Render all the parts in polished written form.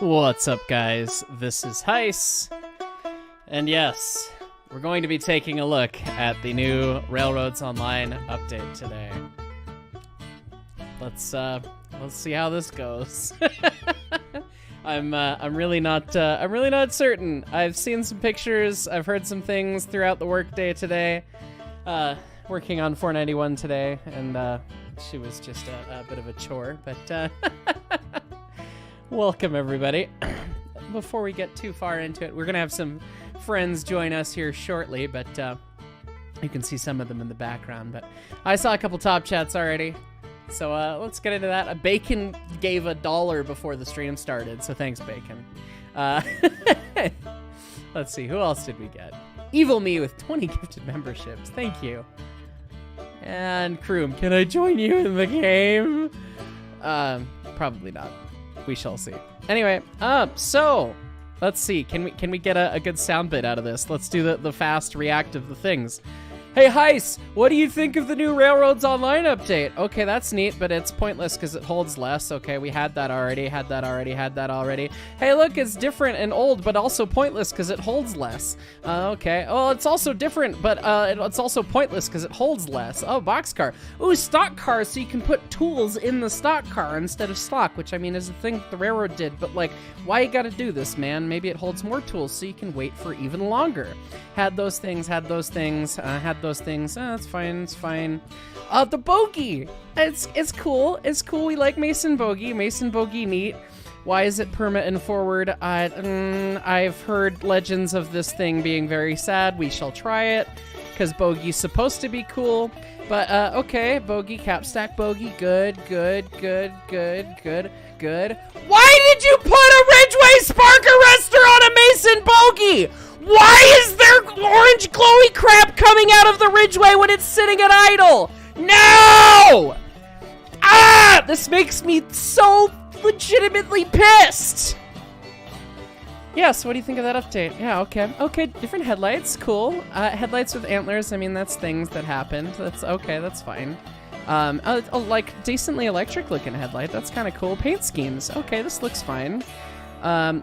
What's up, guys? This is Heiss, and yes, we're going to be taking a look at the new Railroads Online update today. Let's see how this goes. I'm really not certain. I've seen some pictures. I've heard some things throughout the workday today. Working on 491 today, and she was just a bit of a chore, but welcome everybody. Before we get too far into it, we're gonna have some friends join us here shortly, but you can see some of them in the background, but I saw a couple top chats already, so let's get into that. Bacon gave $1 before the stream started, so thanks, Bacon. Let's see, who else did we get? Evil Me with 20 gifted memberships, thank you. And Kroom, can I join you in the game? Probably not. We shall see. Anyway, so let's see. Can we get a good sound bit out of this? Let's do the fast react of the things. Hey, Heiss, what do you think of the new Railroads Online update? Okay, that's neat, but it's pointless because it holds less. Okay, we had that already, had that already. Hey, look, it's different and old, but also pointless because it holds less. Okay, well, it's also different, but it's also pointless because it holds less. Oh, boxcar. Ooh, stock cars, so you can put tools in the stock car instead of stock, which, I mean, is a thing the railroad did, but, like, why you gotta do this, man? Maybe it holds more tools so you can wait for even longer. Had those things, had those things. It's fine, it's fine. The bogey, it's cool. It's cool. We like Mason bogey. Mason bogey neat. Why is it perma and forward? I've heard legends of this thing being very sad. We shall try it because bogey's supposed to be cool. But okay, bogey, capstack bogey, good. Why did you put a Ridgeway spark arrestor on a Mason bogey? Why is there orange glowy crap coming out of the Ridgeway when it's sitting at idle? No! Ah! This makes me so legitimately pissed! Yes, what do you think of that update? Yeah, okay. Okay, different headlights, cool. Headlights with antlers, I mean, that's things that happened. That's okay, that's fine. Like, decently electric looking headlight, that's kind of cool. Paint schemes, okay, this looks fine.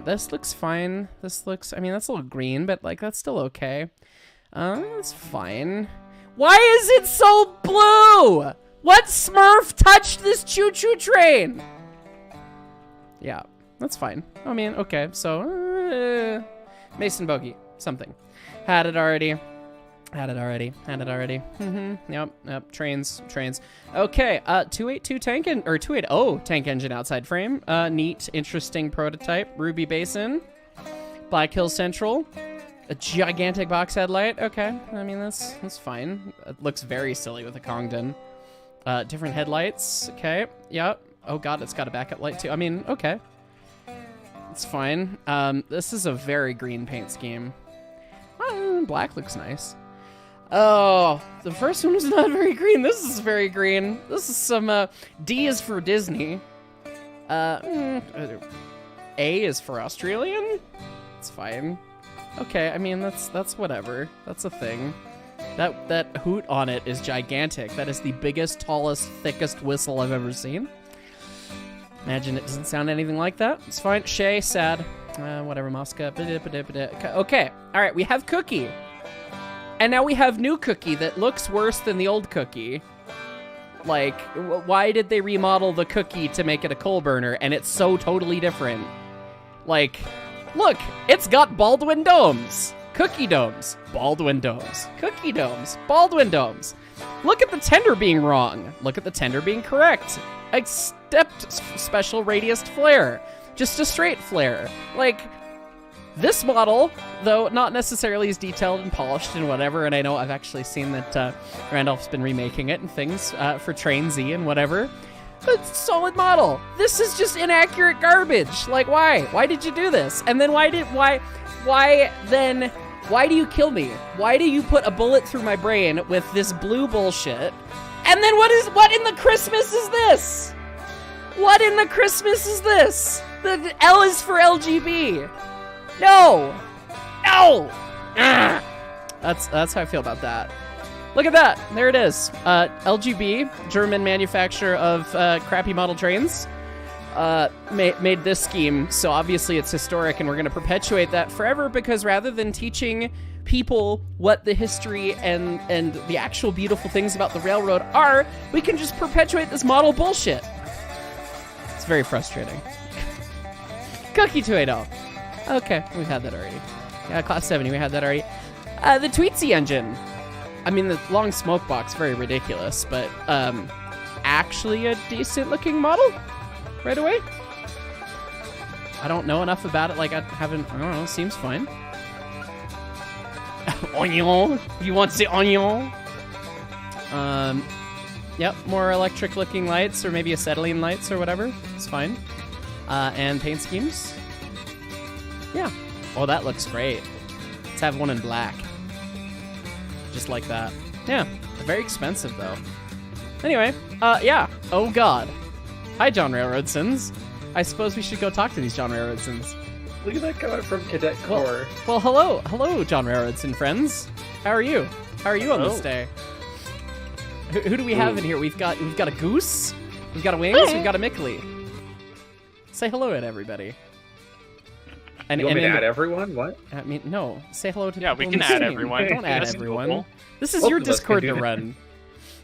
This looks fine. This looks, I mean, that's a little green, but like, that's still okay. That's fine. Why is it so blue? What Smurf touched this choo-choo train? Yeah, that's fine. I mean, okay, so, Mason bogey, something. Had it already. Yep, trains. Okay, 282 tank engine, or 280 tank engine outside frame. Neat, interesting prototype. Ruby Basin. Black Hills Central. A gigantic box headlight. Okay, I mean, that's fine. It looks very silly with a Congdon. Different headlights. Okay, yep. Oh god, it's got a backup light too. I mean, okay. It's fine. This is a very green paint scheme. Black looks nice. Oh, the first one was not very green. This is very green. This is some, D is for Disney. A is for Australian? It's fine. Okay, I mean, that's whatever. That's a thing. That hoot on it is gigantic. That is the biggest, tallest, thickest whistle I've ever seen. Imagine it doesn't sound anything like that. It's fine. Shay, sad. Whatever, Mosca. Okay, alright, we have Cookie. And now we have new Cookie that looks worse than the old Cookie. Like, why did they remodel the Cookie to make it a coal burner? And it's so totally different. Like, look, it's got Baldwin domes. Cookie domes. Baldwin domes. Cookie domes. Baldwin domes. Look at the tender being wrong. Look at the tender being correct. Except special radiused flare. Just a straight flare. Like, this model, though not necessarily as detailed and polished and whatever, and I know I've actually seen that Randolph's been remaking it and things for Train Z and whatever. It's a solid model. This is just inaccurate garbage. Like, why? Why did you do this? And then why do you kill me? Why do you put a bullet through my brain with this blue bullshit? And then what in the Christmas is this? What in the Christmas is this? The L is for LGB. No! That's how I feel about that. Look at that. There it is. LGB, German manufacturer of crappy model trains. made this scheme, so obviously it's historic, and we're going to perpetuate that forever, because rather than teaching people what the history and the actual beautiful things about the railroad are, we can just perpetuate this model bullshit. It's very frustrating. Cookie 280. Okay, we've had that already. Yeah, Class 70, we had that already. The Tweetsy engine. I mean, the long smoke box, very ridiculous, but actually a decent looking model right away. I don't know enough about it, like I don't know, seems fine. Onion, you want to say onion? Yep, more electric looking lights, or maybe acetylene lights or whatever, it's fine. And paint schemes. Yeah, oh, that looks great. Let's have one in black. Just like that. Yeah, very expensive though. Anyway, yeah. Oh God. Hi, John Railroadsons. I suppose we should go talk to these John Railroadsons. Look at that coming from Cadet Corps. Well, hello, John Railroadson friends. How are you? How are you on this day? Who do we have in here? We've got a goose. We've got a wings. We've got a Mickley. Say hello to everybody. And, you want me to add everyone? What? I mean, no. Say hello to we can add everyone. Don't add everyone. This is your Discord to run.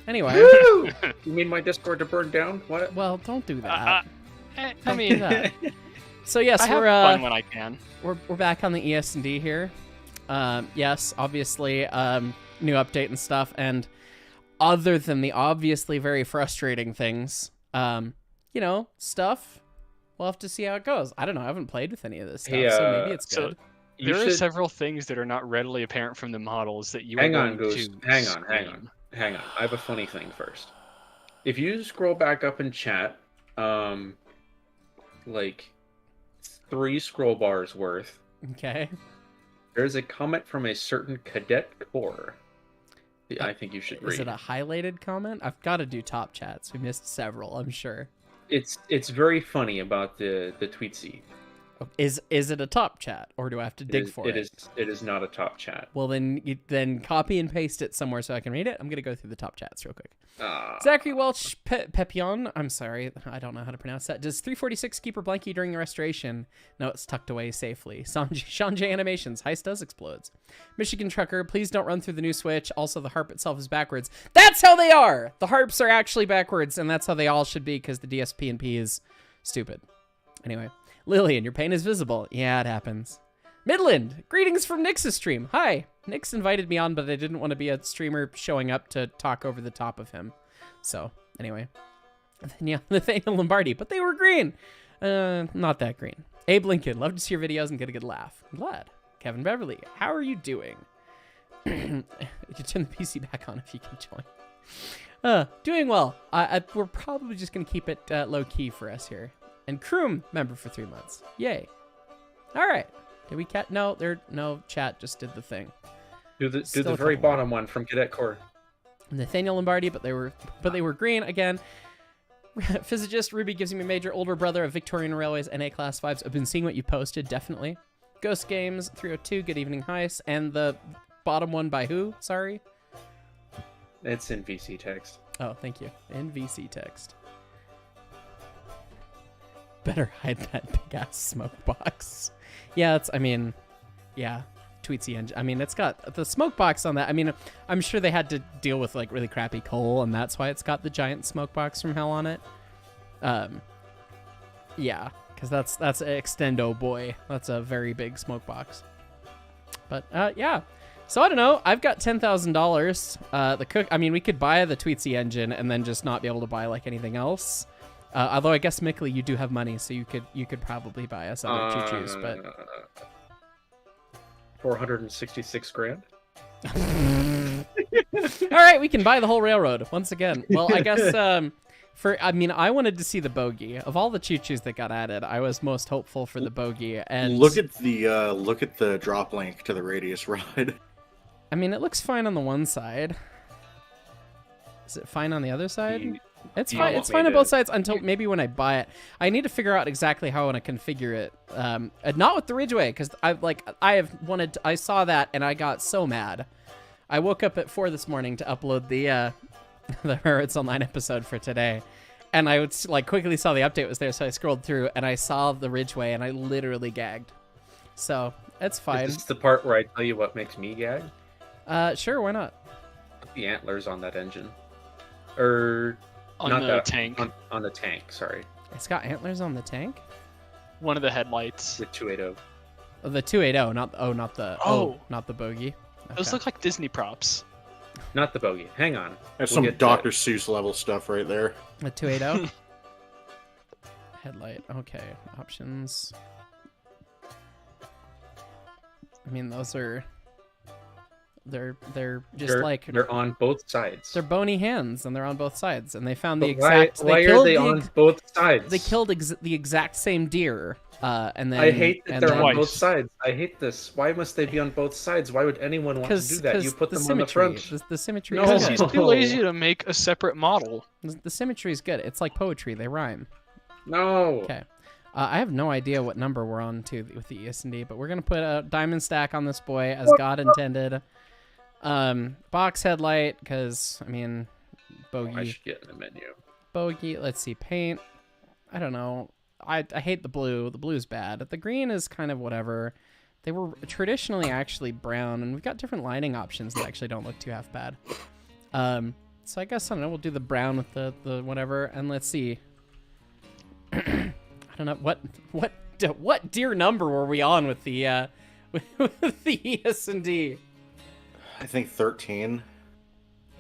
Anyway. You mean my Discord to burn down? What? Well, don't do that. I mean, that. So yes, I have fun when I can. We're back on the ES&D here. Yes, obviously, new update and stuff. And other than the obviously very frustrating things, stuff. We'll have to see how it goes. I don't know. I haven't played with any of this stuff, so maybe it's good. There are several things that are not readily apparent from the models that you Hang on. I have a funny thing first. If you scroll back up in chat, like 3 scroll bars worth. Okay. There's a comment from a certain Cadet Corps. I think you should read. Is it a highlighted comment? I've got to do top chats. We missed several, I'm sure. It's very funny about the Tweetsy. Is it a top chat, or do I have to dig for it? It is not a top chat. Well, then copy and paste it somewhere so I can read it. I'm gonna go through the top chats real quick. Zachary Welch Pepion. I'm sorry, I don't know how to pronounce that. Does 346 keep her blankie during the restoration? No, it's tucked away safely. Sean J Animations. Heist does explodes. Michigan Trucker. Please don't run through the new switch. Also, the harp itself is backwards. That's how they are. The harps are actually backwards, and that's how they all should be because the DSP and P is stupid. Anyway. Lillian, your pain is visible. Yeah, it happens. Midland, greetings from Nix's stream. Hi. Nix invited me on, but I didn't want to be a streamer showing up to talk over the top of him. So, anyway. Nathaniel Lombardi, but they were green. Not that green. Abe Lincoln, love to see your videos and get a good laugh. I'm glad. Kevin Beverly, how are you doing? You turn the PC back on if you can join. Doing well. We're probably just going to keep it low-key for us here. And Kroom, member for 3 months. Yay. All right. Did we no, chat just did the thing. Do the very bottom one from Cadet Corps. Nathaniel Lombardi, but they were green again. Physicist Ruby gives me a major older brother of Victorian Railways NA Class 5s. I've been seeing what you posted, definitely. Ghost Games 302, good evening, Heist. And the bottom one by who? Sorry. It's in VC text. Oh, thank you. In VC text. Better hide that big ass smoke box. Yeah, Tweetsy engine. I mean, it's got the smoke box on that. I mean, I'm sure they had to deal with like really crappy coal, and that's why it's got the giant smoke box from hell on it. Yeah, because that's an extendo boy. That's a very big smoke box. But yeah. So I don't know. I've got $10,000. We could buy the Tweetsy engine and then just not be able to buy like anything else. Although I guess Mickley, you do have money, so you could probably buy us other choo-choos, but 466 grand. All right, we can buy the whole railroad once again. Well, I guess I wanted to see the bogey of all the choo-choos that got added. I was most hopeful for the bogey, and look at the drop link to the radius ride. I mean, it looks fine on the one side. Is it fine on the other side? It's fine. It's fine on both sides until maybe when I buy it. I need to figure out exactly how I want to configure it. Not with the Ridgeway, because I saw that and I got so mad. I woke up at 4 this morning to upload the Railroads Online episode for today, And I would like quickly saw the update was there, so I scrolled through and I saw the Ridgeway and I literally gagged. So it's fine. Is this the part where I tell you what makes me gag? Sure, why not? The antlers on that engine. Or On not the that tank. On the tank, sorry. It's got antlers on the tank. One of the headlights. The 280. Oh, the 280, not the bogey. Those Okay. look like Disney props. Not the bogey. Hang on. That's We'll some get to Dr. that. Seuss level stuff right there. The 280. Headlight. Okay, options. I mean, those are. They're just they're on both sides. they're bony hands and they're on both sides and they found the But why, exact. why are they on both sides? They killed the exact same deer. And then I hate that they're on Twice. both sides. I hate this. Why must they be on both sides? Why would anyone want to do that? You put them on the front. The symmetry. No. is Because good. he's too lazy to make a separate model. The symmetry is good. It's like poetry. They rhyme. No. Okay. I have no idea what number we're on with the ES&D, but we're gonna put a diamond stack on this boy as God intended. Box headlight, because I mean, Oh, I bogey, should get in the menu. bogey. Let's see, paint. I don't know. I hate the blue. The blue's bad. The green is kind of whatever. They were traditionally actually brown, and we've got different lining options that actually don't look too half bad. So I guess I don't know. We'll do the brown with the whatever, and let's see. I don't know what deer number were we on with the with the ES&D. I think 13.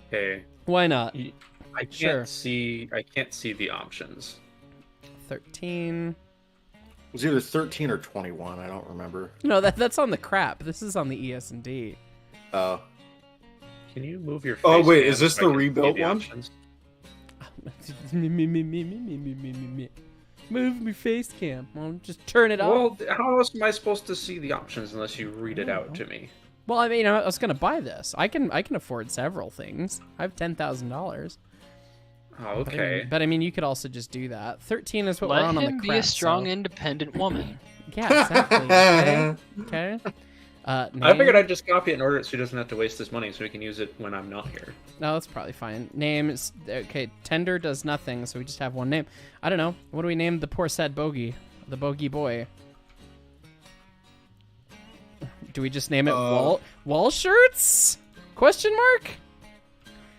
Okay. Why not? I can't Sure. see. I can't see the options. 13. It was either 13 or 21. I don't remember. No, that's on the crap. This is on the ES&D. Oh. Can you move your face? Oh, wait, again is this so I the can see rebuilt one? options? Move me face cam. Well, just turn it off. Well, how else am I supposed to see the options unless you read it out to me? Well, I mean, I was gonna buy this. I can afford several things. I have $10,000. Oh, okay. But I mean, you could also just do that. 13 is what we're Let on him the be crap. a strong, so- independent woman. Yeah, exactly. Okay. I Name- figured I'd just copy it and order it so he doesn't have to waste his money so he can use it when I'm not here. No, that's probably fine. Name is okay. Tender does nothing, so we just have one name. I don't know. What do we name the poor sad bogey? The bogey boy. Do we just name it wall shirts? Question mark?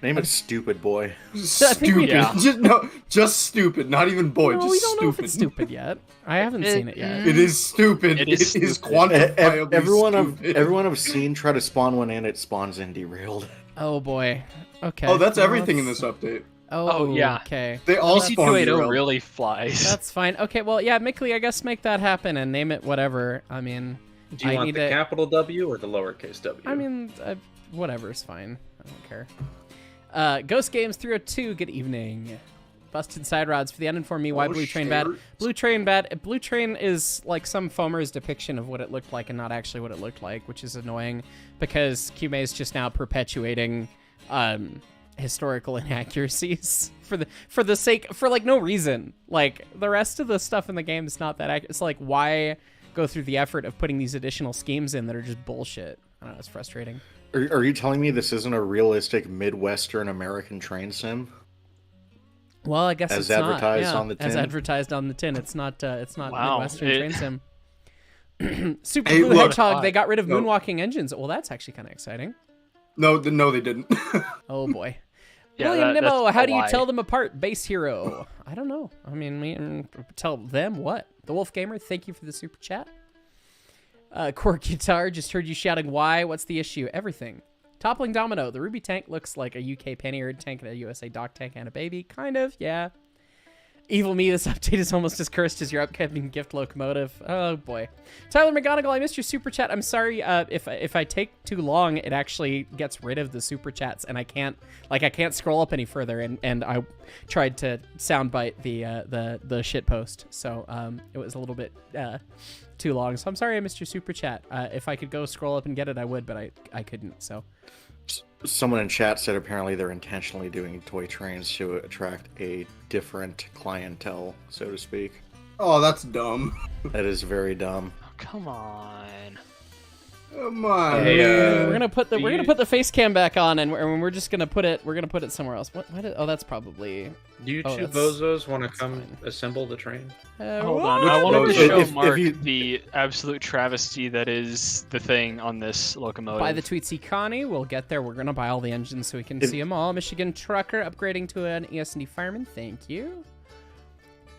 Name it Stupid Boy. think we- Stupid. Yeah. Just stupid. Not even boy. No, just we don't stupid. know if it's stupid yet. I haven't seen it yet. It is stupid. It It is is stupid. quantifiably Everyone stupid. I've seen try to spawn one in, it spawns in derailed. Oh boy. Okay. Oh, that's Well, everything in let's- this update. Oh, yeah. Okay. They all PC spawn 280 derailed. really flies. That's fine. Okay. Well, yeah, Mickley, I guess make that happen and name it whatever. I mean, Do you I want need the to- capital W or the lowercase w? I mean, whatever's fine. I don't care. Ghost Games 302. Good evening. Busted side rods for the uninformed me. Why Oh, Blue Train bad? shit. Blue Train bad. Blue Train is like some foamer's depiction of what it looked like and not actually what it looked like, which is annoying because QMA is just now perpetuating historical inaccuracies for the sake for like no reason. Like the rest of the stuff in the game is not that accurate. It's like why go through the effort of putting these additional schemes in that are just bullshit. I don't know. It's frustrating. Are you telling me this isn't a realistic Midwestern American train sim? Well, I guess As it's not, advertised yeah. on the As tin? advertised on the tin. It's not. It's not Wow, Midwestern it- Train Sim. Super Hey, Blue look, Hedgehog. They got rid of no. moonwalking engines. Well, that's actually kind of exciting. No, they didn't. Oh boy. Yeah, William that's Nimmo, a how do you lie. tell them apart? Base Hero. I don't know. I mean, tell them what? The Wolf Gamer, thank you for the super chat. Cork Guitar, just heard you shouting, why? What's the issue? Everything. Toppling Domino, the Ruby tank looks like a UK panniard tank and a USA dock tank and a baby. Kind of, yeah. Evil Me, this update is almost as cursed as your upcoming gift locomotive. Oh boy. Tyler McGonigal, I missed your super chat. I'm sorry if I take too long, it actually gets rid of the super chats and I can't scroll up any further and I tried to soundbite the shit post. So it was a little bit too long. So I'm sorry I missed your super chat. If I could go scroll up and get it, I would, but I couldn't. So Someone in chat said apparently they're intentionally doing toy trains to attract a different clientele, so to speak. Oh, that's dumb. That is very dumb. Oh, come on. Come on, Hey, man. We're gonna put the face cam back on, and we're just gonna put it somewhere else. Oh, that's probably. Do you Oh, two that's- bozos want to that's come fine. assemble the train? Hold on, Which I wanted to bozo? show If Mark you- the absolute travesty that is the thing on this locomotive. Buy the Tweetsy Connie. We'll get there. We're gonna buy all the engines so we can see them all. Michigan trucker upgrading to an ES&D fireman. Thank you.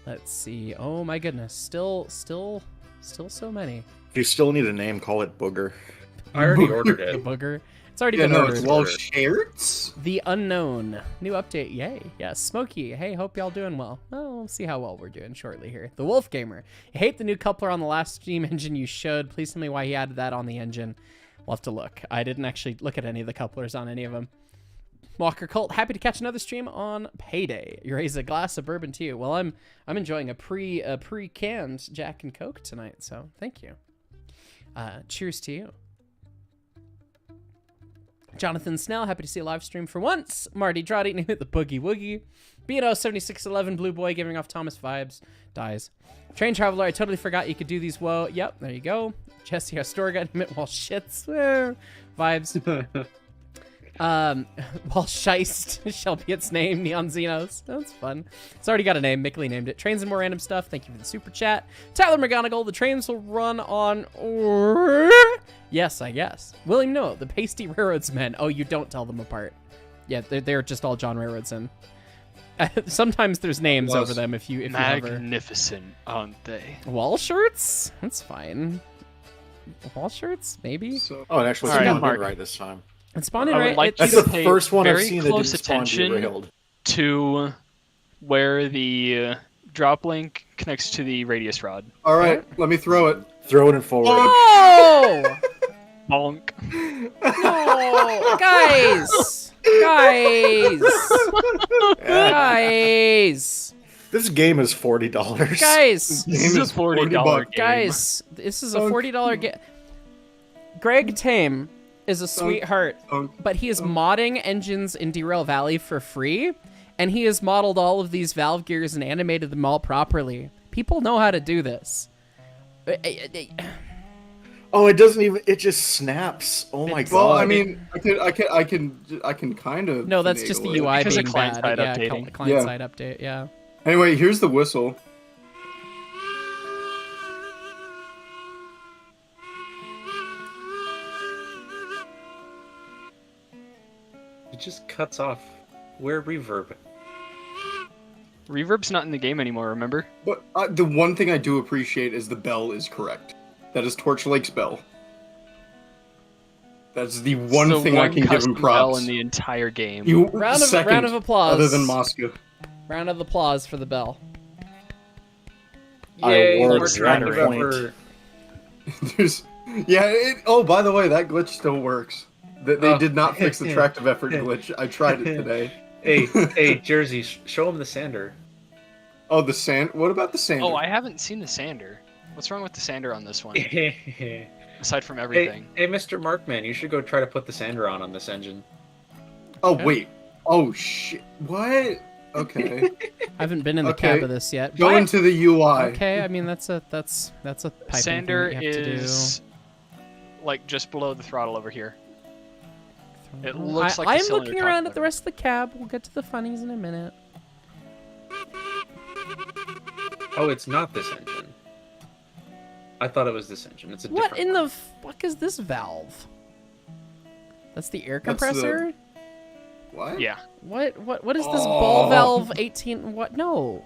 Let's see. Oh my goodness. Still so many. If you still need a name, call it Booger. I already ordered The it. booger. It's already Yeah, been no, ordered. it's Welsh shirts. The unknown. New update. Yay. Yeah, Smokey. Hey, hope y'all doing well. Well, we'll see how well we're doing shortly here. The Wolf Gamer. I hate the new coupler on the last Steam engine you showed. Please tell me why he added that on the engine. We'll have to look. I didn't actually look at any of the couplers on any of them. Walker Cult, happy to catch another stream on payday. You raise a glass of bourbon to you. Well, I'm enjoying a pre-canned Jack and Coke tonight, so thank you. Cheers to you. Jonathan Snell, happy to see a live stream for once. Marty Drotty, the Boogie Woogie. B&O 7611, Blue Boy, giving off Thomas vibes. Dies. Train Traveler, I totally forgot you could do these. Whoa, yep, there you go. Jesse Astorga, well, shits. Vibes. While Scheist shall be its name, Neon Xenos. That's fun. It's already got a name. Mickley named it. Trains and more random stuff. Thank you for the super chat. Tyler McGonigal, the trains will run on. Yes, I guess. William Noah, the pasty railroads men. Oh, you don't tell them apart. Yeah, they're just all John Railroadson. Sometimes there's names over them if you ever. Magnificent, aren't they? Wall shirts? That's fine. Wall shirts? Maybe? So, Oh, it actually All right, spawned Mark. in right this time. It spawned in I would right. like it's- you That's to the pay first one I've very seen that didn't close spawn attention derailed. to where the drop link connects to the radius rod. all right, let me throw it. Throw it in forward. Oh! Bonk. No! Guys! Guys! This game is $40. Guys! This is a $40 $40. game. Guys! This is a Thunk. $40 game. Greg Tame is a sweetheart, but he is modding engines in Derail Valley for free, and he has modeled all of these valve gears and animated them all properly. People know how to do this. Oh, it doesn't even. It just snaps. Oh my god. Well, I mean, I can kind of. No, that's just the finagle it. UI Because of being bad. client-side Yeah, updating. client-side update, yeah. Anyway, here's the whistle. It just cuts off. Where reverb? Reverb's not in the game anymore, remember? But the one thing I do appreciate is the bell is correct. That is Torch Lake's bell. That's the one So thing I can give custom him bell props. in the entire game. You Round of applause. other than Moscow. Round of applause for the bell. I Yay, award more one time point. ever. There's, yeah. Oh, by the way, that glitch still works. They Oh. did not fix the tractive effort glitch. I tried it today. Hey, Jersey, show him the sander. Oh, the sand. What about the sand? Oh, I haven't seen the sander. What's wrong with the sander on this one? hey, Aside from everything. Mr. Markman, you should go try to put the sander on this engine. Oh wait. Oh shit. What? Okay. I haven't been in the Okay. cab of this yet. Go What? into the UI. Okay, I mean that's a piping Sander thing that you have to do. is like just below the throttle over here. It looks like the I'm cylinder looking top around at the motor. rest of the cab. We'll get to the funnies in a minute. Oh, it's not this engine. I thought it was this engine. It's a What different in one. the fuck is this valve? That's the air That's the- compressor? What? Yeah. What is this ball Oh. valve 18 what? No.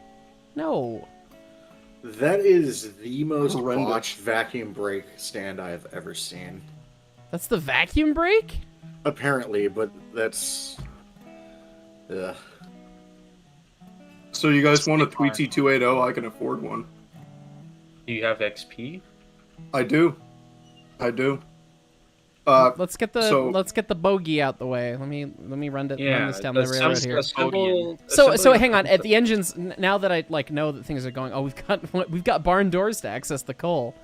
That is the most Horrendous. botched vacuum brake stand I have ever seen. That's the vacuum brake? Apparently, but that's. Ugh. So you guys want a Speak Tweety 280? I can afford one. Do you have XP? I do. Let's get the bogey out the way. Let me run this down the railroad here. So hang on. At the engines, now that I know that things are going, we've got barn doors to access the coal.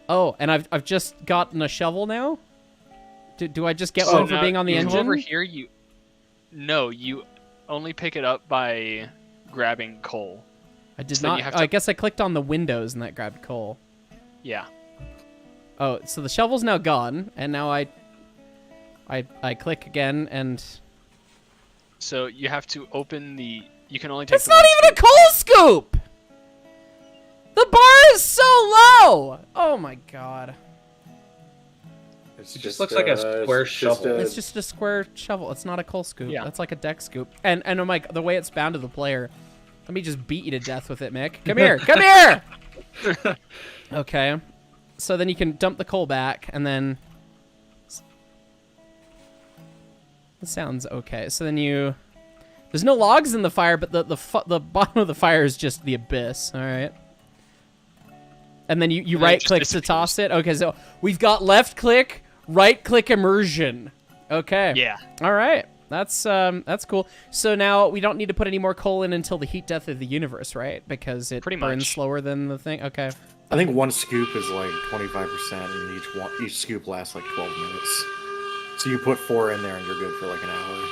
Oh, and I've just gotten a shovel now. Do I just get So one for now being on the you come engine? over here, you only pick it up by grabbing coal. I did so then not. you have I to- guess I clicked on the windows and that grabbed coal. Yeah. Oh, so the shovel's now gone, and now I click again, and So you have to open the. You can only take. it's the not one even a scoop. coal scoop. The bar is so low. Oh my god. It's It just looks like a square shovel. It's just a square shovel. It's not a coal scoop. Yeah. That's like a deck scoop. And I'm like, the way it's bound to the player, let me just beat you to death with it, Mick. Come here. Come here. Okay. So then you can dump the coal back, and then... This sounds okay. So then you... There's no logs in the fire, but the bottom of the fire is just the abyss. All right. And then you And then it right-click just to disappears. toss it. Okay, so we've got left-click, right-click immersion. Okay. Yeah. All right. That's cool. So now we don't need to put any more coal in until the heat death of the universe, right? Because it Pretty burns much. slower than the thing. Okay. I think one scoop is like 25%, and each scoop lasts like 12 minutes. So you put 4 in there, and you're good for like an hour.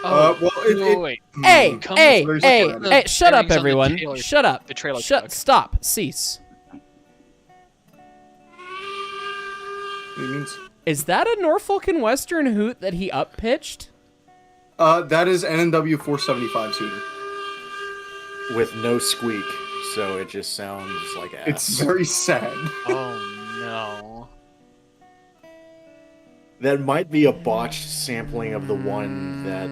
Oh, well, wait. Hey, Come hey, very hey, surprised. hey! Shut up, Bearings on the everyone! trailer- Shut up! the trailer Shut! truck. Stop! Cease! It means Is that a Norfolk and Western hoot that he up-pitched? that is NNW 475 Suitor. With no squeak, so it just sounds like ass. It's very sad. Oh no. That might be a botched sampling of the one that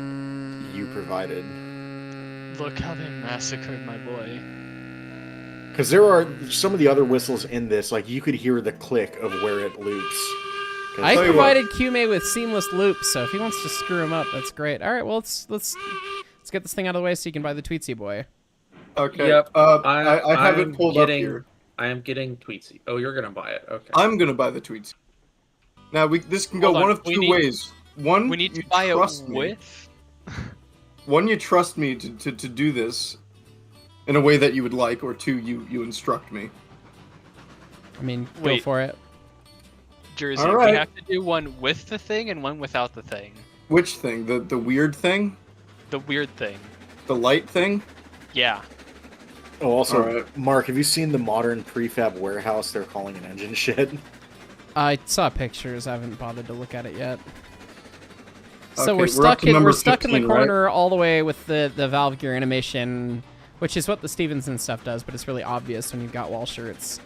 you provided. Look how they massacred my boy. Because there are some of the other whistles in this, like you could hear the click of where it loops. 'Cause- I tell you provided QMA with seamless loops, so if he wants to screw him up, that's great. All right, well let's get this thing out of the way so you can buy the Tweetsy boy. Okay. Yep. I have I'm it pulled up getting- here. I am getting Tweetsy. Oh, you're gonna buy it. Okay. I'm gonna buy the tweets. Now this can go Hold on, one of we two need- ways. One, We need you to buy it trust me. with. One, you trust me to do this in a way that you would like, or two, you instruct me. I mean, go Wait. for it. Jersey. All right. We have to do one with the thing and one without the thing. Which thing? The weird thing? The weird thing. The light thing? Yeah. Oh, also, Alright. Mark, have you seen the modern prefab warehouse they're calling an engine shed? I saw pictures. I haven't bothered to look at it yet. So Okay, we're we're up stuck to in number we're stuck in the 15, right? corner all the way with the valve gear animation, which is what the Stevenson stuff does, but it's really obvious when you've got wall shirts.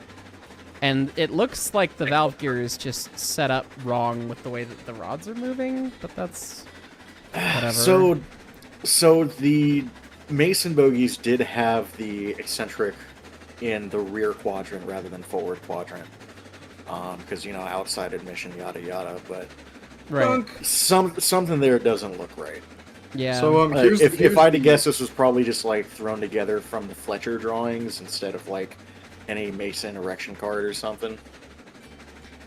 And it looks like the valve gear is just set up wrong with the way that the rods are moving, but that's whatever. So the Mason bogies did have the eccentric in the rear quadrant rather than forward quadrant. Because, outside admission, yada yada, but right. Dunk. something there doesn't look right. Yeah. So here's If I had to the- guess, this was probably just like thrown together from the Fletcher drawings instead of like any Mason erection card or something.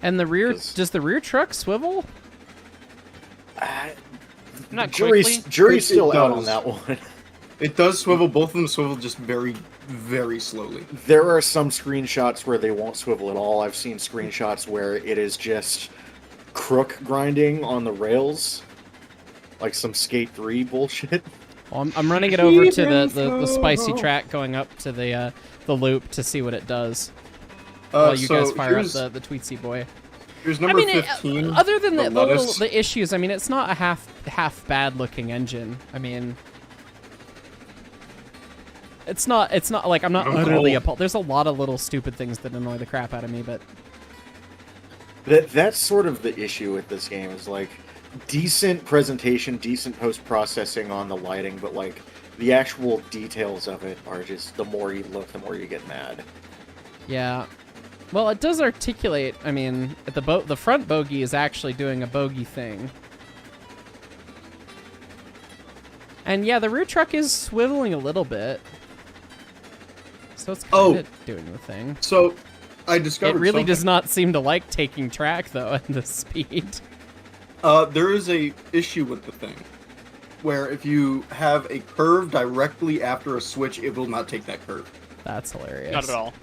And the rear, 'cause- does the rear truck swivel? Not Jury's quickly. jury's It still out does. on that one. It does swivel. Both of them swivel just very, very slowly. There are some screenshots where they won't swivel at all. I've seen screenshots where it is just crook grinding on the rails, like some Skate 3 bullshit. Well, I'm running it over to the Keep spicy info. track going up to the loop to see what it does. While you so guys fire up here's, the Tweetsy boy. here's I number mean, 15. other than the lettuce. the issues, I mean, it's not a half bad looking engine. I mean, it's not like I'm not Oh. utterly appalled. There's a lot of little stupid things that annoy the crap out of me, but That's sort of the issue with this game is like decent presentation, decent post processing on the lighting, but like the actual details of it are just the more you look, the more you get mad. yeah. Well, it does articulate. I mean, the front bogey is actually doing a bogey thing. And yeah, the rear truck is swiveling a little bit. So it's kind of doing the thing. So I It discovered really something. does not seem to like taking track, though, at the speed. There is a issue with the thing, where if you have a curve directly after a switch, it will not take that curve. That's hilarious. Not at all.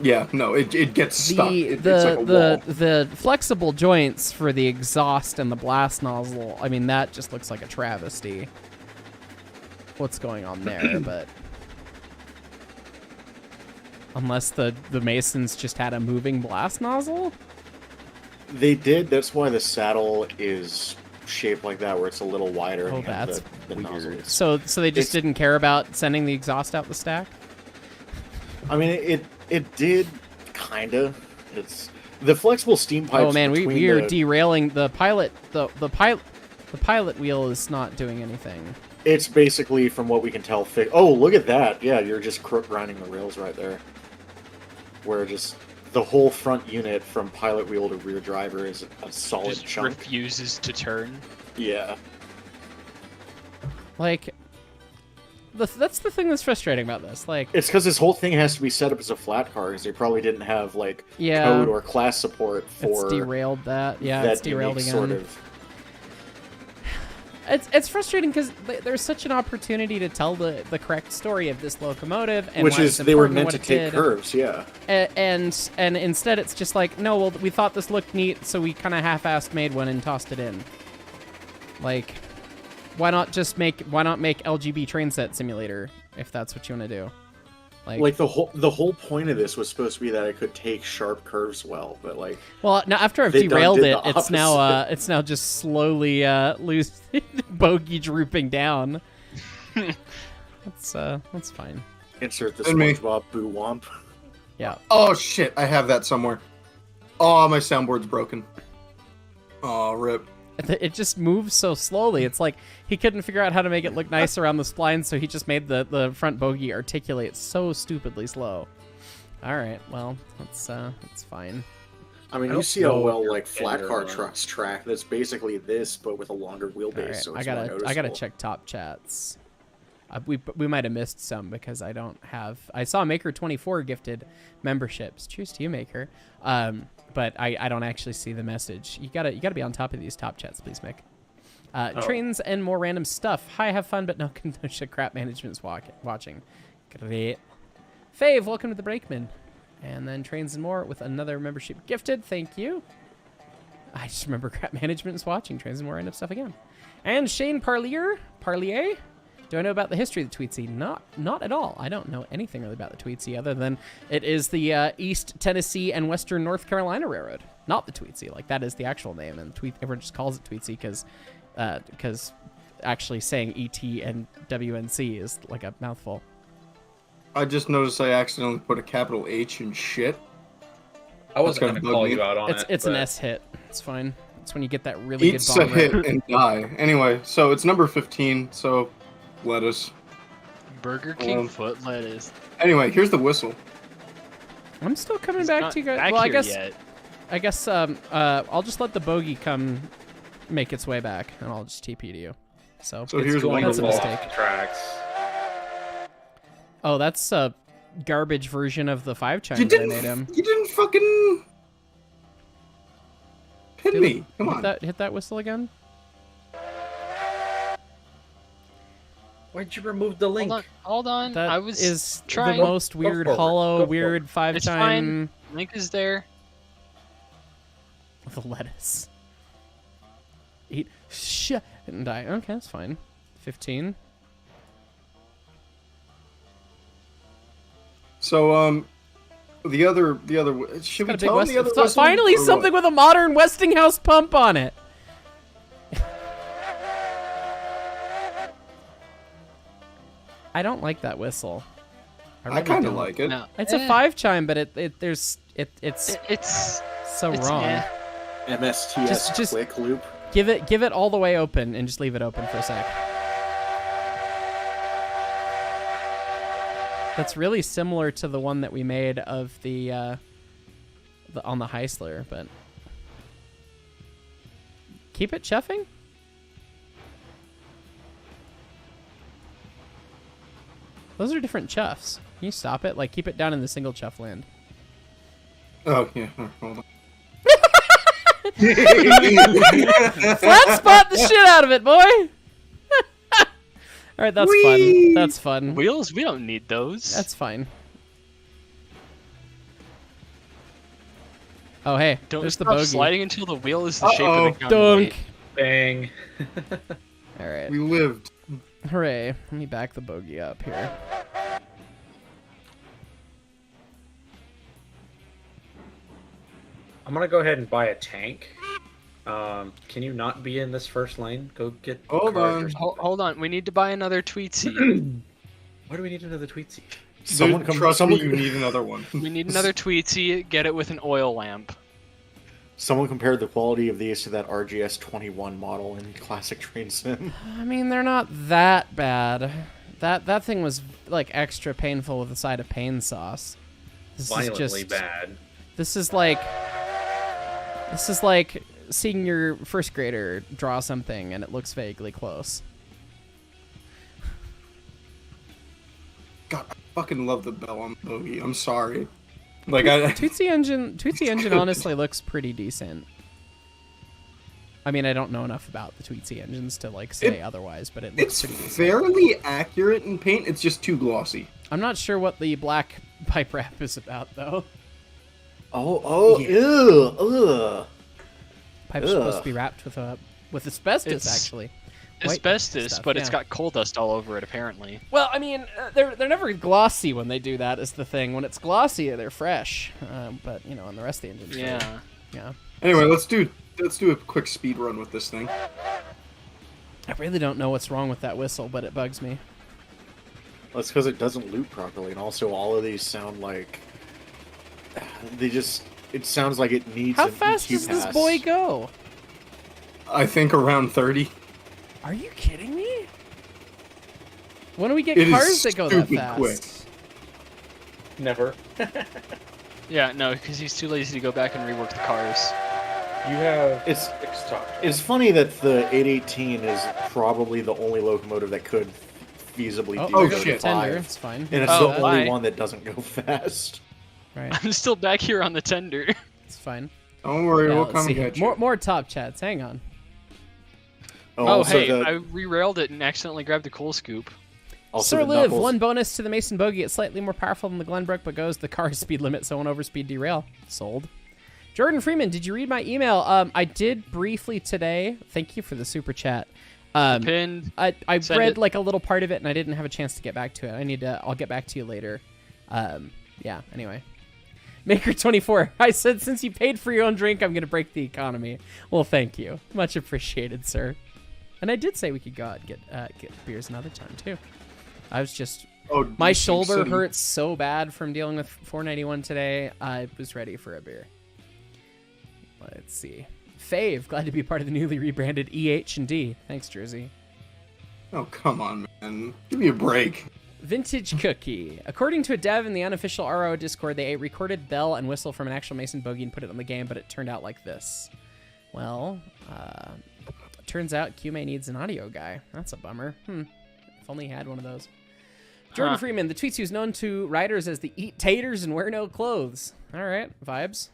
Yeah, no, it gets stuck. It's like a the wall. the flexible joints for the exhaust and the blast nozzle, I mean, that just looks like a travesty. What's going on there, but... Unless the Masons just had a moving blast nozzle? They did. That's why the saddle is shaped like that, where it's a little wider. Oh, and you have that's the nozzle. weird. So they just didn't care about sending the exhaust out the stack? I mean, it did, kinda. It's the flexible steam pipes. Oh man, we between are the- derailing the pilot. The pilot wheel is not doing anything. It's basically, from what we can tell, oh, look at that! Yeah, you're just grinding the rails right there. Where just the whole front unit from pilot wheel to rear driver is a solid Just chunk. refuses to turn. Yeah. Like, that's the thing that's frustrating about this. Like, It's because this whole thing has to be set up as a flat car, because they probably didn't have, like, Yeah. code or class support for it's derailed that. Yeah, that it's derailed unique again. sort of... It's frustrating because there's such an opportunity to tell the correct story of this locomotive, and Which why is, it's they were important meant what to it take did. curves, yeah. And instead it's just like, no, well, we thought this looked neat, so we kind of half-assed made one and tossed it in. Like, why not make LGB train set simulator if that's what you want to do? Like the whole point of this was supposed to be that it could take sharp curves well, but like well, now after I've they derailed did it, the it's now opposite. just slowly loose bogey drooping down. That's fine. insert the And me. SpongeBob boo womp. Yeah. Oh shit, I have that somewhere. Oh, my soundboard's broken. Oh, rip. It just moves so slowly. It's like he couldn't figure out how to make it look nice around the spline, so he just made the front bogey articulate so stupidly slow. All right, well, that's fine. I mean, I you don't see how know well if like flat you're car in or- trucks track. That's basically this, but with a longer All wheelbase, right, so I it's more gotta noticeable. check top chats. We might have missed some because I don't have. I saw Maker 24 gifted memberships. Cheers to you, Maker. But I don't actually see the message. You gotta be on top of these top chats, please, Mick. Trains and more random stuff. Hi, have fun, but no Kenosha crap management's watching. Great. Fave, welcome to the Brakeman. And then Trains and More with another membership gifted. Thank you. I just remember crap management's watching. Trains and More random stuff again. And Shane Parlier. Do I know about the history of the Tweetsy? Not at all. I don't know anything really about the Tweetsy other than it is the East Tennessee and Western North Carolina Railroad. Not the Tweetsy. Like, that is the actual name, and everyone just calls it Tweetsy because actually saying ET and WNC is like a mouthful. I just noticed I accidentally put a capital H in shit. I wasn't gonna going to bug call me. you out on it. It's an but S hit. It's fine. It's when you get that really Eats good a bomb hit right. and die. Anyway, so it's number 15, so lettuce. Burger King foot lettuce. Anyway, here's the whistle. I'm still coming It's back not to you guys. back Well, here yet. I guess I'll just let the bogey come make its way back, and I'll just TP to you. So So it's here's going one That's to a of fall mistake. off the tracks. Oh, that's a garbage version of the 5-chime You that I didn't. made him. You didn't fucking pin me. Come on. Hit that whistle again. Why'd you remove the link? Hold on. That I was is trying. the most weird, forward. hollow, Go weird forward. 5-chime Link is there. with a lettuce. Eat shit and die. Okay, that's fine. 15. So the other should we Got a big tell him the other West- whistle, finally or what? something with a modern Westinghouse pump on it. I don't like that whistle. I really kind of don't. like it. No. It's a 5-chime, but it's It's so it's wrong. eh. MSTS Just- click loop. Give it all the way open and just leave it open for a sec. That's really similar to the one that we made of the on the Heisler, but keep it chuffing. Those are different chuffs. Can you stop it? Like, keep it down in the single chuff land. Oh yeah. Hold on. Flat spot the shit out of it, boy. All right, that's fun. That's fun. Wheels? We don't need those. That's fine. Oh, hey, Don't there's the stop bogey. sliding until the wheel is the shape Uh-oh. of the gun. Dunk. Bang. All right. We lived. Hooray. Let me back the bogey up here. I'm gonna go ahead and buy a tank. Can you not be in this first lane? Go get. Hold cars on. or something. Hold on, we need to buy another Tweetsy. Why do we need another Tweetsy? Trust me, you need another one. We need another Tweetsy. Get it with an oil lamp. Someone compared the quality of these to that RGS 21 model in Classic Train Sim. I mean, they're not that bad. That thing was like extra painful with a side of pain sauce. This Violently is just bad. This is like seeing your first grader draw something and it looks vaguely close. God, I fucking love the bell on the bogey. I'm sorry. Like I Tootsie Engine honestly looks pretty decent. I mean, I don't know enough about the Tootsie engines to like say otherwise, but it looks it's pretty decent. fairly accurate in paint. It's just too glossy. I'm not sure what the black pipe wrap is about though. Ugh. Pipe's supposed to be wrapped with asbestos, It's- actually. White Asbestos, stuff, but it's yeah. got coal dust all over it, apparently. Well, I mean, they're never glossy when they do that. Is the thing. When it's glossy, they're fresh. But you know, on the rest of the engines, Yeah. yeah. Anyway, let's do a quick speed run with this thing. I really don't know what's wrong with that whistle, but it bugs me. That's because it doesn't loop properly, and also all of these sound like it sounds like it needs How an fast EQ does this pass. boy go? I think around 30. Are you kidding me? When do we get It is cars that go that stupid fast? quick. Never. Yeah, no, because he's too lazy to go back and rework the cars. You have It's 6 top. it's funny that the 818 is probably the only locomotive that could feasibly do Oh, Oh, go to shit. the tender. 5, It's fine. and it's Oh, the only why? one that doesn't go fast. Right, I'm still back here on the tender. it's fine. Don't worry, Yeah, we'll let's come see. and get you. More top chats. Hang on. Oh, Also hey, the- I re-railed it and accidentally grabbed the coal scoop. also Sir the Liv, knuckles- one bonus to the Mason Bogey. It's slightly more powerful than the Glenbrook, but goes the car speed limit, so won't overspeed derail. Sold. Jordan Freeman, did you read my email? I did briefly today. Thank you for the super chat. Pinned. I Send read it. like a little part of it, and I didn't have a chance to get back to it. I'll get back to you later. Yeah, anyway. Maker24, I said since you paid for your own drink, I'm going to break the economy. Well, thank you. Much appreciated, sir. And I did say we could go out and get beers another time, too. I was just... Oh, My DC shoulder City. hurts so bad from dealing with 491 today. I was ready for a beer. Let's see. Fave, glad to be part of the newly rebranded EH&D. Thanks, Jersey. Oh, come on, man. Give me a break. Vintage Cookie. According to a dev in the unofficial RO Discord, they recorded bell and whistle from an actual Mason Bogey and put it on the game, but it turned out like this. Well, turns out QMA needs an audio guy. That's a bummer. If only he had one of those. Jordan Freeman, the tweets who's known to riders as the eat taters and wear no clothes. All right, vibes.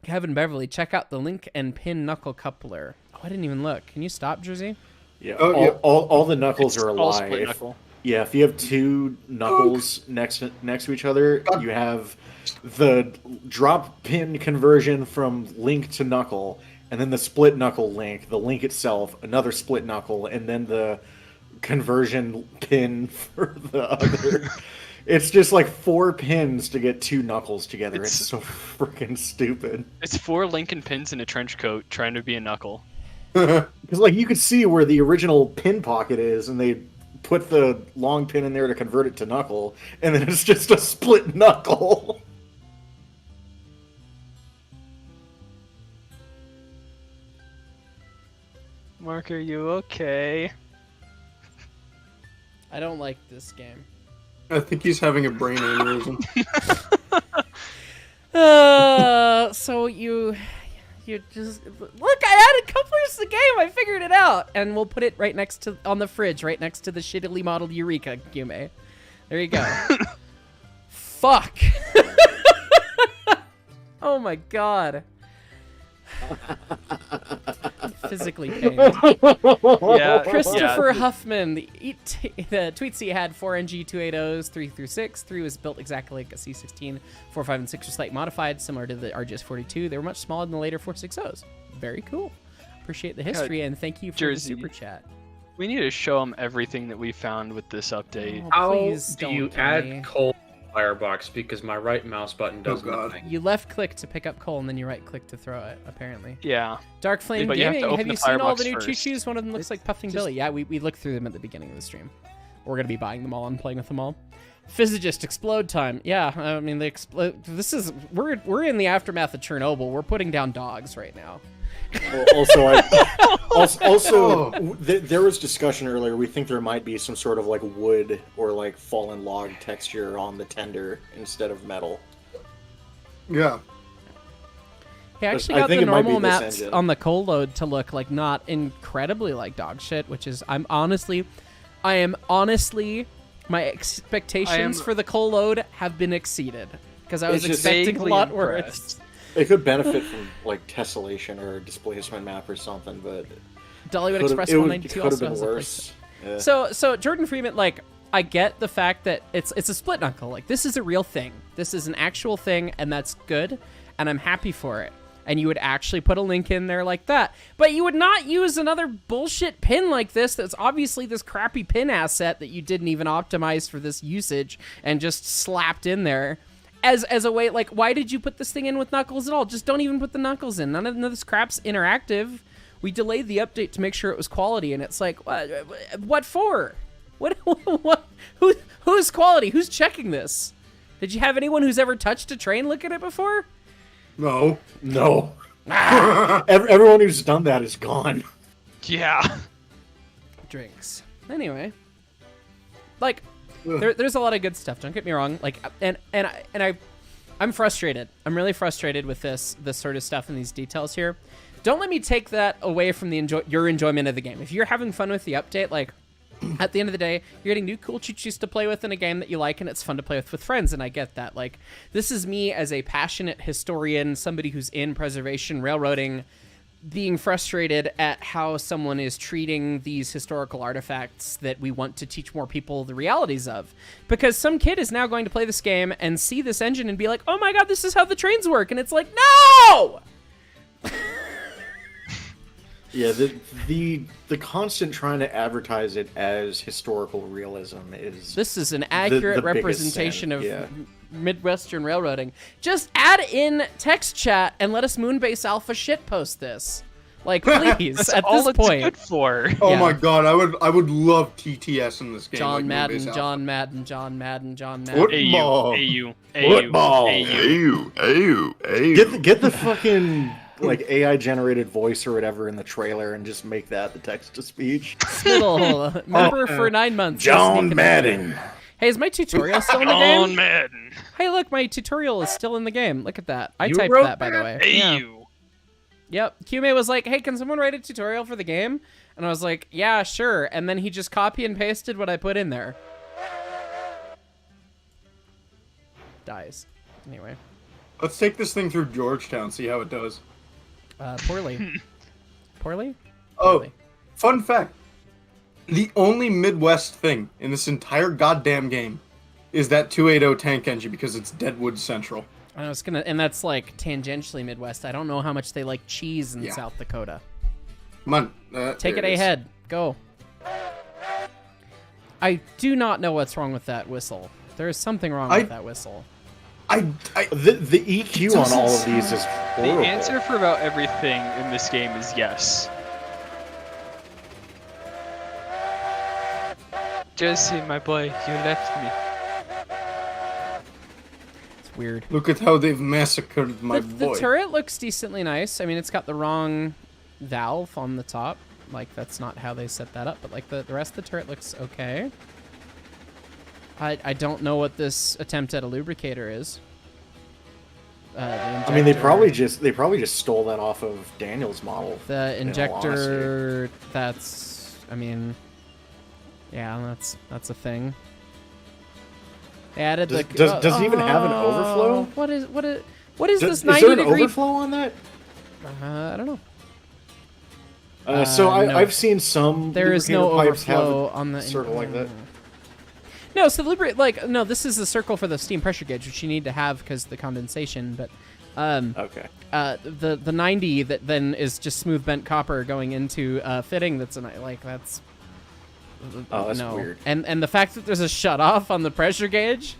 Kevin Beverly, check out the link and pin knuckle coupler. Oh, I didn't even look. Can you stop, Jersey? Yeah, Oh, yeah. all the knuckles It's are all alive. split knuckle. Yeah, if you have two knuckles next to each other, you have the drop pin conversion from link to knuckle, and then the split knuckle link, the link itself, another split knuckle, and then the conversion pin for the other. It's just like 4 pins to get 2 knuckles together. It's so freaking stupid. It's 4 Lincoln pins in a trench coat trying to be a knuckle. Because like you could see where the original pin pocket is, and they put the long pin in there to convert it to knuckle, and then it's just a split knuckle. Mark, are you okay? I don't like this game. I think he's having a brain aneurysm. So you just look. I added couplers to the game. I figured it out, and we'll put it right next to on the fridge, right next to the shittily modeled Eureka Yume. There you go. Fuck. Oh my god. Physically pained. Yeah, Christopher yeah. Huffman, the Tweetsy had 4 NG280s, 3 through 6. 3 was built exactly like a C16. 4, 5, and 6 were slightly modified, similar to the RGS42. They were much smaller than the later 460s. Very cool. Appreciate the history, and thank you for Jersey. the super chat. We need to show them everything that we found with this update. Oh, How please do don't you kill add me. coal firebox because my right mouse button does God. nothing. You left click to pick up coal, and then you right click to throw it, apparently. Yeah. Dark Flame But you have to Gaming, open have the you seen all the firebox new first. choo-choos? One of them looks like Puffing Billy. Yeah, we looked through them at the beginning of the stream. We're going to be buying them all and playing with them all. Physicist explode time. Yeah, I mean, they explode. We're in the aftermath of Chernobyl. We're putting down dogs right now. There was discussion earlier. We think there might be some sort of like wood or like fallen log texture on the tender instead of metal. Yeah. He actually I got think the it might be normal this maps engine. on the coal load to look like not incredibly like dog shit, which is I am honestly my expectations for the coal load have been exceeded because I was It's just expecting a vaguely lot impressed. worse. It could benefit from like tessellation or displacement map or something, but Dollywood could've- Express it 192 could have also been has a worse. Yeah. So Jordan Freeman, like, I get the fact that it's a split knuckle. Like, this is a real thing. This is an actual thing, and that's good, and I'm happy for it. And you would actually put a link in there like that. But you would not use another bullshit pin like this that's obviously this crappy pin asset that you didn't even optimize for this usage and just slapped in there. As a way, like, why did you put this thing in with knuckles at all? Just don't even put the knuckles in. None of this crap's interactive. We delayed the update to make sure it was quality, and it's like, what for? What? Who's quality? Who's checking this? Did you have anyone who's ever touched a train look at it before? No. Everyone who's done that is gone. Yeah. Drinks. Anyway, like, there's a lot of good stuff. Don't get me wrong. Like, I'm frustrated. I'm really frustrated with this sort of stuff and these details here. Don't let me take that away from your enjoyment of the game. If you're having fun with the update, like, at the end of the day, you're getting new cool choo-choos to play with in a game that you like, and it's fun to play with friends, and I get that. Like, this is me as a passionate historian, somebody who's in preservation railroading, being frustrated at how someone is treating these historical artifacts that we want to teach more people the realities of. Because some kid is now going to play this game and see this engine and be like, oh my god, this is how the trains work, and it's like, no! Yeah, the constant trying to advertise it as historical realism is... This is an accurate the biggest representation sin, of yeah. Midwestern railroading. Just add in text chat and let us Moonbase Alpha shitpost this. Like, please, That's at all this it's point. good for. Oh Yeah. my god, I would love TTS in this game. John like Madden, Moonbase Alpha. John Madden, John Madden, John Madden. Football. AU. Get the fucking like AI generated voice or whatever in the trailer and just make that the text to speech. Little member for 9 months. John Madden. Hey, is my tutorial still in the game? John Madden. Hey, look, my tutorial is still in the game. Look at that. I You typed wrote that, by the way. AU. Yep. QMA was like, hey, can someone write a tutorial for the game? And I was like, yeah, sure. And then he just copy and pasted what I put in there. Dies. Anyway. Let's take this thing through Georgetown, see how it does. Poorly. Poorly? Oh, Poorly. fun fact. The only Midwest thing in this entire goddamn game is that 280 tank engine because it's Deadwood Central. I was gonna, and that's like tangentially Midwest. I don't know how much they like cheese in Yeah. South Dakota. Come on. Take there it is. ahead. Go. I do not know what's wrong with that whistle. There is something wrong with that whistle. The EQ on all of these is The horrible. answer for about everything in this game is yes. Jesse, my boy, you left me. It's weird. Look at how they've massacred my The boy. turret looks decently nice. I mean, it's got the wrong valve on the top. Like, that's not how they set that up. But, like, the rest of the turret looks okay. I don't know what this attempt at a lubricator is. I mean, they probably just stole that off of Daniel's model. The in all injector, that's, I mean, yeah, that's a thing. They added Does it even have an overflow? What is this Is 90 there an degree? overflow on that? I don't know. So no. I've seen some. There is no lubricator pipes have overflow a on the circle like that. No, so no, this is the circle for the steam pressure gauge, which you need to have because the condensation. But Okay. the 90 that then is just smooth bent copper going into fitting. That's that's. Oh, that's no. weird. And the fact that there's a shut off on the pressure gauge,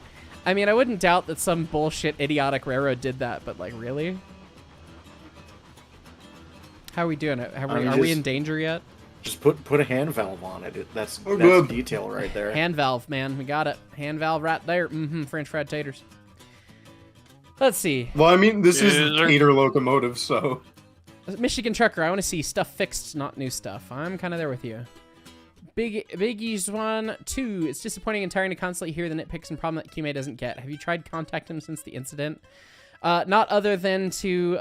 I mean, I wouldn't doubt that some bullshit idiotic railroad did that, but like, really? How are we doing it? Are we in danger yet? Just put a hand valve on it. That's good. detail right there. Hand valve, man. We got it. Hand valve right there. French fried taters. Let's see. Well, I mean, this is tater locomotive, so. Michigan Trucker, I want to see stuff fixed, not new stuff. I'm kind of there with you. Biggie's 1, 2. It's disappointing and tiring to constantly hear the nitpicks and problem that Kime doesn't get. Have you tried contacting him since the incident? Not other than to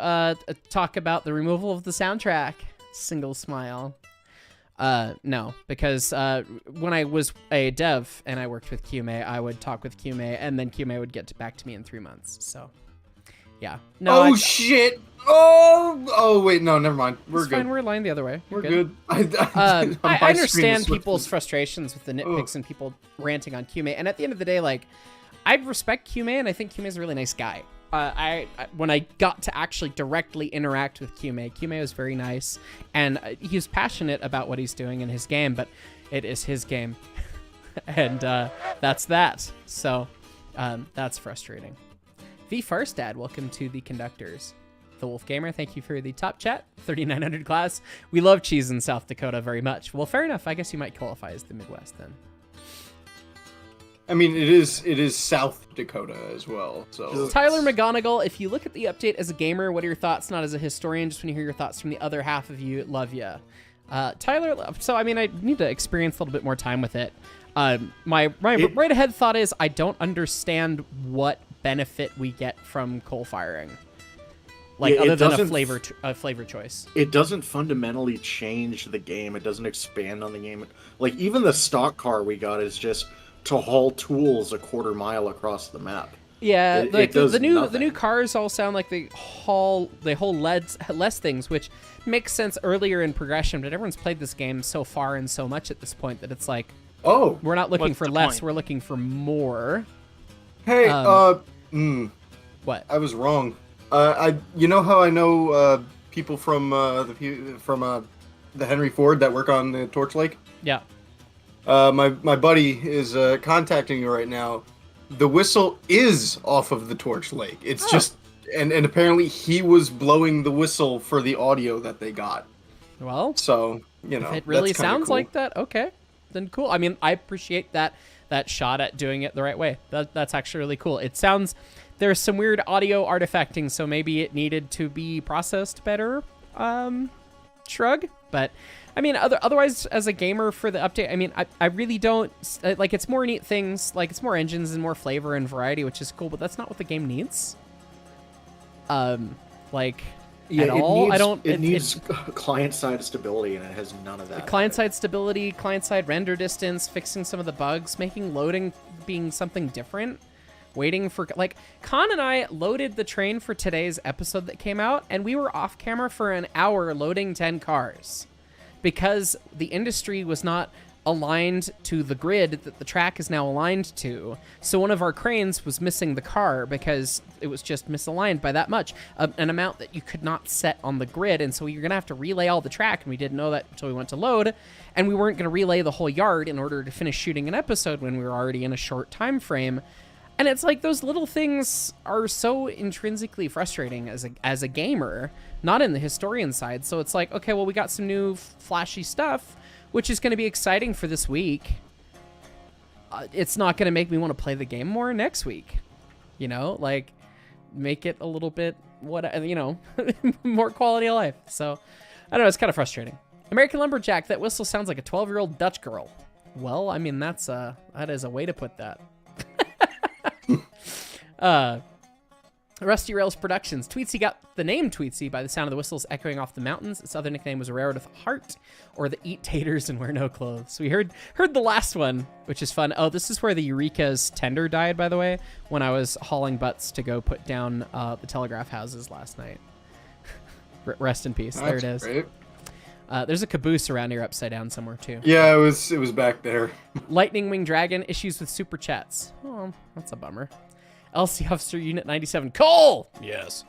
talk about the removal of the soundtrack. Single smile. No, because when I was a dev and I worked with QMA, I would talk with QMA, and then QMA would get back to me in 3 months. So, yeah. No. Shit! Oh, wait, no, never mind. We're good. Fine, we're aligned the other way. We're good. I understand people's frustrations with the nitpicks and people ranting on QMA, and at the end of the day, like, I respect QMA, and I think QMA is a really nice guy. When I got to actually directly interact with QMA was very nice, and he was passionate about what he's doing in his game, but it is his game, and that's that. So that's frustrating. V Farstad, welcome to the conductors. The Wolf Gamer, thank you for the top chat. 3900 class. We love cheese in South Dakota very much. Well, fair enough. I guess you might qualify as the Midwest then. I mean, it is South Dakota as well. So Tyler McGonigal, if you look at the update as a gamer, what are your thoughts? Not as a historian, just want to hear your thoughts from the other half of you. Love ya. Tyler, so I mean, I need to experience a little bit more time with it. My right ahead thought is I don't understand what benefit we get from coal firing. Like, other than a flavor choice. It doesn't fundamentally change the game. It doesn't expand on the game. Like, even the stock car we got is just to haul tools a quarter mile across the map. Yeah, the new nothing. cars all sound like they haul less things, which makes sense earlier in progression, but everyone's played this game so far and so much at this point that it's like, oh, we're not looking what's for the less, point? we're looking for more. Hey, What? I was wrong. You know how I know people from the Henry Ford that work on the Torch Lake? Yeah. My buddy is contacting you right now. The whistle is off of the Torch Lake. It's just and apparently he was blowing the whistle for the audio that they got. Well, So, you know, if it really that's kinda sounds cool. like that, okay, then cool. I mean, I appreciate that shot at doing it the right way. That's actually really cool. It sounds there's some weird audio artifacting, so maybe it needed to be processed better. Shrug, but I mean, otherwise, as a gamer for the update, I mean, I really don't like. It's more neat things, like it's more engines and more flavor and variety, which is cool. But that's not what the game needs. Like at all. It needs client-side stability, and it has none of that. Client-side stability, client-side render distance, fixing some of the bugs, making loading being something different. Waiting for, like, Khan and I loaded the train for today's episode that came out, and we were off camera for an hour loading 10 cars because the industry was not aligned to the grid that the track is now aligned to. So one of our cranes was missing the car because it was just misaligned by that much, an amount that you could not set on the grid. And so you're going to have to relay all the track, and we didn't know that until we went to load, and we weren't going to relay the whole yard in order to finish shooting an episode when we were already in a short time frame. And it's like those little things are so intrinsically frustrating as a gamer, not in the historian side. So it's like, okay, well, we got some new flashy stuff, which is going to be exciting for this week. It's not going to make me want to play the game more next week. You know, like, make it a little bit, more quality of life. So, I don't know, it's kind of frustrating. American Lumberjack, that whistle sounds like a 12-year-old Dutch girl. Well, I mean, that is a way to put that. Rusty Rails Productions. Tweetsy got the name Tweetsy by the sound of the whistles echoing off the mountains. Its other nickname was Railroad with a Heart, or the Eat Taters and Wear No Clothes. So we heard the last one, which is fun. Oh, this is where the Eureka's tender died, by the way, when I was hauling butts to go put down the telegraph houses last night. Rest in peace. There it is. Great. There's a caboose around here upside down somewhere, too. Yeah, it was back there. Lightning Wing Dragon, issues with super chats. Oh, that's a bummer. LC Officer Unit 97, Cole! Yes.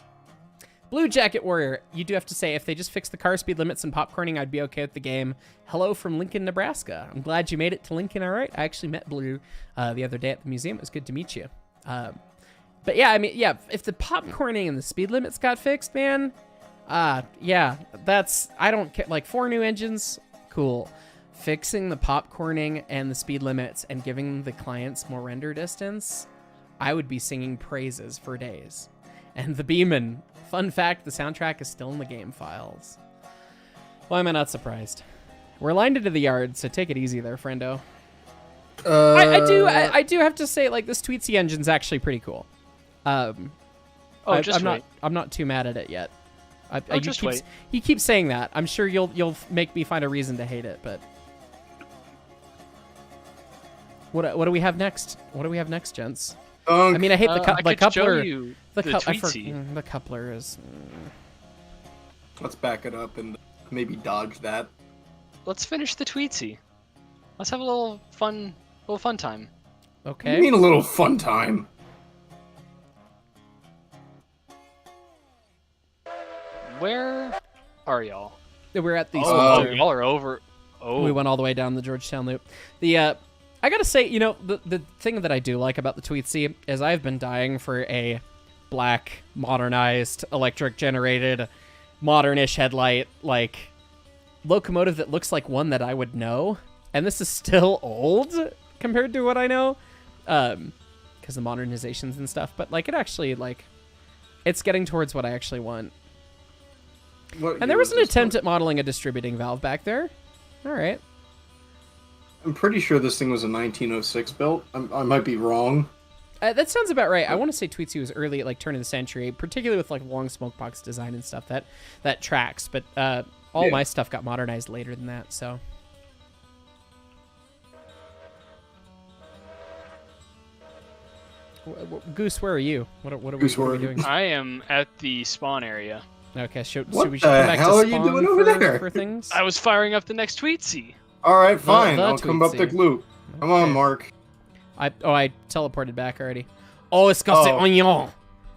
Blue Jacket Warrior, you do have to say, if they just fix the car speed limits and popcorning, I'd be okay with the game. Hello from Lincoln, Nebraska. I'm glad you made it to Lincoln, all right? I actually met Blue the other day at the museum. It was good to meet you. But yeah, I mean, yeah, if the popcorning and the speed limits got fixed, man, yeah, I don't care. Like 4 new engines, cool. Fixing the popcorning and the speed limits and giving the clients more render distance, I would be singing praises for days. And the Beeman, fun fact, the soundtrack is still in the game files. Why am I not surprised? We're lined into the yard, so take it easy there, friendo. I do have to say, like, this Tweetsy engine's actually pretty cool. I'm not too mad at it yet. He keeps saying that. I'm sure you'll make me find a reason to hate it, but what do we have next? What do we have next, gents? I mean, I hate the coupler. The coupler is. Let's back it up and maybe dodge that. Let's finish the Tweetsy. Let's have a little fun time. Okay. What do you mean a little fun time? Where are y'all? We're at the. Y'all are over. Oh, we went all the way down the Georgetown loop. I gotta say, you know, the thing that I do like about the Tweetsy is I've been dying for a black, modernized, electric generated, modernish headlight, like, locomotive that looks like one that I would know. And this is still old compared to what I know, because the modernizations and stuff. But, like, it actually, like, it's getting towards what I actually want. And there was an attempt at modeling a distributing valve back there. All right. I'm pretty sure this thing was a 1906 built. I might be wrong. That sounds about right. I want to say Tweetsy was early at, like, turn of the century, particularly with, like, long smoke box design and stuff that tracks. But all my stuff got modernized later than that, so. Goose, where are you? What are we doing? I am at the spawn area. Okay, should What we the come back hell to are you spawn doing over there? for things? I was firing up the next Tweetsy. All right, fine. The I'll come up the Tweetsy. loop. Come on, Mark. I teleported back already. Oh, it's got the oignon.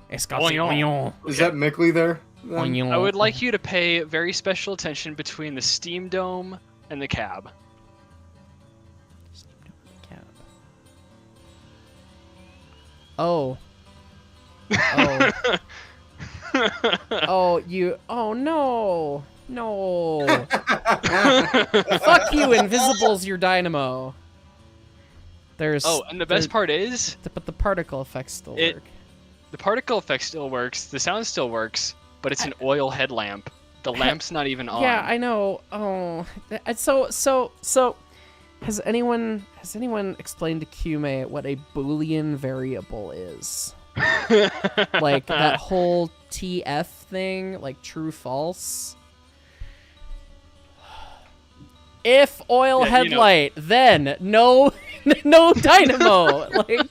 It's got the Oignon. oignon. Is that Mickley there? Oignon. I would like you to pay very special attention between the steam dome and the cab. Oh. Oh no. No. Fuck you, Invisible's your dynamo. And the best part is... But the particle effects still work. The particle effect still works, the sound still works, but it's an oil headlamp. The lamp's not even on. Yeah, I know. Oh. So has anyone explained to Kume what a Boolean variable is? Like that whole TF thing, like true false. If oil headlight, then no dynamo. Like,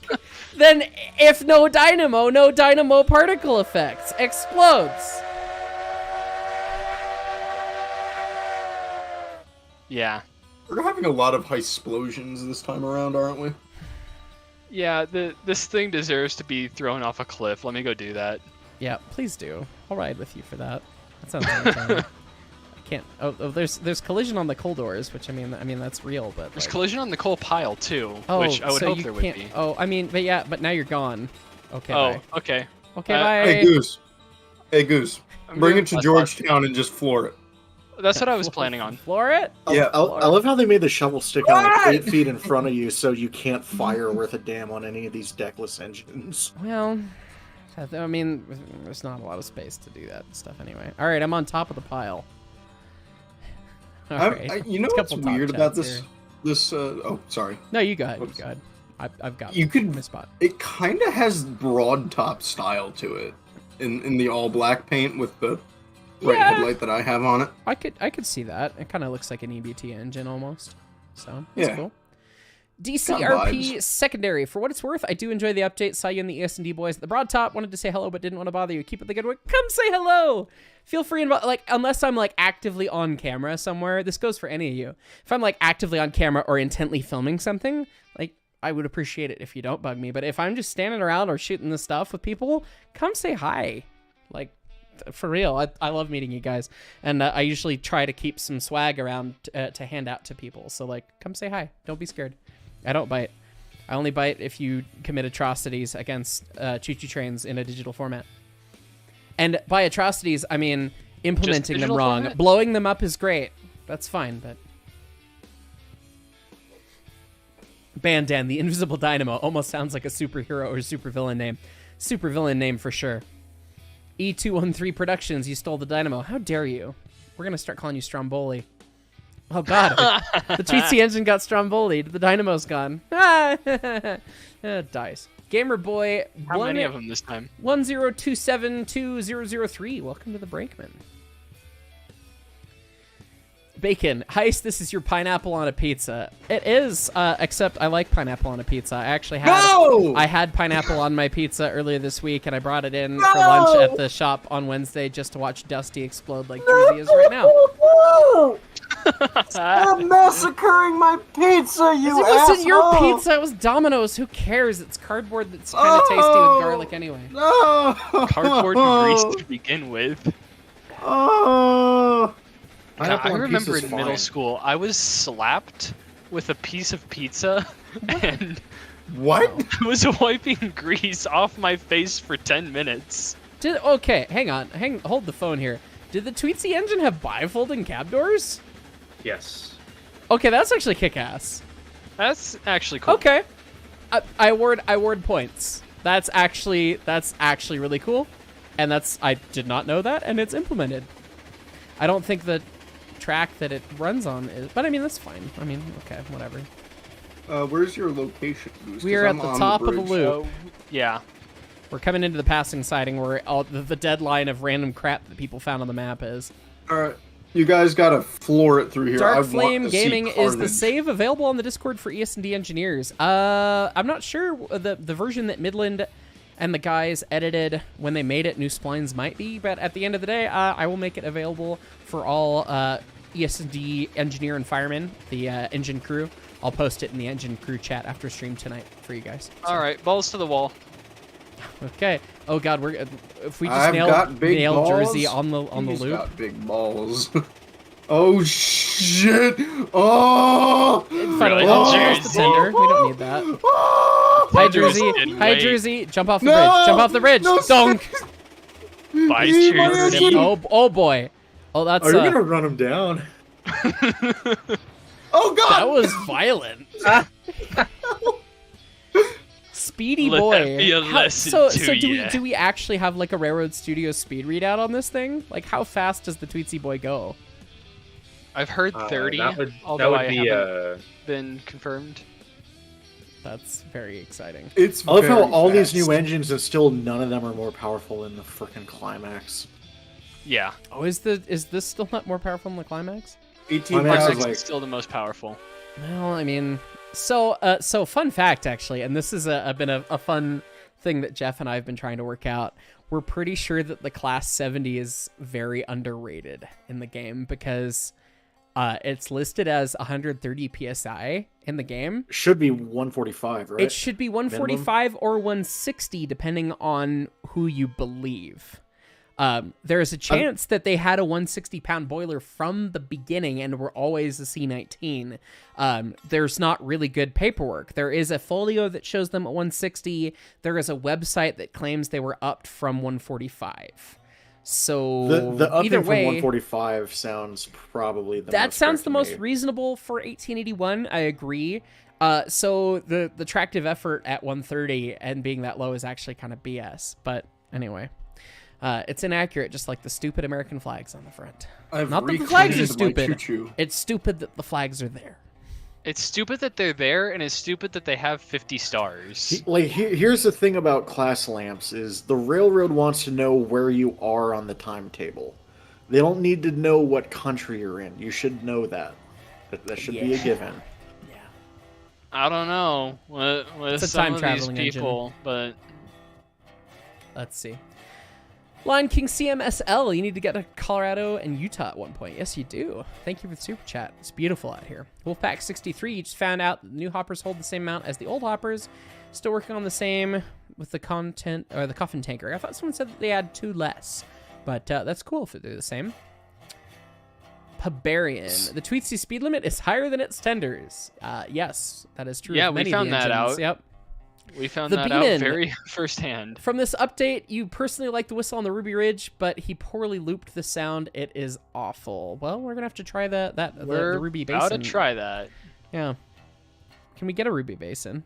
then if no dynamo particle effects explodes. Yeah. We're having a lot of explosions this time around, aren't we? Yeah, this thing deserves to be thrown off a cliff. Let me go do that. Yeah, please do. I'll ride with you for that. That sounds entertaining. I can't. Oh, there's collision on the coal doors, which I mean that's real, but There's like... collision on the coal pile too, Oh, which I would so hope you there would can't... be. Oh, I mean, but now you're gone. Okay. Oh, Bye. okay. Okay, bye. Hey Goose, bring it to Georgetown and just floor it. That's what I was planning on. Floor it. Yeah. I love how they made the shovel stick out like 8 feet in front of you, so you can't fire worth a damn on any of these deckless engines. Well, I mean, there's not a lot of space to do that stuff anyway. All right, I'm on top of the pile. All right. You know what's weird about this? Oh, sorry. No, you go ahead. You go ahead. I've got. You could. my spot. It kind of has broad top style to it, in the all black paint with the headlight that I have on it. I could see that. It kind of looks like an EBT engine almost. So that's cool. DCRP secondary. For what it's worth, I do enjoy the update. Saw you and the ES&D boys at the Broad Top. Wanted to say hello, but didn't want to bother you. Keep it the good work. Come say hello. Feel free and like, unless I'm like actively on camera somewhere. This goes for any of you. If I'm like actively on camera or intently filming something, like I would appreciate it if you don't bug me. But if I'm just standing around or shooting this stuff with people, come say hi. Like, for real, I love meeting you guys, and I usually try to keep some swag around to hand out to people. So like, come say hi. Don't be scared. I don't bite. I only bite if you commit atrocities against choo-choo trains in a digital format. And by atrocities, I mean implementing them wrong. Format? Blowing them up is great. That's fine, but... Bandan, the Invisible Dynamo, almost sounds like a superhero or supervillain name. Supervillain name for sure. E213 Productions, you stole the Dynamo. How dare you? We're going to start calling you Stromboli. Oh, God. The Tweetsy engine got Stromboli'd. The Dynamo's gone. Dice. Gamer Boy. How many of them this time? 102720003. Welcome to the Brakeman. Bacon. Heist, this is your pineapple on a pizza. It is, except I like pineapple on a pizza. I actually had I had pineapple on my pizza earlier this week, and I brought it in for lunch at the shop on Wednesday just to watch Dusty explode like Jersey is right now. Stop massacring my pizza, you It wasn't your pizza, it was Domino's. Who cares? It's cardboard that's kind of tasty with garlic anyway. No! Cardboard and grease to begin with. Oh! God, I remember in middle school, I was slapped with a piece of pizza, and What? I was wiping grease off my face for 10 minutes. Okay, hang on. Hold the phone here. Did the Tweetsy engine have bifolding cab doors? Yes. Okay, that's actually kick-ass. That's actually cool. Okay. I award points. That's actually really cool. And I did not know that, and it's implemented. I don't think the track that it runs on is, but I mean, that's fine. I mean, okay, whatever. Where's your location, Goose? We are at the top of the loop. Yeah. We're coming into the passing siding where all the deadline of random crap that people found on the map is. Alright, you guys gotta floor it through here. Dark I Flame want to see Gaming is the carnage. save available on the Discord for ES&D engineers. I'm not sure the version that Midland and the guys edited when they made it. New splines might be, but at the end of the day, I will make it available for all ES&D engineer and firemen, the engine crew. I'll post it in the engine crew chat after stream tonight for you guys. So. All right, balls to the wall. Okay. Oh God, if we just I've got big nail balls. Jersey on the He's loop. got big balls. Oh shit! Oh! Finally, Really? Jersey. The tender. We don't need that. Hi Jersey. Hi Jersey. Jump off the bridge. Jump off the bridge. No, Donk. Bye, Jersey. Jersey. Oh boy. Oh, that's Are you gonna run him down? Oh god! that was violent. Speedy Let boy. that be a lesson so to do ya. we actually have like a Railroad Studio speed readout on this thing? Like how fast does the Tweetsy boy go? I've heard 30, that although would I be haven't been confirmed. That's very exciting. It's I love how very all these fast. new engines and still none of them are more powerful than the frickin' Climax. Yeah, Oh, is this still not more powerful than the Climax? 18 Climax miles is Climax like- is still the most powerful. Well, I mean, so fun fact actually, and this has been a fun thing that Jeff and I have been trying to work out. We're pretty sure that the Class 70 is very underrated in the game because it's listed as 130 psi in the game. Should be 145, right? It should be 145 or 160 depending on who you believe. There's a chance that they had a 160-pound boiler from the beginning and were always a C19. There's not really good paperwork. There is a folio that shows them at 160. There is a website that claims they were upped from 145. So the upping either from way, 145 sounds probably the that most sounds fair the to most me. reasonable for 1881. I agree. So the tractive effort at 130 and being that low is actually kind of BS. But anyway. It's inaccurate, just like the stupid American flags on the front. I've Not that the flags are reclaimed my stupid. choo-choo. It's stupid that the flags are there. It's stupid that they're there, and it's stupid that they have 50 stars. Here's the thing about class lamps is the railroad wants to know where you are on the timetable. They don't need to know what country you're in. You should know that. That should be a Yeah. given. I don't know with It's a some time of these traveling engine. people, but Let's see. Lion King CMSL, you need to get to Colorado and Utah at one point. Yes, you do. Thank you for the super chat. It's beautiful out here. Wolfpack 63, you just found out that the new hoppers hold the same amount as the old hoppers. Still working on the same with the content or the coffin tanker. I thought someone said that they had 2 less, but that's cool if they do the same. Pabarian. The Tweetsie speed limit is higher than its tenders. Yes, that is true. Yeah, of we many of found the that engines. out. Yep. We found The that out Beanin. very firsthand. From this update, you personally like the whistle on the Ruby Ridge, but he poorly looped the sound. It is awful. Well, we're gonna have to try the Ruby Basin. We're about to try that. Yeah. Can we get a Ruby Basin?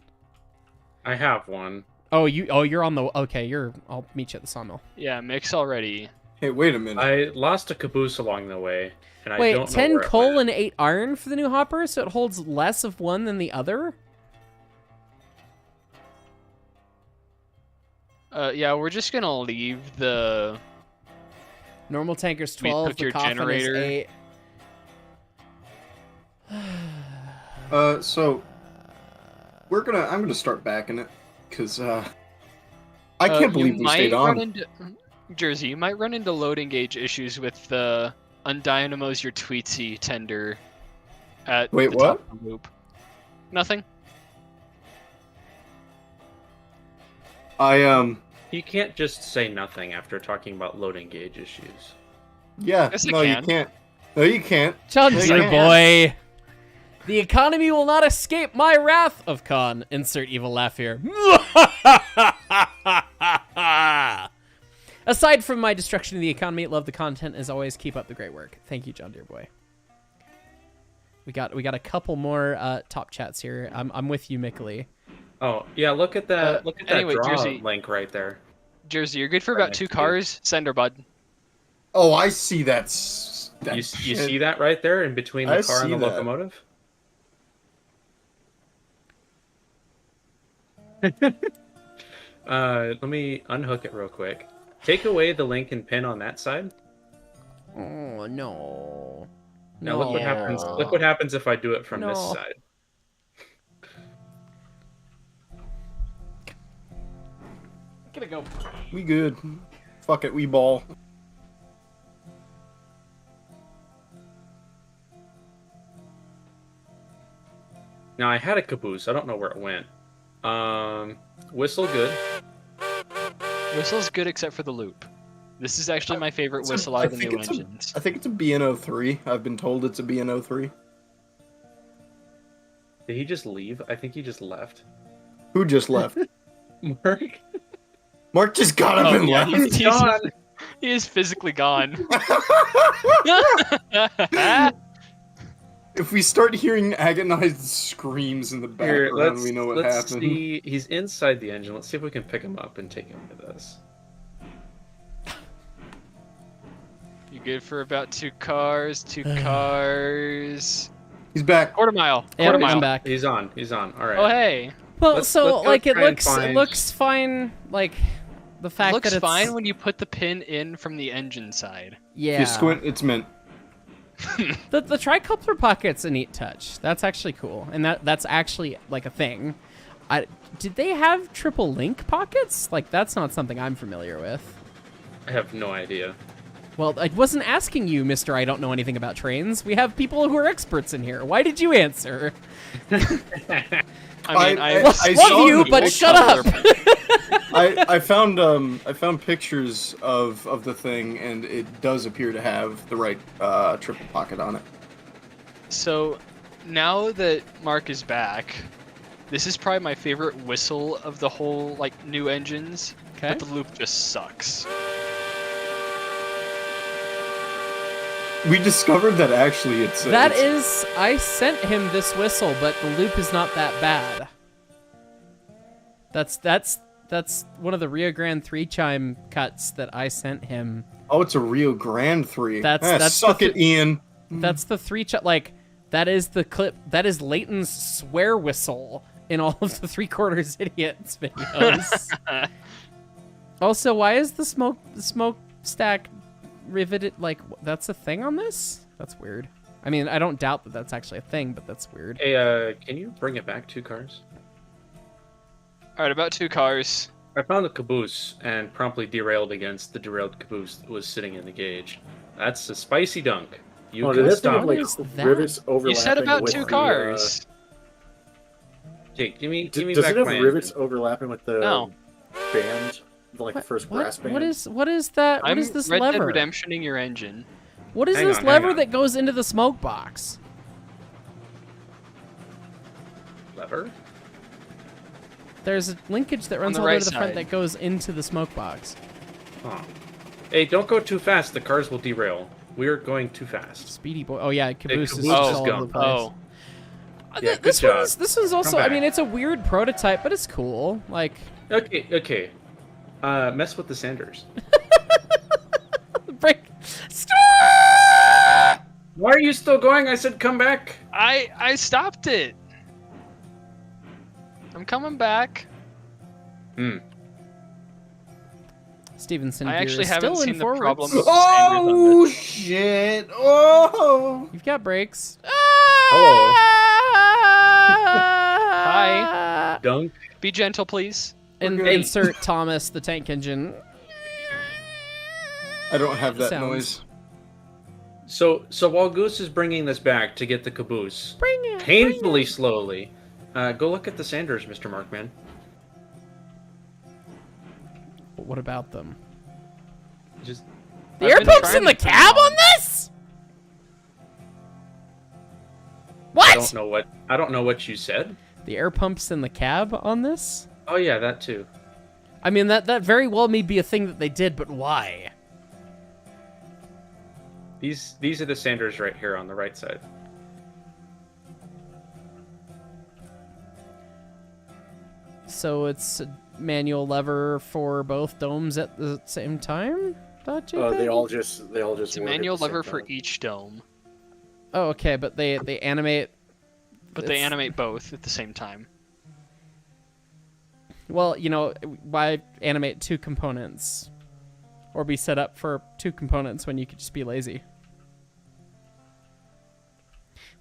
I have one. You're on the I'll meet you at the sawmill. Yeah, mix already. Hey, wait a minute. I lost a caboose along the way, and I Wait, don't know 10 where it coal went. and 8 iron for the new hopper, so it holds less of one than the other? Yeah, we're just gonna leave the. Normal tanker's We 12, took the your coffin generator. is 8. So I'm gonna start backing it because I can't believe we stayed on. Jersey, you might run into loading gauge issues with the undynamos your Tweetsie tender at Wait, the what? top of the loop. Nothing. You can't just say nothing after talking about loading gauge issues. Yeah, Yes, I no, you can. can't. No, you can't. Chunsler Yeah. boy! The economy will not escape my wrath of Khan. Insert evil laugh here. Aside from my destruction of the economy, love the content as always. Keep up the great work. Thank you, John Deere boy. We got a couple more top chats here. I'm with you, Mickley. Oh yeah, look at that. Look at that anyway, draw Jersey. link right there. Jersey, you're good for Right about next 2 to you. cars. Send her, bud. Oh, I see that. You see that right there in between the I car and see the that. locomotive? Let me unhook it real quick. Take away the link and pin on that side. Oh no. Now look what happens. Look what happens if I do it from this No. side. Gonna go. We good. Fuck it, we ball. Now I had a caboose. I don't know where it went. Whistle good. Whistle's good except for the loop. This is actually my favorite whistle out of the new engines. I think it's a BN03. I've been told it's a BN03. Did he just leave? I think he just left. Who just left? Mark? Mark just got up Oh, and yeah, left. he is physically gone. If we start hearing agonized screams in the Here, background, we know what let's happened. see. He's inside the engine. Let's see if we can pick him up and take him with us. You good for about 2 cars? 2 cars. He's back. Quarter mile. Yeah, Quarter I'm mile. back. He's on. He's on. All right. Oh hey. Well, Let's so go like it try and looks find- fine. Like the fact Looks that it's fine when you put the pin in from the engine side. yeah. If you squint, it's mint. The tricoupler pocket's a neat touch. That's actually cool, and that's actually like a thing. Did they have triple link pockets? Like that's not something I'm familiar with. I have no idea. Well, I wasn't asking you, Mister. I don't know anything about trains. We have people who are experts in here. Why did you answer? I mean, I Love saw you, the but old shut up. I found pictures of the thing, and it does appear to have the right triple pocket on it. So now that Mark is back, this is probably my favorite whistle of the whole like new engines. Okay. But the loop just sucks. We discovered that actually it's That it's- is, I sent him this whistle, but the loop is not that bad. That's one of the Rio Grande 3 chime cuts that I sent him. Oh, it's a Rio Grande 3. That's suck the it, Ian. That's the 3 like that is the clip. That is Leighton's swear whistle in all of the 3/4 idiots videos. Also, why is the smokestack riveted? Like that's a thing on this? That's weird. I mean, I don't doubt that that's actually a thing, but that's weird. Hey, can you bring it back 2 cars? All right, about 2 cars. I found the caboose and promptly derailed against the derailed caboose that was sitting in the gauge. That's a spicy dunk. You Oh, can did that thing stop. have like What is that? rivets overlapping? You said about with 2 the, cars. Okay, give me Does back it have my rivets engine. overlapping with the No. band, like the first brass band? What is that? What I'm is this Red Dead lever? Redemptioning your engine. What is Hang this on, hang lever on. that goes into the smoke box? Lever? There's a linkage that runs the all the way right to the front side. that goes into the smoke box. Huh. Hey, don't go too fast. The cars will derail. We're going too fast. Speedy boy. Oh yeah, caboose is caboose just is all over gone. the place. Oh, Yeah, good this job. one's also. Come I back. mean, it's a weird prototype, but it's cool. Like, Okay. Mess with the Sanders. break. Stop! Why are you still going? I said come back. I stopped it. I'm coming back. Stevenson I Gear actually is haven't still seen in the forwards. problem with Oh shit! Oh. You've got brakes. Hello. Hi. Dunk. Be gentle, please. And Okay. insert Thomas the tank engine. I don't have that Sounds- noise. So while Goose is bringing this back to get the caboose, Bring it. painfully slowly, go look at the Sanders, Mr. Markman. But what about them? Just The I've air been pumps trying in the to turn cab them on this? What? I don't know what you said. The air pumps in the cab on this? Oh yeah, that too. I mean, that very well may be a thing that they did, but why? These are the Sanders right here on the right side. So it's a manual lever for both domes at the same time? Thought you They had? all just It's a work at manual the same lever for time. each dome, Oh, okay, but they animate. but they It's- animate both at the same time. Well, you know, why animate two components? Or be set up for two components when you could just be lazy?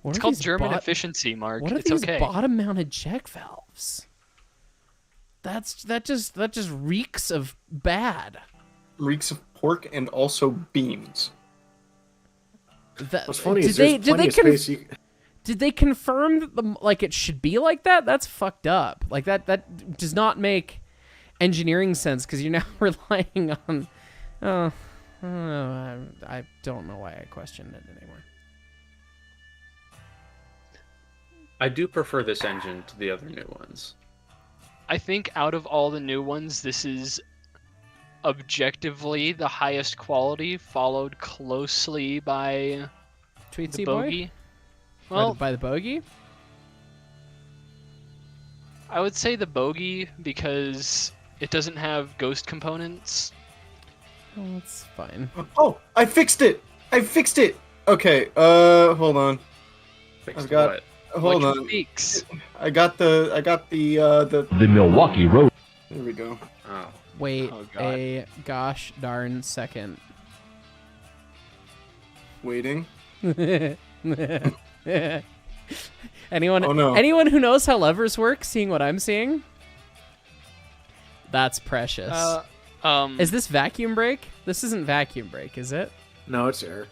What It's are called these German bot- efficiency, Mark. What are It's these okay. bottom-mounted check valves? That just reeks of bad. Reeks of pork and also beans. What's funny did is they there's did plenty they of space. did they confirm that like it should be like that? That's fucked up. Like that does not make engineering sense because you're now relying on. I don't know why I questioned it anymore. I do prefer this engine to the other new ones. I think out of all the new ones, this is objectively the highest quality, followed closely by the Tweetsy boy. bogey. Well, By the bogey. I would say the bogey because it doesn't have ghost components. Oh, that's fine. Oh, I fixed it. Okay. Hold on. Fixed I've got- what? Hold Which on. weeks? I got the. The Milwaukee Road. There we go. Oh. Wait Oh, God. a gosh darn second. Waiting. anyone Oh, no. anyone who knows how levers work, seeing what I'm seeing? That's precious. Is this vacuum brake? This isn't vacuum brake, is it? No, it's air.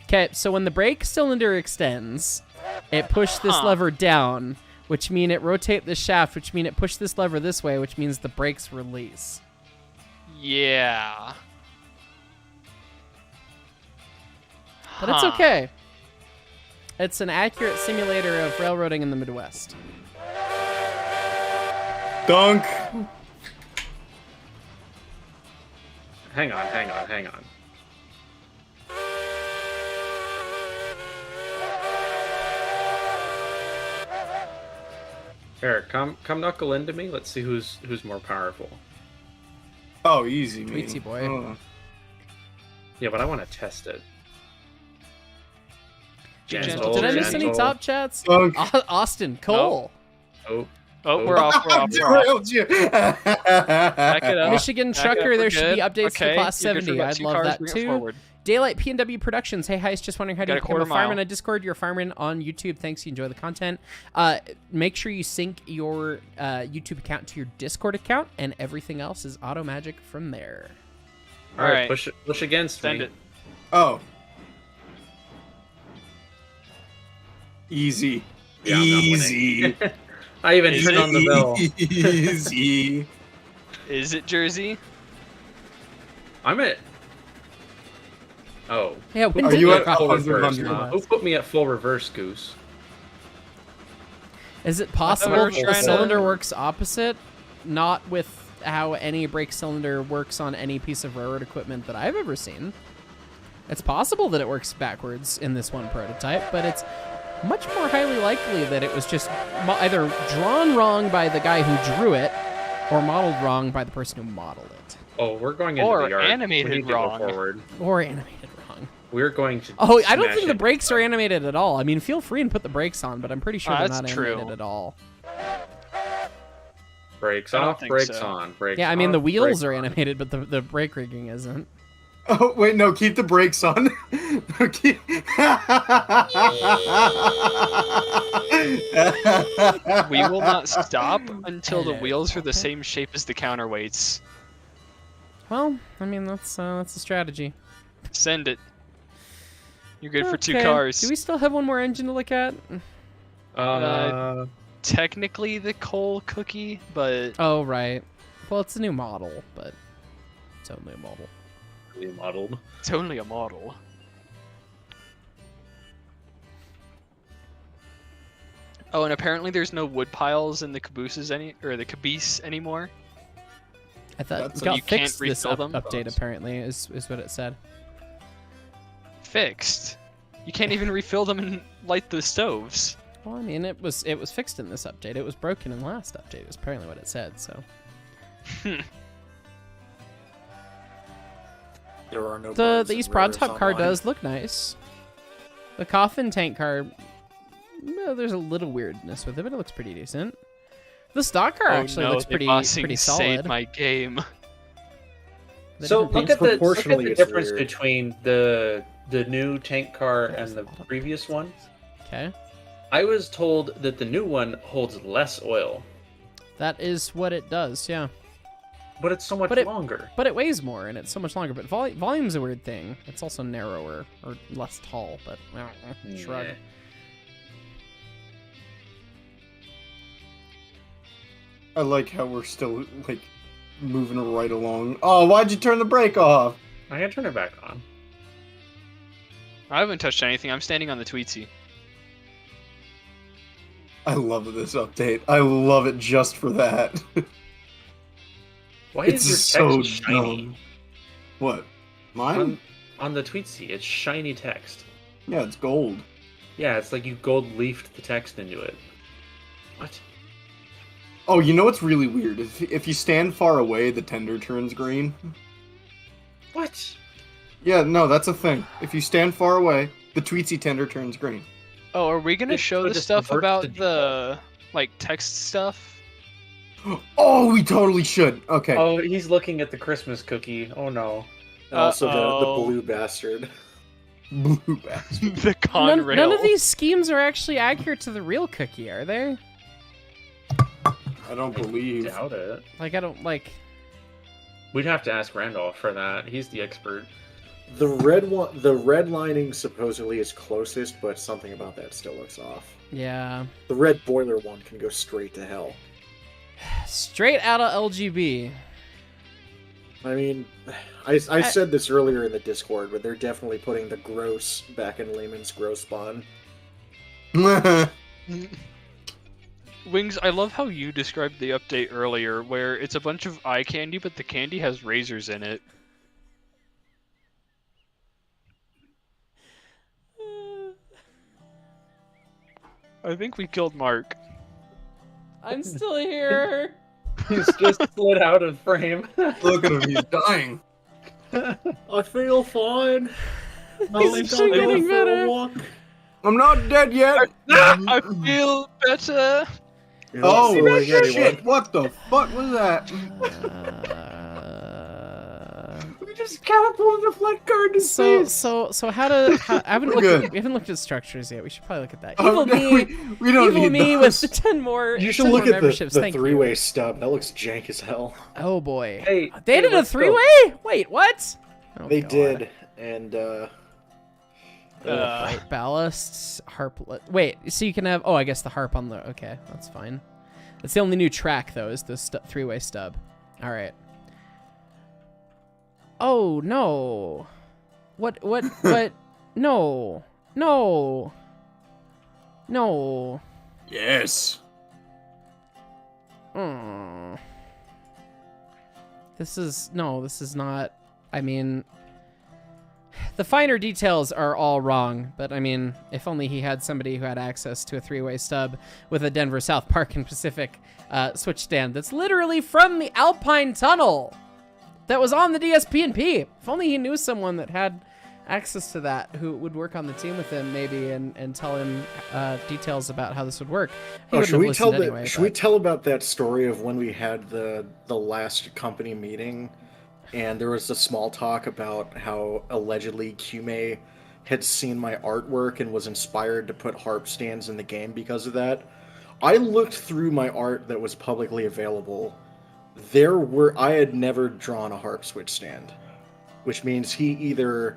Okay, so when the brake cylinder extends, it pushed this Huh. lever down, which mean it rotate the shaft, which mean it pushed this lever this way, which means the brakes release. Yeah. But it's okay. It's an accurate simulator of railroading in the Midwest. Dunk. Hang on. Here, come knuckle into me. Let's see who's more powerful. Oh, easy, me. Tweetsy boy. Oh. Yeah, but I want to test it. Gentle, Did I miss any gentle. top chats? Dunk. Austin, Cole, Oh, Oh, we're off. We're off. Derailed you. Back it up. Michigan Back it up, Trucker. we're There should be good. updates to Okay, Class you're good for 70. about I'd 2 love cars, that bring it too. forward. Daylight PNW Productions. Hey, Heist, just wondering how do Got you a become a quarter fireman mile. on Discord? You're a fireman on YouTube. Thanks. You enjoy the content. Make sure you sync your YouTube account to your Discord account, and everything else is auto magic from there. all right. Alright. Push against Send me. it. Oh. Easy. Yeah, I'm not Easy. I even Is turned it? on the bell. Easy. Is it Jersey? I'm at. Oh. Yeah, when Are did you we at cross Full 100? reverse, the huh? last? Who put me at full reverse, Goose? Is it we possible were that the trying to- cylinder works opposite? Not with how any brake cylinder works on any piece of railroad equipment that I've ever seen. It's possible that it works backwards in this one prototype, but it's much more highly likely that it was just either drawn wrong by the guy who drew it or modeled wrong by the person who modeled it. Oh, we're going into Or the yard. animated we need to wrong. Go forward. Or animated wrong. We're going to. Oh, I don't smash think the into brakes are animated at all. I mean, feel free and put the brakes on, but I'm pretty sure they're that's not true. animated at all. Brakes I don't off, think brakes so. on, brakes Yeah, I mean, the off, wheels brakes are on. animated, but the brake rigging isn't. Oh wait, no, keep the brakes on. We will not stop until the Hello, wheels are the okay. same shape as the counterweights. Well, I mean, that's a strategy. Send it. You're good for 2 Okay. cars. Do we still have one more engine to look at? Technically the coal cookie, but Oh, right. Well, it's a new model, but it's only a model. Remodeled. it's only a model. Oh, and apparently there's no wood piles in the cabooses the caboose anymore. I thought That's it got you can't fixed this refill them? update, apparently, is what it said. Fixed. You can't even refill them and light the stoves. Well, I mean, it was fixed in this update. It was broken in the last update, is apparently what it said, so. There are no The bugs East in Broad Raiders Top car Online. does look nice. The coffin tank car, well, there's a little weirdness with it, but it looks pretty decent. The stock car actually looks pretty saved solid. my game. The So different look at the proportionally, it's difference weird. between the new tank car and the previous one. Okay, I was told that the new one holds less oil, that is what it does. Yeah, but it's so much But it- longer. but it weighs more and it's so much longer. But volume's a weird thing. It's also narrower or less tall. But shrug. Nah. I like how we're still like moving right along. Oh, why'd you turn the brake off? I can turn it back on. I haven't touched anything. I'm standing on the Tweetsy. I love this update. I love it just for that. Why It's is your so text shiny? dumb. What? Mine? On the Tweetsy, it's shiny text. Yeah, it's gold. Yeah, it's like you gold leafed the text into it. What? Oh, you know what's really weird? If you stand far away, the tender turns green. What? Yeah, no, that's a thing. If you stand far away, the Tweetsy tender turns green. Oh, are we gonna It show the just stuff reverts about to the like text stuff? Oh, we totally should. Okay. Oh, he's looking at the Christmas cookie. Oh no. And also Uh-oh. the blue bastard. Blue bastard. The Conrail. None of these schemes are actually accurate to the real cookie, are they? I don't believe. Doubt it. Like, I don't like. We'd have to ask Randolph for that. He's the expert. The red one, the red lining supposedly is closest, but something about that still looks off. Yeah. The red boiler one can go straight to hell. Straight out of LGB. I mean, I said this earlier in the Discord, but they're definitely putting the gross back in Layman's gross spawn. Wings, I love how you described the update earlier, where it's a bunch of eye candy, but the candy has razors in it. I think we killed Mark. I'm still here. He's just slid out of frame. Look at him, he's dying. I feel fine. He's actually getting better. I'm not dead yet. I feel better. Oh, anyone. shit. What the fuck was that? We just catapulted the flight card to So space. how I haven't We're looked good. at, we haven't looked at structures yet. We should probably look at that. Oh, Evil no, me, we don't evil need me those. with the 10 more. You should 10 look more at memberships. the Thank you. three-way stub. That looks jank as hell. Oh boy. Hey, They hey, did a let's go. three-way? Wait, what? Oh, They God. did, and Right, ballasts, harp. Wait, so you can have. Oh, I guess the harp on the. Okay, that's fine. That's the only new track though. Is the three-way stub. All right. Oh no. What? No. No. No. Yes. This is not. I mean, the finer details are all wrong, but I mean, if only he had somebody who had access to a three-way stub with a Denver South Park and Pacific switch stand that's literally from the Alpine Tunnel that was on the DSP&P. If only he knew someone that had access to that who would work on the team with him maybe and tell him details about how this would work. Should we tell about that story of when we had the last company meeting and there was a small talk about how allegedly Kume had seen my artwork and was inspired to put harp stands in the game because of that? I looked through my art that was publicly available. I had never drawn a harp switch stand, which means he either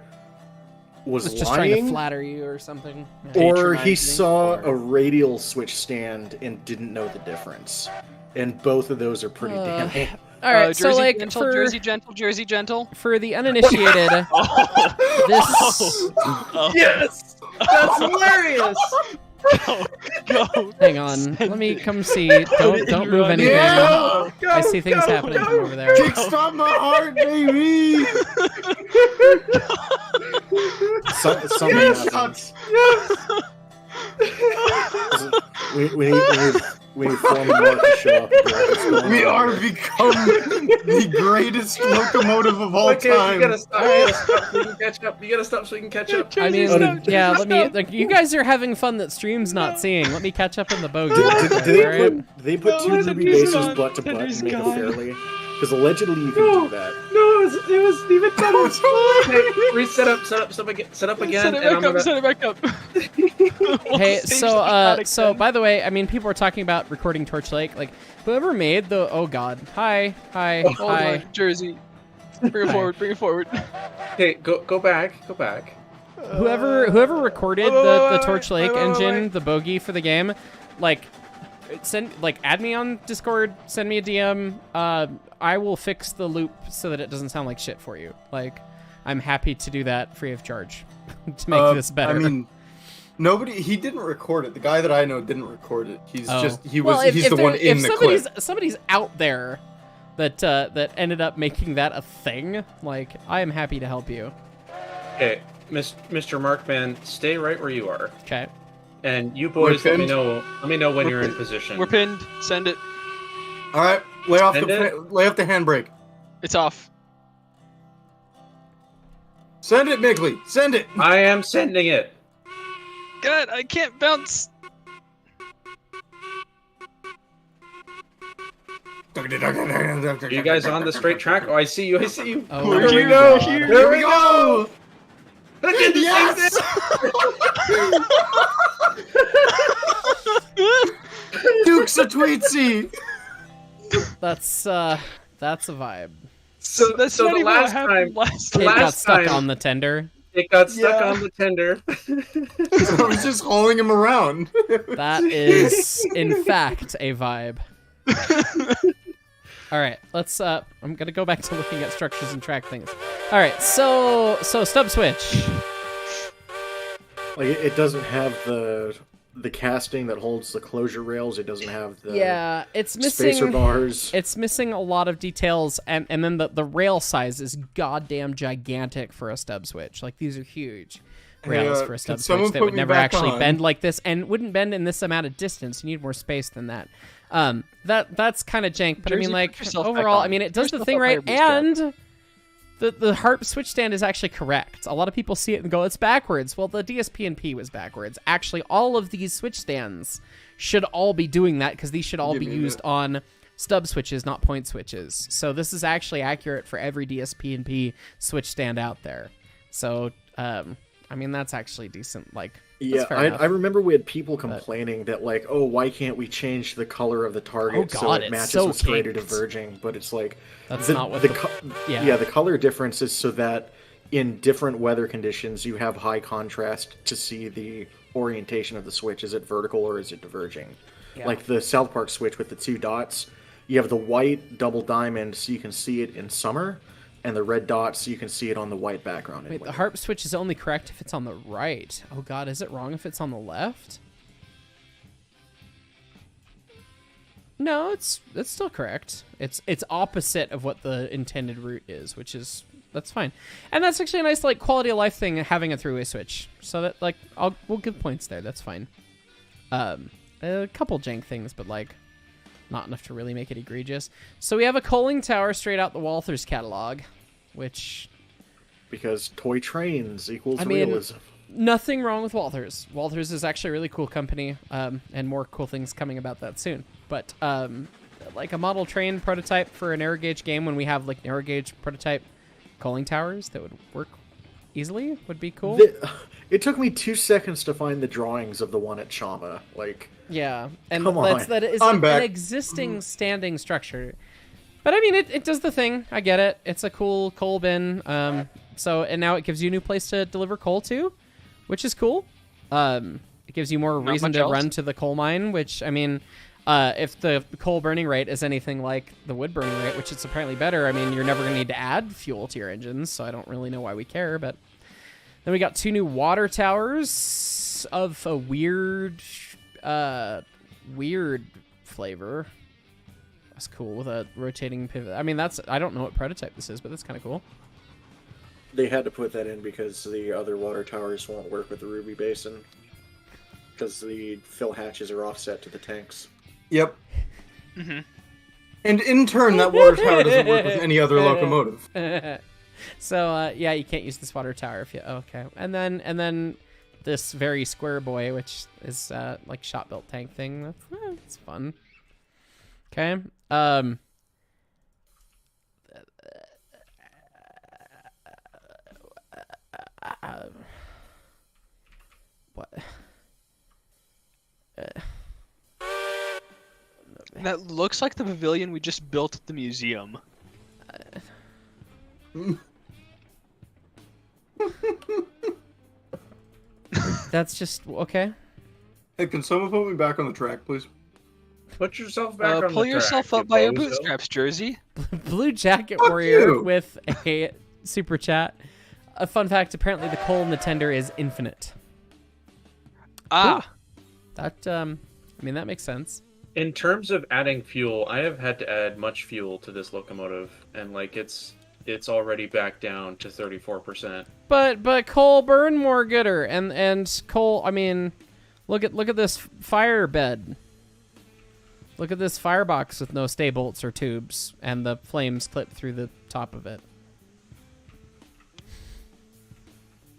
was just lying, trying to flatter you or something, or he saw a radial switch stand and didn't know the difference. And both of those are pretty damning. All right, so like Jersey gentle. For the uninitiated, this. Yes, that's hilarious. Go. Hang on, let me come see. Don't move anything. Yeah! I see things happening from over there. Kickstart my heart, baby. Something happens. We form a mark to show up. We are become the greatest locomotive of all time. You gotta stop so we can catch up. You gotta stop so we can catch up. I mean, yeah, let me. Like, you guys are having fun that stream's not seeing. Let me catch up in the bogey. Did they put two ruby bases butt to butt and make it fairly? Because allegedly you can do that. No, it was even better. Hey, reset up, set up again. Set it back up. Hey, so by the way, I mean, people were talking about recording Torch Lake. Like, whoever made the hi, Hold on, Jersey. Bring it forward. Okay, go back. Whoever recorded the Torch Lake engine, the bogey for the game, like, add me on Discord, send me a DM. I will fix the loop so that it doesn't sound like shit for you. Like, I'm happy to do that free of charge to make this better. I mean, he didn't record it. The guy that I know didn't record it. He's the one in the clip. Somebody's out there that ended up making that a thing. Like, I am happy to help you. Okay, Mr. Markman, stay right where you are. Okay. And you boys, let me know when you're in position. We're pinned. Send it. All right, lay off the handbrake. It's off. Send it, Migley. Send it. I am sending it. God, I can't bounce. Are you guys on the straight track? Oh, I see you. Oh, Here we go. Here we go. Yes! Dukes of Tweetsy. That's a vibe. So that's the not even last what time, happened last It got last stuck time- on the tender. it got stuck on the tender. I was just hauling him around. That is, in fact, a vibe. All right, let's. I'm gonna go back to looking at structures and track things. All right, so stub switch. Like it doesn't have the casting that holds the closure rails. It doesn't have the it's missing spacer bars. It's missing a lot of details, and then the rail size is goddamn gigantic for a stub switch. Like, these are huge rails for a stub switch that would never actually bend like this, and wouldn't bend in this amount of distance. You need more space than that. That's kind of jank, but Jersey, I mean, like, put yourself back overall, on. I mean, it does Put the thing yourself right, up there, and the harp switch stand is actually correct. A lot of people see it and go, it's backwards. Well, the DSP&P was backwards. Actually, all of these switch stands should all be doing that, because these should all be used on stub switches, not point switches. So this is actually accurate for every DSP&P switch stand out there. So, I mean, that's actually decent. Like, Yeah, I remember we had people complaining that, like, oh, why can't we change the color of the target so it matches what's greater diverging? But it's like, that's not what the color difference is so that in different weather conditions you have high contrast to see the orientation of the switch. Is it vertical or is it diverging? Yeah. Like the South Park switch with the two dots, you have the white double diamond so you can see it in summer, and the red dots, you can see it on the white background. Wait, the harp switch is only correct if it's on the right. Oh god, is it wrong if it's on the left? No, it's still correct. It's opposite of what the intended route is, which is that's fine. And that's actually a nice like quality of life thing having a three-way switch. So that like we'll give points there. That's fine. A couple jank things, but like not enough to really make it egregious. So we have a coaling tower straight out the Walthers catalog, which because toy trains equals I mean, realism. Nothing wrong with Walthers. Walthers is actually a really cool company, and more cool things coming about that soon. But like a model train prototype for a narrow gauge game, when we have like narrow gauge prototype coaling towers that would work easily, would be cool. It took me 2 seconds to find the drawings of the one at Chama. Like, yeah, and come on. that is I'm an back. existing standing structure. But I mean, it does the thing. I get it. It's a cool coal bin. So and now it gives you a new place to deliver coal to, which is cool. It gives you more Not reason much to else. run to the coal mine, which, I mean, if the coal burning rate is anything like the wood burning rate, which it's apparently better, I mean, you're never going to need to add fuel to your engines, so I don't really know why we care. But then we got 2 new water towers of a weird flavor. That's cool with a rotating pivot. I mean, I don't know what prototype this is, but that's kind of cool. they had to put that in because the other water towers won't work with the Ruby Basin. Because the fill hatches are offset to the tanks. Yep. Mm-hmm. And in turn, that water tower doesn't work with any other locomotive. So yeah, you can't use this water tower if you. Okay, and then this very square boy, which is like shot built tank thing. That's fun. Okay. What? That looks like the pavilion we just built at the museum. That's just okay. Hey, can someone put me back on the track, please? Put yourself back on the Pull yourself track, up by your bozo. bootstraps, Jersey. Blue Jacket Fuck Warrior you. with a super chat. A fun fact: apparently, the coal in the tender is infinite. Ah, That I mean, that makes sense. In terms of adding fuel, I have had to add much fuel to this locomotive, and like it's already back down to 34%. But coal burn more gooder, and coal. I mean, look at this fire bed. Look at this firebox with no stay bolts or tubes, and the flames clip through the top of it.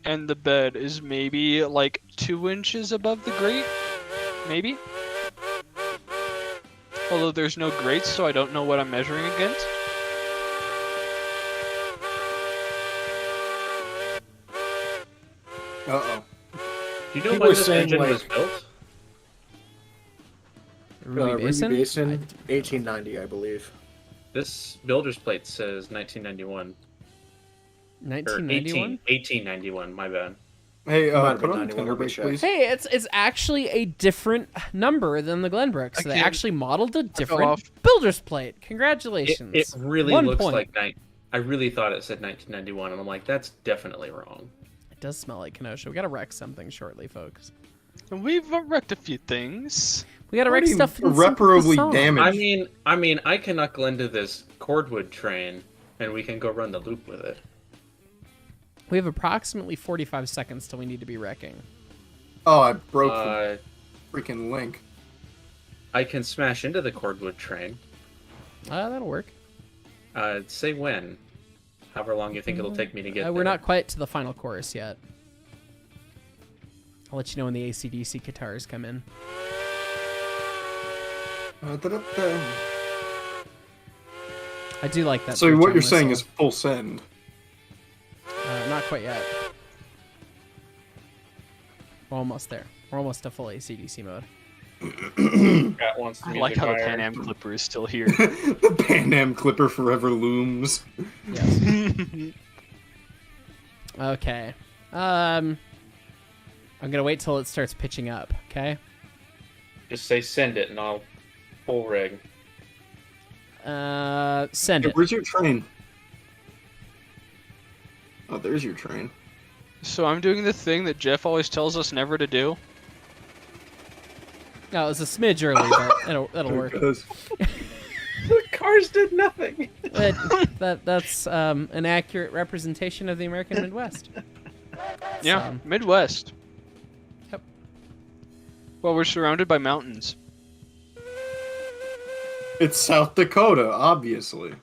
and the bed is maybe like 2 inches above the grate, maybe. Although there's no grate, so I don't know what I'm measuring against. Uh-oh. Do you know People when are this saying, engine like- was built? Ruby Basin? 1890, I believe. This builder's plate says 1991. Or 1991. 1891, my bad. Hey, Might have put been on 91, tender let me break, check. please. Hey, it's actually a different number than the Glenbrooks. They Again, actually modeled a off. different builder's plate. It, Congratulations. it really 1 looks point. like I really thought it said 1991, and I'm like, that's definitely wrong. It does smell like Kenosha. We gotta wreck something shortly, folks. And we've wrecked a few things. We gotta wreck Already stuff in irreparably some damaged. I mean, I can knuckle into this cordwood train, and we can go run the loop with it. We have approximately 45 seconds till we need to be wrecking. Oh, I broke the freaking link. I can smash into the cordwood train. That'll work. Say when. However long you think it'll take me to get there. We're not quite to the final chorus yet. I'll let you know when the AC/DC guitars come in. Da-da-da. I do like that. So third what tone you're saying is whistle. full send. Not quite yet. We're almost there. We're almost to full AC/DC mode. Cat wants the I like music how the higher. Pan Am Clipper is still here. The Pan Am Clipper forever looms. Yes. Okay. I'm gonna wait till it starts pitching up. Okay. Just say send it, and I'll full rig. Send Hey, it. where's your train? Oh, there's your train. So I'm doing the thing that Jeff always tells us never to do. No, it's a smidge early, but that'll work. Because The cars did nothing. That's an accurate representation of the American Midwest. Yeah, So, Midwest. Yep. Well, we're surrounded by mountains. it's South Dakota, obviously.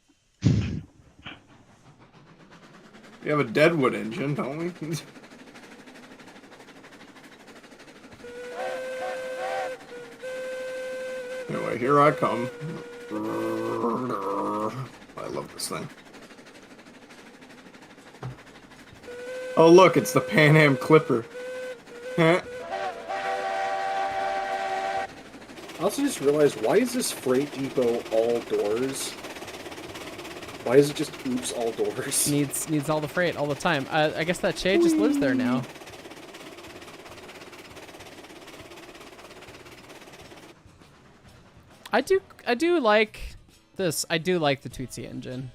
We have a Deadwood engine, don't we? Anyway, here I come. I love this thing. Oh, look, it's the Pan Am Clipper. I also just realized, why is this freight depot all doors? Why is it just oops all doors? needs all the freight all the time. I guess that shade just lives there now. I do like this. I do like the Tootsie engine.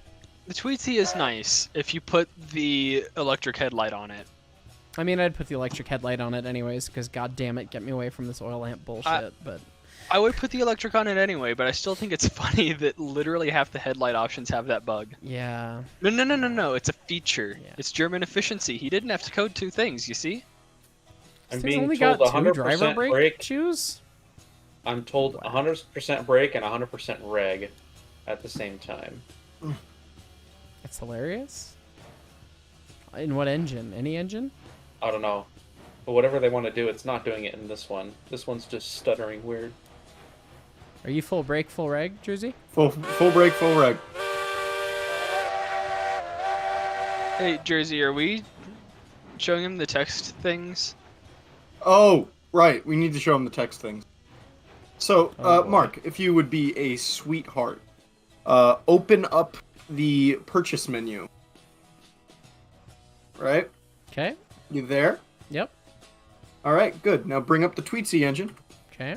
The Tweety is nice if you put the electric headlight on it. I mean, I'd put the electric headlight on it anyways, because god damn it, get me away from this oil lamp bullshit. But I would put the electric on it anyway, but I still think it's funny that literally half the headlight options have that bug. yeah, No, it's a feature. Yeah. It's German efficiency. He didn't have to code 2 things, you see? I'm This thing's being only told got 2 100% driver brake. shoes. I'm told 100% brake and 100% reg at the same time. That's hilarious. In what engine? Any engine? I don't know. But whatever they want to do, it's not doing it in this one. This one's just stuttering weird. Are you full brake, full reg, Jersey? Full brake, full reg. Hey, Jersey, are we showing him the text things? Oh, right. We need to show him the text things. So, Oh, boy. Mark, if you would be a sweetheart, open up the purchase menu. Right? Okay. You there? Yep. All right, good. Now bring up the Tweetsy engine. Okay.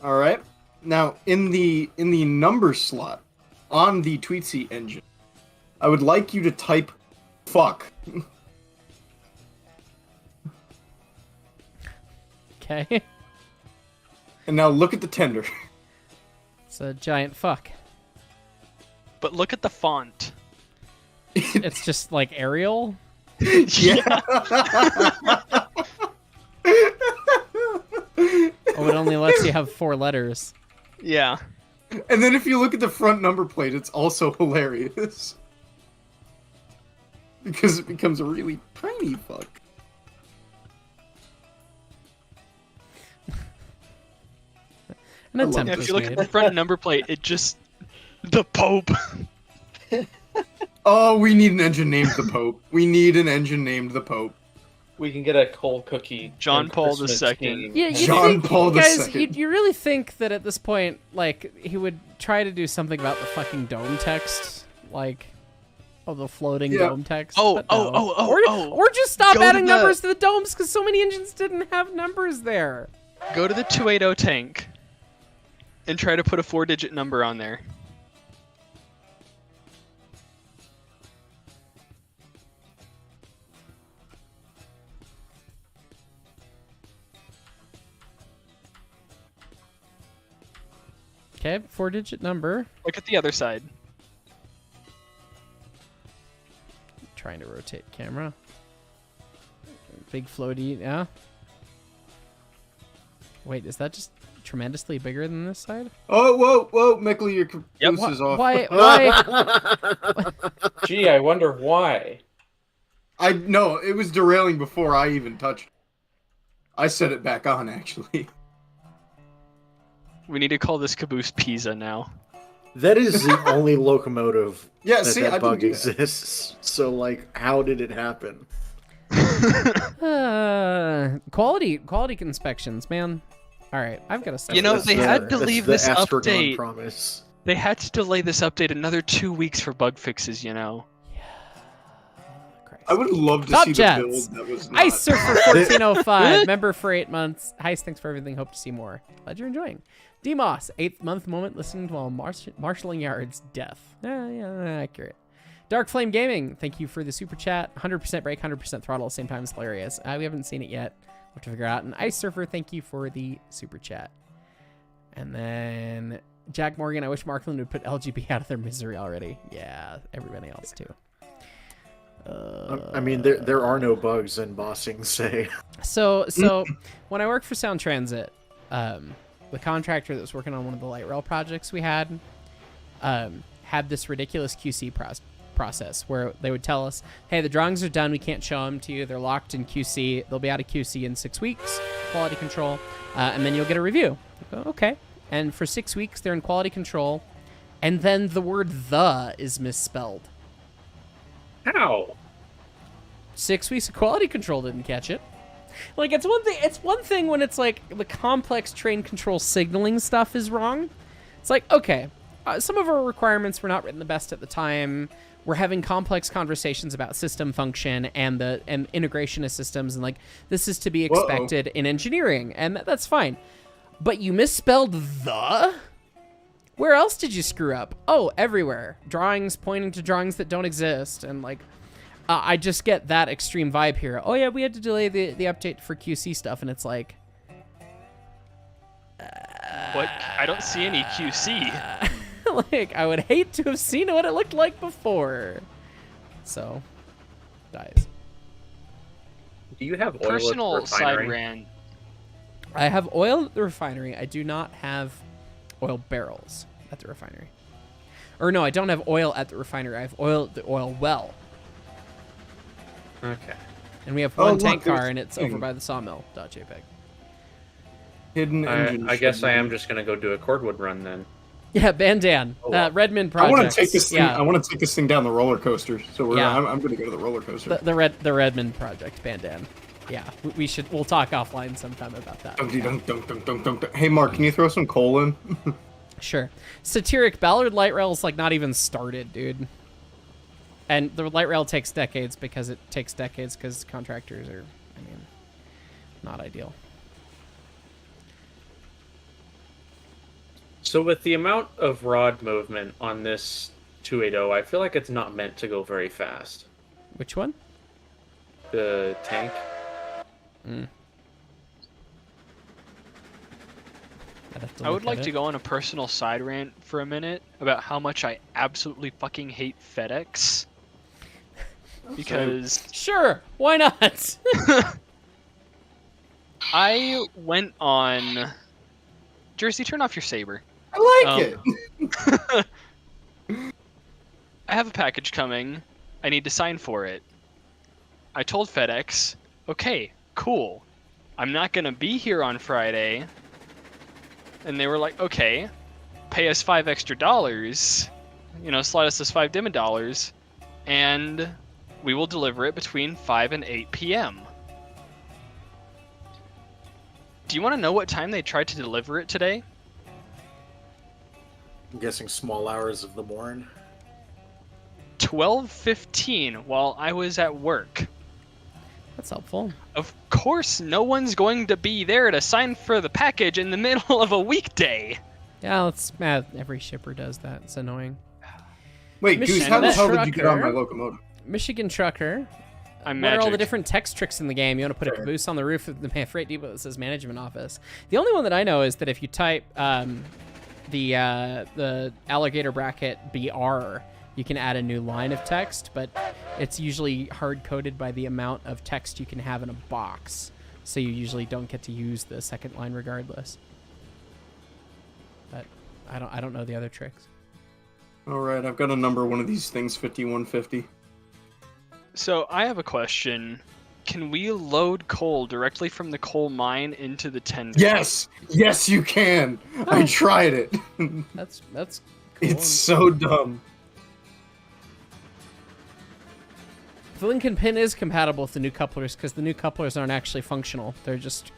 All right. Now in the number slot on the Tweetsy engine, I would like you to type fuck. Okay. And now look at the tender. It's a giant fuck. But look at the font. It's just like Arial. Yeah. Oh, it only lets you have 4 letters. Yeah. And then if you look at the front number plate, it's also hilarious. Because it becomes a really tiny fuck. An I love attempt If was you look at made. the front number plate, it just... The Pope. Oh, we need an engine named the Pope. We need an engine named the Pope. We can get a cold cookie. John and Paul Christmas II. theme. Yeah, you John think, Paul guys, II. you really think that at this point, like, he would try to do something about the fucking dome text? Like, the floating Yeah. dome text? Oh, But oh, no. oh, or, oh. or just stop Go to adding the- numbers to the domes, because so many engines didn't have numbers there. Go to the 280 tank and try to put a 4-digit number on there. Okay, 4-digit number. Look at the other side. Trying to rotate camera. Big floaty, yeah. Wait, is that just tremendously bigger than this side? Oh, whoa, Meckley, your caboose Wha- is off. Why? Gee, I wonder why. No, it was derailing before I even touched it. I set it back on, actually. We need to call this caboose Pisa now. That is the only locomotive Yeah, that see, that I bug didn't do that. exists. So, like, how did it happen? Quality inspections, man. All right, I've got to stop. You know, That's they the- had to that's leave the this Astragon update. promise. They had to delay this update another 2 weeks for bug fixes, you know. Christ. I would love to Top see Jets. the build that was not. Ice Surfer 1405, member for 8 months. Heist, thanks for everything. Hope to see more. Glad you're enjoying. DMOS, 8th month moment listening to while marshalling yards. Death. Yeah, accurate. Dark Flame Gaming, thank you for the super chat. 100% break, 100% throttle, same time as hilarious. We haven't seen it yet. We'll have to figure it out. And Ice Surfer, thank you for the super chat. And then Jack Morgan, I wish Markland would put LGB out of their misery already. Yeah, everybody else too. I mean, there are no bugs in bossing, say. So when I worked for Sound Transit, the contractor that was working on one of the light rail projects we had this ridiculous QC process where they would tell us, hey, the drawings are done, we can't show them to you, they're locked in QC, they'll be out of QC in 6 weeks, quality control, and then you'll get a review. I go, okay. And for 6 weeks they're in quality control, and then the word "the" is misspelled. How? 6 weeks of quality control didn't catch it. Like, it's one thing when it's like the complex train control signaling stuff is wrong. It's like, okay, some of our requirements were not written the best at the time. We're having complex conversations about system function and integration of systems, and like, this is to be expected in engineering, and that's fine. But you misspelled "the"? Where else did you screw up? Oh, everywhere. Drawings pointing to drawings that don't exist, and like, I just get that extreme vibe here. Oh yeah, we had to delay the update for QC stuff, and it's like... What? I don't see any QC. Like, I would hate to have seen what it looked like before. So, dies. Do you have oil Personal at the refinery? side rant. I have oil at the refinery. I do not have oil barrels at the refinery. Or no, I don't have oil at the refinery. I have oil at the oil well. Okay. And we have one tank look, car, and it's over by the sawmill.jpg. Hidden engine. I guess I am shipment. just gonna go do a cordwood run then. Yeah, Bandan. Oh, wow. Redmond I project. want to take this thing. Yeah. I want to take this thing down the roller coaster. So we're. Yeah. I'm going to go to the roller coaster. The Redmond project, Bandan. Yeah, we'll talk offline sometime about that. Dunk, dunk, dunk, dunk, dunk, dunk, dunk. Hey, Mark, can you throw some coal in? Sure. Satiric Ballard light rail's like not even started, dude. And the light rail takes decades because contractors are, I mean, not ideal. So with the amount of rod movement on this 280, I feel like it's not meant to go very fast. Which one? The tank. I would like to go on a personal side rant for a minute about how much I absolutely fucking hate FedEx. Because Sure, why not? I went on... Jersey, turn off your Saber. I like it. I have a package coming. I need to sign for it. I told FedEx, okay, cool. I'm not going to be here on Friday. And they were like, okay, pay us $5 extra, slide us this $5 Dimmed, and we will deliver it between 5 and 8 p.m. Do you want to know what time they tried to deliver it today? I'm guessing small hours of the morn. 12:15 while I was at work. That's helpful. Of course, no one's going to be there to sign for the package in the middle of a weekday. Yeah, every shipper does that. It's annoying. Wait, Goose, how the hell did you get on my Trucker. locomotive? Michigan Trucker. I'm What are all the magic. different text tricks in the game? You want to put a caboose on the roof of the freight depot that says management office. The only one that I know is that if you type the alligator bracket BR, you can add a new line of text, but it's usually hard-coded by the amount of text you can have in a box. So you usually don't get to use the second line regardless. But I don't know the other tricks. All right, I've got to number one of these things 5150. So I have a question. Can we load coal directly from the coal mine into the tender? Yes, yes, you can. I tried it. That's cool. It's so dumb. The Lincoln pin is compatible with the new couplers because the new couplers aren't actually functional. They're just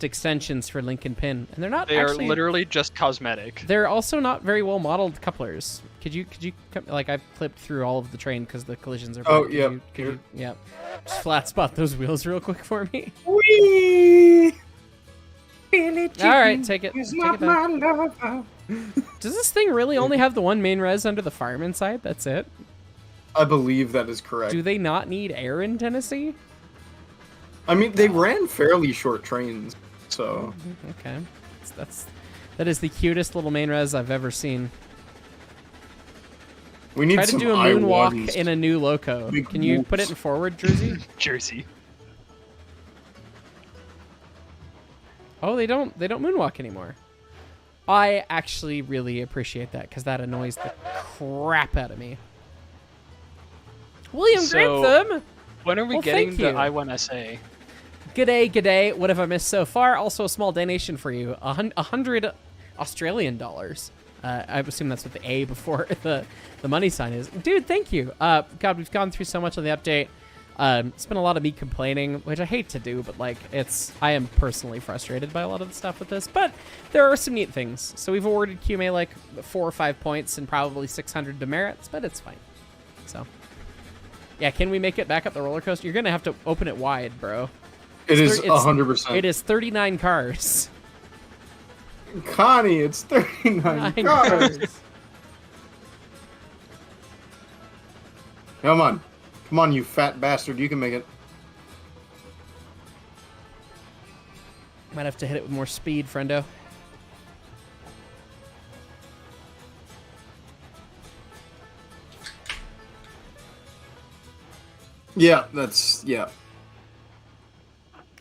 extensions for Lincoln pin, and they're not. They actually, are literally just cosmetic. They're also not very well modeled couplers. Could you like I've clipped through all of the train because the collisions are. Oh, bad. yep. Could you, yep. Just flat spot those wheels real quick for me. Whee! Billie All right, Jean take it. is Take not it back. my lover. Does this thing really only have the one main res under the fireman side? That's it. I believe that is correct. Do they not need air in Tennessee? I mean, they ran fairly short trains, so... Okay. That is the cutest little main res I've ever seen. We need Try to some do a moonwalk I-1s. in a new loco. Big Can you whoops. put it in forward, Jersey? Jersey. Oh, they don't moonwalk anymore. I actually really appreciate that because that annoys the crap out of me. William So- Grantham! When are we Well, getting thank the you. I-1SA? G'day. What have I missed so far? Also, a small donation for you. 100 Australian dollars. I assume that's what the A before the money sign is. Dude, thank you. God, we've gone through so much on the update. It's been a lot of me complaining, which I hate to do, but like I am personally frustrated by a lot of the stuff with this. But there are some neat things. So we've awarded QMA like 4 or 5 points and probably 600 demerits, but it's fine. So yeah, can we make it back up the roller coaster? You're gonna have to open it wide, bro. It is It's- 100%. It is 39 cars. Connie, it's 39 9 cars. cars. Come on, you fat bastard. You can make it. Might have to hit it with more speed, friendo. Yeah.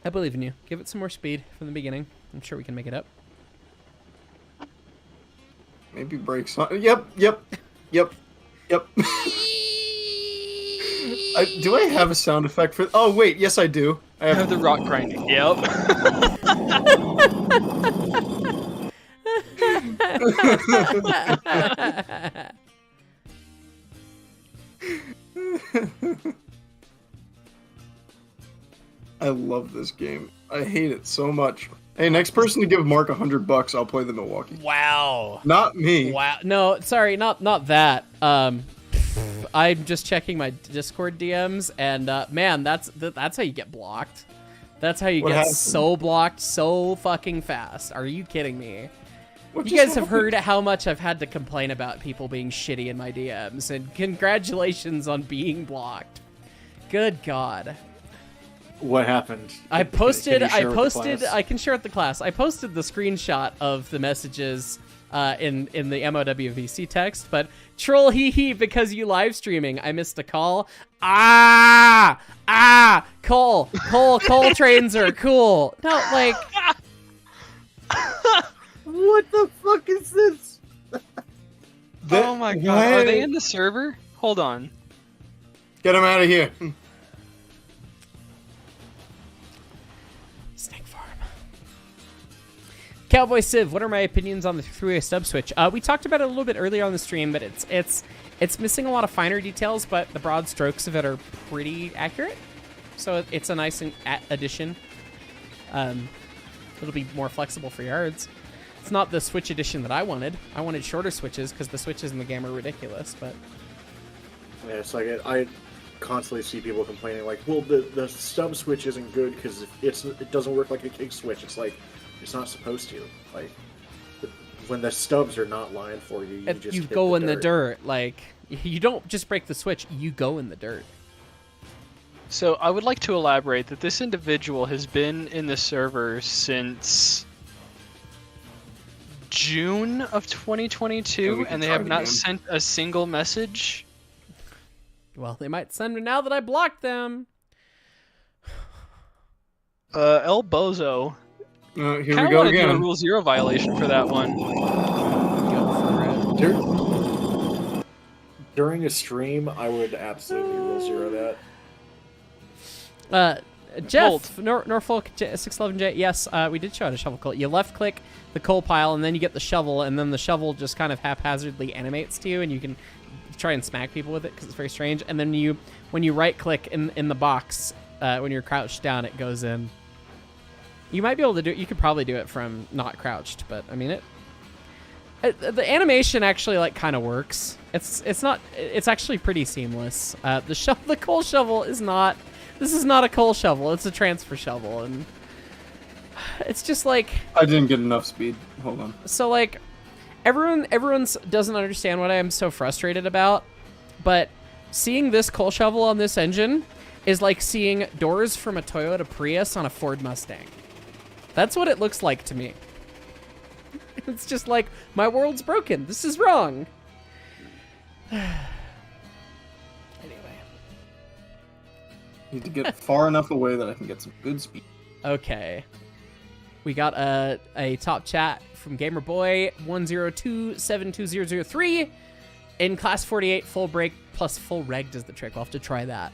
I believe in you. Give it some more speed from the beginning. I'm sure we can make it up. Maybe brakes on. Yep. Do I have a sound effect for? Oh wait, yes I do. I I have have the rock grinding. Yep. I love this game. I hate it so much. Hey, next person to give Mark $100, I'll play the Milwaukee. Wow. Not me. Wow. No, sorry, not that. I'm just checking my Discord DMs, and man, that's how you get blocked. That's how you What get happened? so blocked so fucking fast. Are you kidding me? What You just guys have happened? heard how much I've had to complain about people being shitty in my DMs, and congratulations on being blocked. Good God. What happened? I Can you posted, share with the class? I can share it with the class. I posted the screenshot of the messages in the MOWVC text, but troll hee hee because you live streaming. I missed a call. Coal trains are cool. No, like, What the fuck is this? Oh my god. Are they in the server? Hold on. Get him out of here. Snake Farm. Cowboy Civ, what are my opinions on the three-way stub switch? We talked about it a little bit earlier on the stream, but it's missing a lot of finer details, but the broad strokes of it are pretty accurate. So it's a nice addition. It'll be more flexible for yards. It's not the Switch edition that I wanted. I wanted shorter switches because the switches in the game are ridiculous, but Yeah, it's like I constantly see people complaining like, well, the stub switch isn't good because it doesn't work like a kick switch. It's like it's not supposed to. Like when the stubs are not lined for you, you just hit go the in the dirt. Like, you don't just break the switch, you go in the dirt. So I would like to elaborate that this individual has been in the server since June of 2022, Yeah, we can and they try have it not again. sent a single message. Well, they might send me now that I blocked them. El Bozo. Here we Kinda go wanna do a again. Rule Zero violation for that one. Go for it. During a stream, I would absolutely rule zero that. Jeff, Norfolk 611J, yes, we did show how to shovel coal. You left click the coal pile, and then you get the shovel, and then the shovel just kind of haphazardly animates to you, and you can try and smack people with it because it's very strange. And then when you right click in the box, when you're crouched down, it goes in. You might be able to do it. You could probably do it from not crouched, but I mean the animation actually like kind of works. It's actually pretty seamless. The coal shovel is not. This is not a coal shovel. It's a transfer shovel, and it's just like I didn't get enough speed. Hold on. so. Like everyone doesn't understand what I am so frustrated about, but Seeing this coal shovel on this engine is like seeing doors from a Toyota Prius on a Ford Mustang. That's what it looks like to me. It's just like, my world's broken. This is wrong. Anyway. Need to get far enough away that I can get some good speed. Okay. We got a top chat from GamerBoy10272003. In class 48, full break plus full reg does the trick. We'll have to try that.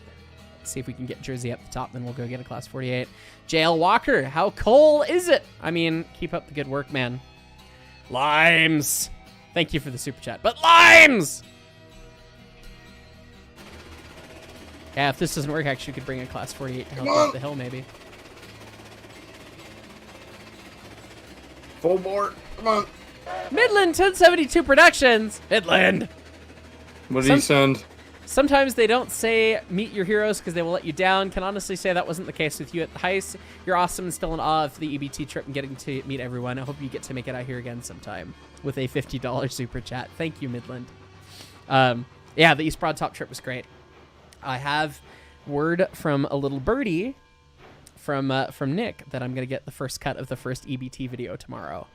See if we can get Jersey up the top, then we'll go get a class 48. JL Walker, how cool is it? I mean, keep up the good work, man. Limes. Thank you for the super chat. But limes! Yeah, if this doesn't work, actually, we could bring a class 48 to help you up the hill, maybe. Full board. Come on. Midland 1072 Productions. Midland. What did he send? Sometimes they don't say meet your heroes because they will let you down. Can honestly say that wasn't the case with you at the heist. You're awesome and still in awe of the EBT trip and getting to meet everyone. I hope you get to make it out here again sometime with a $50 super chat. Thank you, Midland. Yeah, the East Broad Top trip was great. I have word from a little birdie from Nick that I'm going to get the first cut of the first EBT video tomorrow.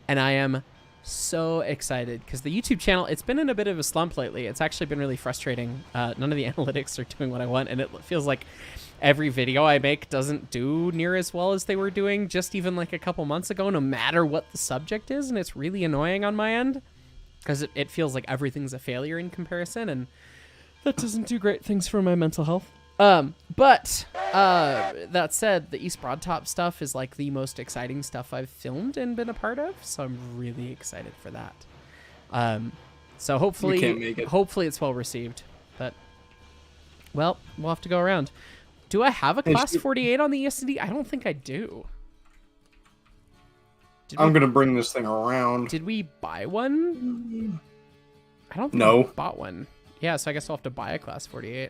And I am so excited because the YouTube channel, it's been in a bit of a slump lately. It's actually been really frustrating. None of the analytics are doing what I want, and it feels like every video I make doesn't do near as well as they were doing just even like a couple months ago, no matter what the subject is, and it's really annoying on my end because it feels like everything's a failure in comparison, and that doesn't do great things for my mental health. But that said, the East Broad Top stuff is like the most exciting stuff I've filmed and been a part of, so I'm really excited for that. So hopefully it's well received. But well, we'll have to go around. Do I have a class 48 on the ESD? I don't think I do. I'm gonna bring this thing around. Did we buy one? I don't think we bought one. Yeah, so I guess I'll have to buy a class 48.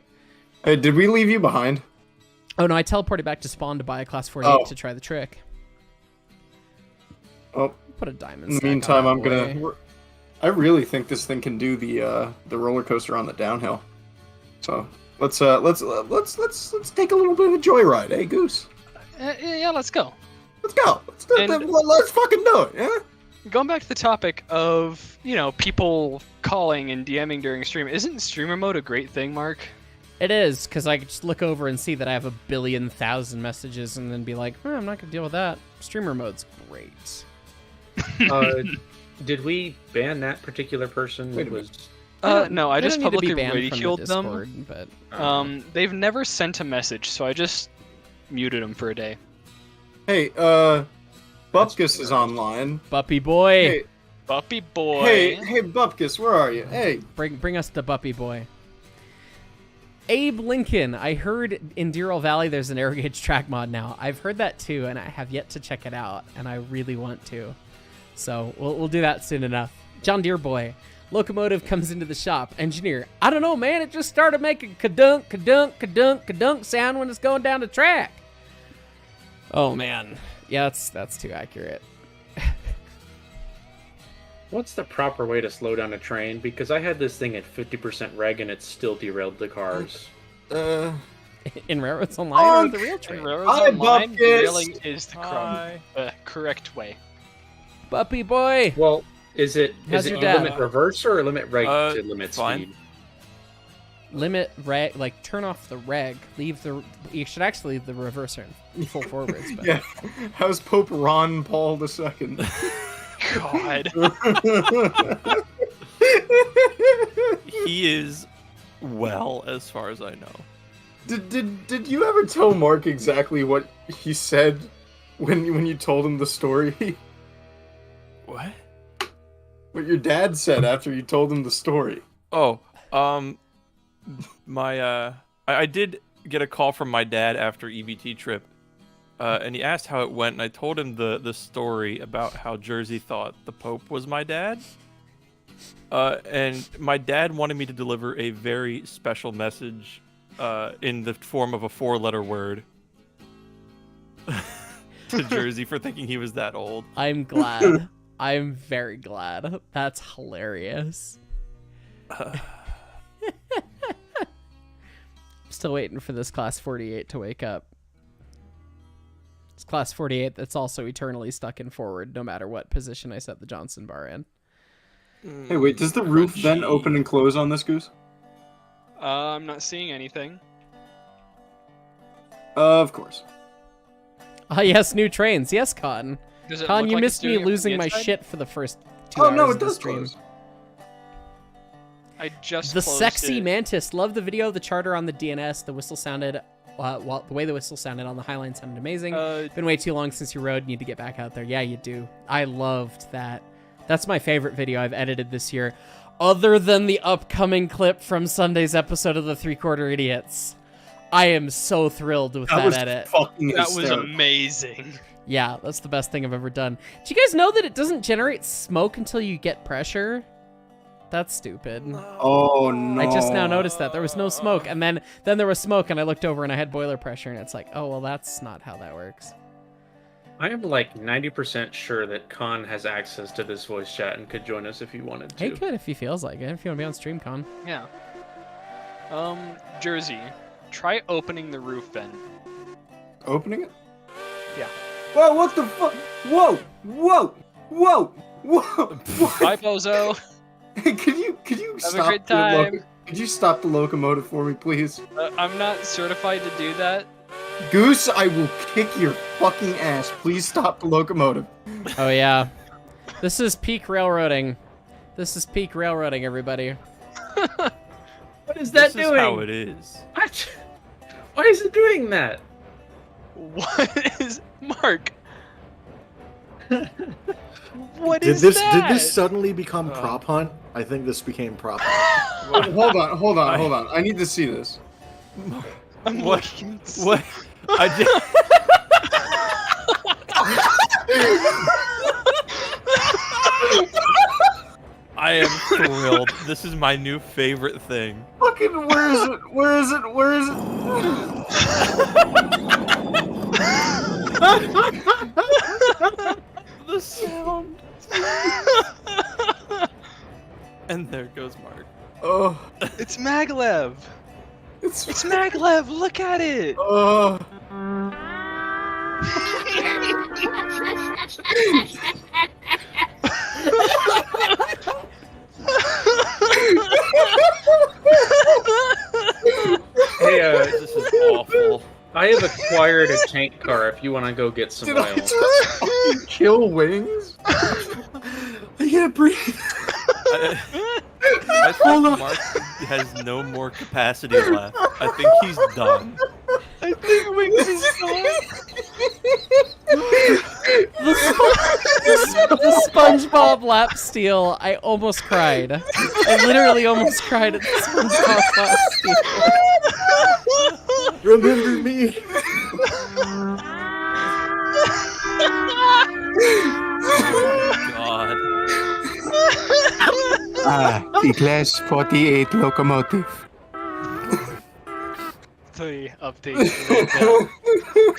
Hey, did we leave you behind? Oh, no, I teleported back to spawn to buy a class 48 to try the trick. Oh. Put a diamond. In the meantime, I'm gonna... I really think this thing can do the roller coaster on the downhill. So, let's take a little bit of a joyride, eh, Goose? Yeah, let's go. Let's go. Let's fucking do it, yeah? Going back to the topic of, people calling and DMing during stream, isn't streamer mode a great thing, Mark? It is, because I could just look over and see that I have 1 billion thousand messages and then be like, I'm not going to deal with that. Streamer mode's great. Did we ban that particular person? No, I just publicly ridiculed them. Discord, but they've never sent a message, so I just muted them for a day. Hey, Bupkus is online. Buppy boy. Hey. Buppy boy. Hey, Bupkus, where are you? Hey. Bring us the Buppy boy. Abe Lincoln. I heard in Deerall Valley there's an air gauge track mod now. I've heard that too, and I have yet to check it out, and I really want to. So we'll do that soon enough. John Deere boy. Locomotive comes into the shop. Engineer. I don't know, man. It just started making ka-dunk, ka-dunk, ka-dunk, ka-dunk sound when it's going down the track. Oh, man. Yeah, that's too accurate. What's the proper way to slow down a train? Because I had this thing at 50% reg and it still derailed the cars. In Railroads Online or the real train? In Railroads Online, derailing is the correct way. Buppy boy! Well, is it your dad? limit reverse or limit reg to limit speed? Limit reg, like turn off the reg. You should actually leave the reverser in full forwards. But. Yeah. How's Pope Ron Paul II? God. He is well, as far as I know. Did you ever tell Mark exactly what he said when you told him the story? What? What your dad said after you told him the story. Oh, I did get a call from my dad after EBT trip. And he asked how it went, and I told him the story about how Jersey thought the Pope was my dad. And my dad wanted me to deliver a very special message in the form of a 4-letter word to Jersey for thinking he was that old. I'm glad. I'm very glad. That's hilarious. Still waiting for this class 48 to wake up. It's class 48 that's also eternally stuck in forward, no matter what position I set the Johnson bar in. Hey, wait, does the roof then open and close on this goose? I'm not seeing anything. Of course. Ah, yes, new trains. Yes, Con. Does it Con, look you like it's missed me doing it from losing the my inside? shit for the first 2 Oh hours no, of it the does stream. close. I just The closed sexy it. mantis. Love the video of the charter on the DNS. The whistle sounded, the way the whistle sounded on the Highline sounded amazing. Been way too long since you rode. Need to get back out there. Yeah, you do. I loved that. That's my favorite video I've edited this year, other than the upcoming clip from Sunday's episode of the 3/4 Idiots. I am so thrilled with that was edit. fucking That was hysterical. amazing. Yeah, that's the best thing I've ever done. Do you guys know that it doesn't generate smoke until you get pressure? That's stupid. Oh no! I just now noticed that there was no smoke, and then there was smoke, and I looked over and I had boiler pressure, and it's like, oh well, that's not how that works. I am like 90% sure that Khan has access to this voice chat and could join us if he wanted to. Hey, good if he feels like it. If you want to be on StreamCon. Yeah. Jersey, try opening the roof vent. Opening it? Yeah. Whoa! What the fuck? Whoa! Whoa! Whoa! Whoa! Bye, Bozo. Hey, could you Have a stop great the time. could you stop the locomotive for me, please? I'm not certified to do that. Goose, I will kick your fucking ass. Please stop the locomotive. Oh yeah, this is peak railroading. This is peak railroading, everybody. What is that This doing? is how it is. What? Why is it doing that? What is Mark? What Did is this that? did this suddenly become prop hunt? I think this became prop hunt. Hold on. I need to see this. I'm What? looking. What? I did. I am thrilled. This is my new favorite thing. Fucking where is it? Where is it? Where is it? The sound. And there goes Mark. Oh, It's Maglev. it's It's Maglev. Look at it. oh. Hey, This is awful. I have acquired a tank car if you want to go get some Did I oil. just fucking kill wings? I can't breathe. I think Mark has no more capacity left. I think he's done. I think Wings is gone. The SpongeBob lap steel. I almost cried. I literally almost cried at the SpongeBob lap steel. Remember me. God. The class 48 locomotive. The update.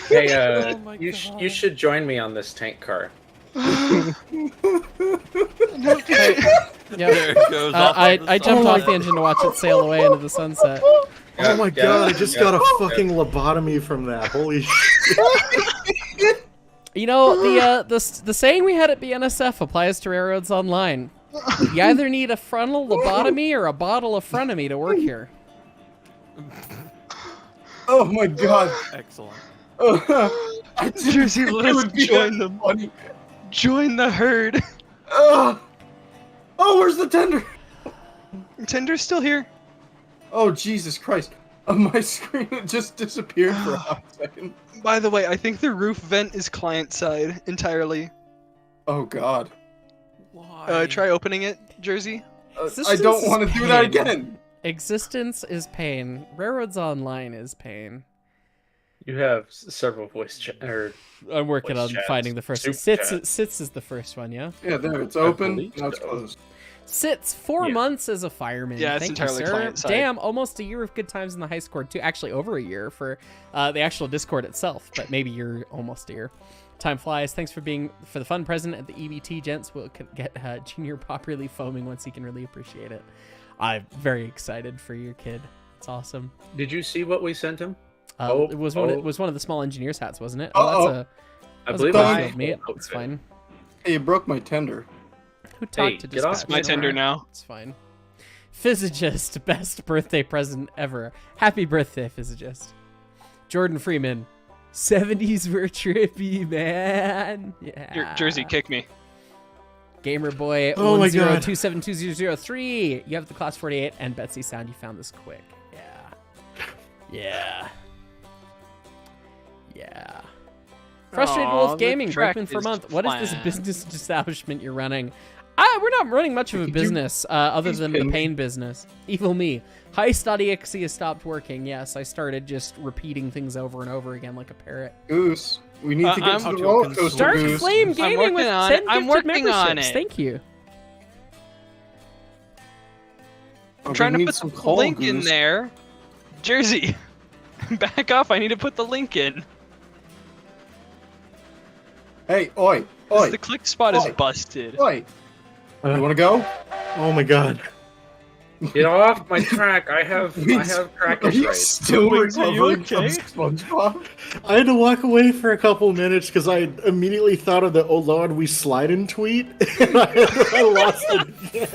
Hey, Oh my you should join me on this tank car. Yep. There it goes. off I on the jumped side. off the engine to watch it sail away into the sunset. Oh my god, I just got a fucking lobotomy from that. Holy shit. You know, the saying we had at BNSF applies to railroads online. You either need a frontal lobotomy or a bottle of frenemy to work here. Oh my god. Excellent. I didn't Jersey, think let it us would be join that them. funny. Join the herd. Oh, where's the tender? Tender's still here. Oh, Jesus Christ. My screen just disappeared for a hot second. By the way, I think the roof vent is client side entirely. Oh god. Why? Try opening it, Jersey. I don't want to do that again. Existence is pain. Railroads online is pain. You have several voice chat or I'm working Voice on chats. finding the first. Super Sits chat. Sits is the first one, yeah. Yeah, there, it's open. believe Now it's so. closed. Sits 4 Yeah. months as a fireman. Yeah, it's Thank you, entirely sir. client side. Damn, almost a year of good times in the high score too. Actually, over a year for the actual Discord itself, but maybe you're almost a year. Time flies. Thanks for being for the fun present at the EBT, gents. We'll get Junior properly foaming once he can really appreciate it. I'm very excited for your kid. That's awesome. Did you see what we sent him? It was one of the small engineer's hats, wasn't it? I believe it's meat. It's fine. Hey, you broke my tender. Who talked to get off dispatch? My tender now. It's fine. Physicist, best birthday present ever. Happy birthday, Physicist. Jordan Freeman. 70s were trippy, man. Yeah. Your Jersey, kick me. Gamer Boy Oh my God. 102720003. You have the class 48 and Betsy sound. You found this quick. Yeah. Frustrated Aw, Wolf the Gaming, track broken for a is month. What is this flat. business establishment you're running? We're not running much of a business other than the pain business. Evil me. Heist.exe has stopped working. Yes, I started just repeating things over and over again like a parrot. Goose, we need to get to I'm the roller coaster, Dark Goose. Flame Gaming with working on 10 it. I'm gifted working on memberships. it. Thank you. I'm trying to need put some the coal, link in Goose. there. Jersey, back off. I need to put the link in. Hey, oi, 'Cause oi, the click spot is Oi. busted. oi. You wanna go? Oh my god. Get off my track. I have Are crackers you right. still Wings, are you recovering from okay? SpongeBob? I had to walk away for a couple minutes because I immediately thought of the "Oh Lord, we sliding" tweet, and I lost it again.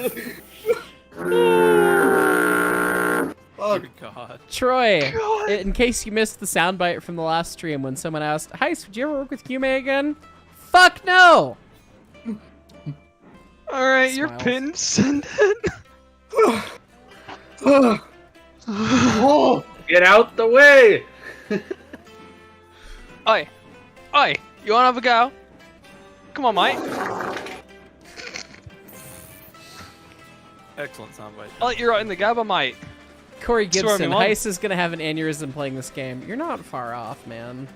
Fuck. Dear God. Troy, in case you missed the soundbite from the last stream when someone asked, Heist, would you ever work with Yume again? Fuck no! All right, you're Smiles. pinned. Send it. Oh, Get out the way. Oi, you wanna have a go? Come on, mate. Excellent soundbite. I'll let you right in the gabba, mate. Corey Swear me, Gibson, Mom. Heist is gonna have an aneurysm playing this game. You're not far off, man.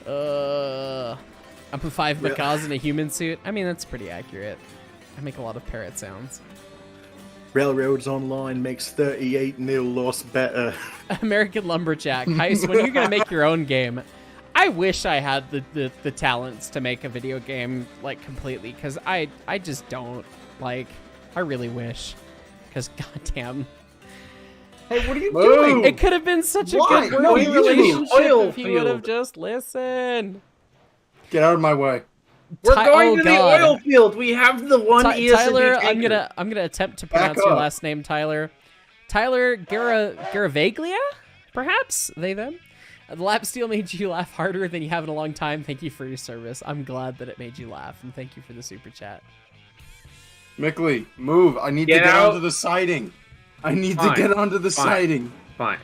I'm a 5 macaws in a human suit. I mean, that's pretty accurate. I make a lot of parrot sounds. Railroads Online makes 38 nil loss better. American Lumberjack. Heist, when are you gonna make your own game? I wish I had the talents to make a video game, like, completely, because I just don't. Like, I really wish. Because, goddamn. hey, what are you Move. doing? It could have been such a Why? good No, working you didn't. relationship Oil if you would have field. just listened. Get out of my way. We're going oh, to God. the oil field. We have the one ESD Tyler, tanker. I'm gonna attempt to Back pronounce your up. last name, Tyler. Tyler Garavaglia, perhaps they them. The lap steel made you laugh harder than you have in a long time. Thank you for your service. I'm glad that it made you laugh, and thank you for the super chat. Mickley, move. I need Get to get out. onto the siding. I need Fine. to get onto the Fine. siding. Fine.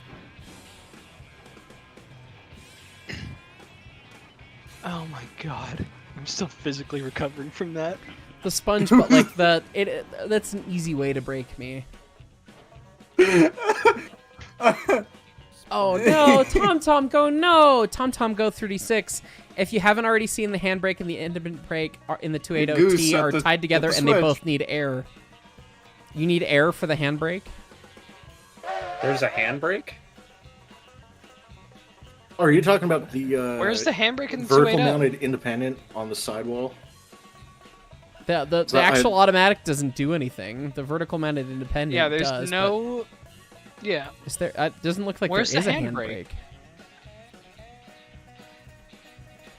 Oh my god. I'm still physically recovering from that. The sponge, but like that's an easy way to break me. Oh no, Tom Go, no! Tom Go 36. If you haven't already seen the handbrake and the independent brake in the Goose, 280T at are the- tied together at the and they switch. both need air. You need air for the handbrake? There's a handbrake. Oh, are you talking about the Where's the handbrake in the vertical 280? mounted independent on the sidewall? The So I- actual automatic doesn't do anything. The vertical mounted independent Yeah, there's does, no. Yeah. but is there? It doesn't look like Where's there is the a handbrake? handbrake.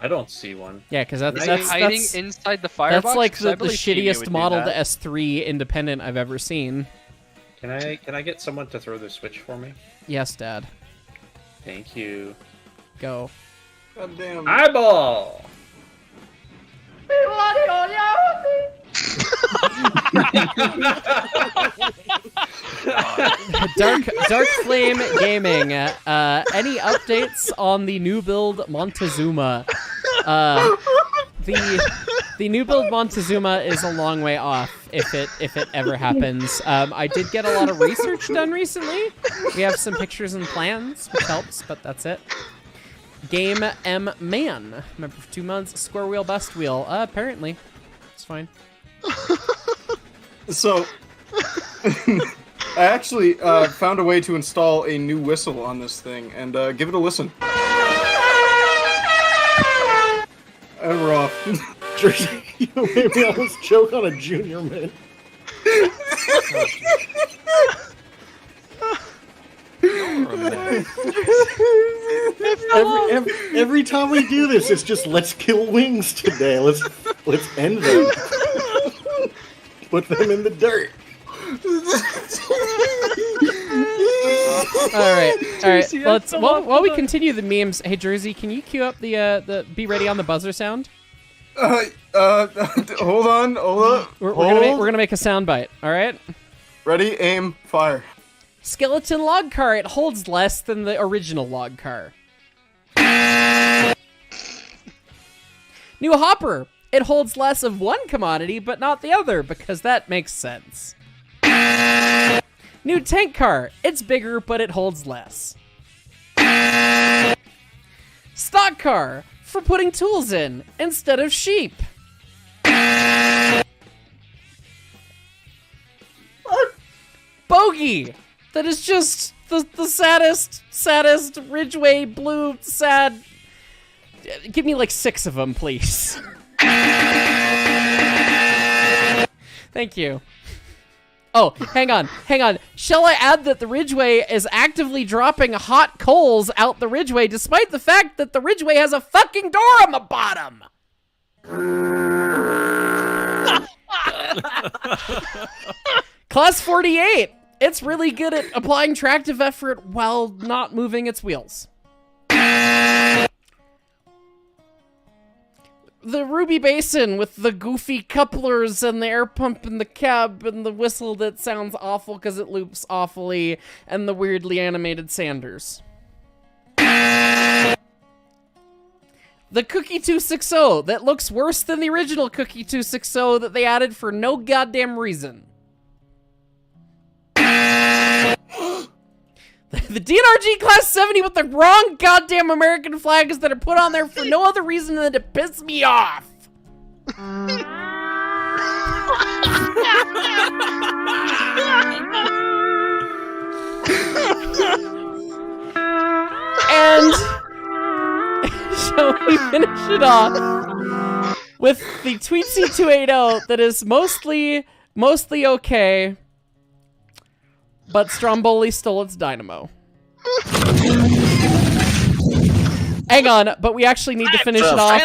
I don't see one. Yeah, because Is it hiding inside the firebox? that's like 'Cause I the believe Kimi would shittiest do modeled that. S3 independent I've ever seen. Can I get someone to throw the switch for me? Yes, Dad. Thank you. Go. God damn. Eyeball. Dark Flame Gaming. Any updates on the new build Montezuma? The new build Montezuma is a long way off if it ever happens. I did get a lot of research done recently. We have some pictures and plans, which helps, but that's it. Game M Man. Member for 2 months. Square wheel, best wheel. Apparently. It's fine. So, I actually found a way to install a new whistle on this thing, and give it a listen. And we're off. Jersey, you made me almost choke on a junior mint. are a mess. Every time we do this, it's just let's kill wings today. Let's end them. Put them in the dirt. All right. Jersey, I Let's fell while off we the- continue the memes. Hey, Jersey, can you cue up the be ready on the buzzer sound? Hold on. We're gonna make a sound bite. All right. Ready, aim, fire. Skeleton log car. It holds less than the original log car. New hopper. It holds less of one commodity, but not the other, because that makes sense. New tank car. It's bigger, but it holds less. Stock car. For putting tools in, instead of sheep. Bogey. That is just the saddest Ridgeway blue sad. Give me like 6 of them, please. Thank you. Oh, hang on. Shall I add that the Ridgeway is actively dropping hot coals out the Ridgeway despite the fact that the Ridgeway has a fucking door on the bottom? Class 48. It's really good at applying tractive effort while not moving its wheels. The Ruby Basin with the goofy couplers and the air pump in the cab and the whistle that sounds awful because it loops awfully and the weirdly animated Sanders. The Cookie 260 that looks worse than the original Cookie 260 that they added for no goddamn reason. The DNRG Class 70 with the wrong goddamn American flags that are put on there for no other reason than to piss me off. And shall we finish it off with the Tweetsy 280 that is mostly okay. But Stromboli stole its dynamo. Hang on, but we actually need to finish it off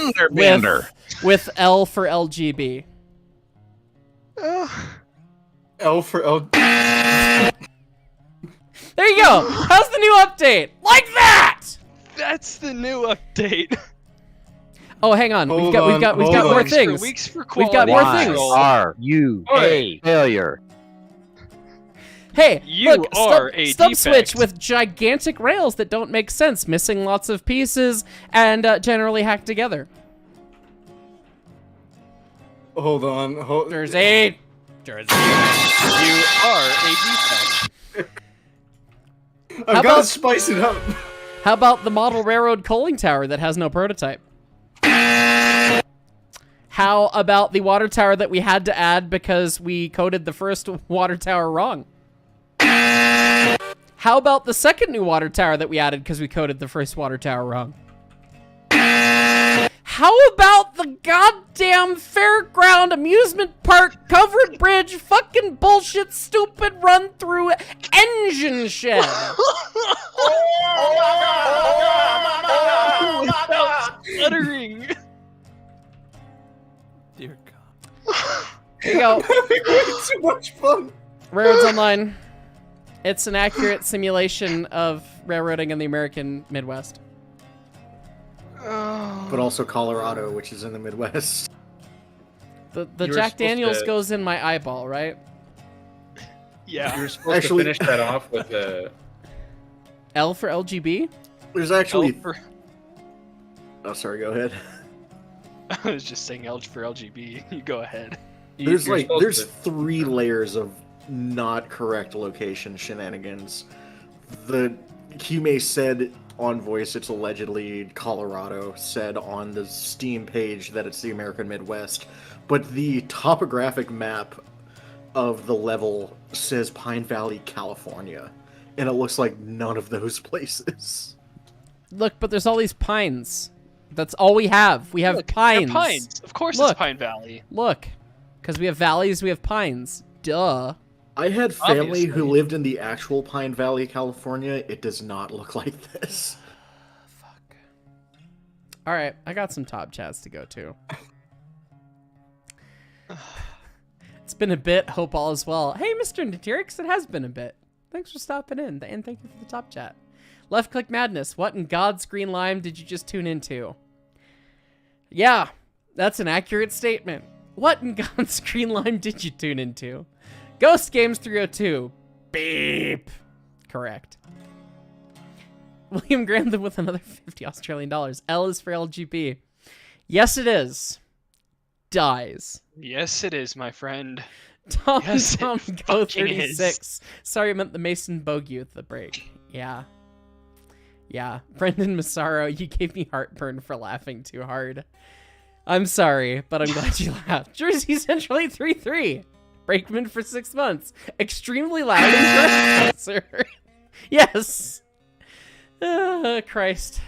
with L for LGB. L for L. There you go. How's the new update? Like that. That's the new update. Oh, hang on. We've got hold more on. things. Weeks for We've got more quality things. control. Are you a failure? Hey, You look, are a stub defect. switch with gigantic rails that don't make sense, missing lots of pieces, and generally hacked together. Hold on. Jersey. You are a defect. I've got to spice it up. How about the model railroad coaling tower that has no prototype? How about the water tower that we had to add because we coded the first water tower wrong? How about the second new water tower that we added because we coded the first water tower wrong? How about the goddamn fairground amusement park covered bridge fucking bullshit stupid run through engine shed? Stuttering. Dear God. Here you go. Way too much fun. Railroads Online. It's an accurate simulation of railroading in the American Midwest. But also Colorado, which is in the Midwest. The You were Jack supposed Daniels to- goes in my eyeball, right? Yeah. You're supposed Actually- to finish that off with the. L for LGB? There's actually... for, Oh, sorry, go ahead. I was just saying L for LGB. You go ahead. There's you're supposed there's to- 3 layers of not correct location shenanigans. The Hume said on voice it's allegedly Colorado, said on the Steam page that it's the American Midwest, but the topographic map of the level says Pine Valley, California, and it looks like none of those places. Look, but there's all these pines. That's all we have. We have Look, pines. they're pines. Of course Look. it's Pine Valley. Look, because we have valleys, we have pines. Duh. I had family who Obviously. lived in the actual Pine Valley, California. It does not look like this. Fuck. All right, I got some top chats to go to. It's been a bit. Hope all is well. Hey, Mr. Natyrix, it has been a bit. Thanks for stopping in, and thank you for the top chat. Left Click Madness, what in God's green lime did you just tune into? Yeah, that's an accurate statement. What in God's green lime did you tune into? Ghost Games 302. Beep. Correct. William Grantham with another 50 Australian dollars. L is for LGB. Yes, it is. Dies. Yes, it is, my friend. Tom Yes, it Tom Go fucking 36. Sorry, I meant the Mason Bogey with the break. Yeah. Yeah. Brendan Massaro, you gave me heartburn for laughing too hard. I'm sorry, but I'm glad you laughed. Jersey Central 833. Brakeman for 6 months. Extremely loud and sir. Yes. Christ.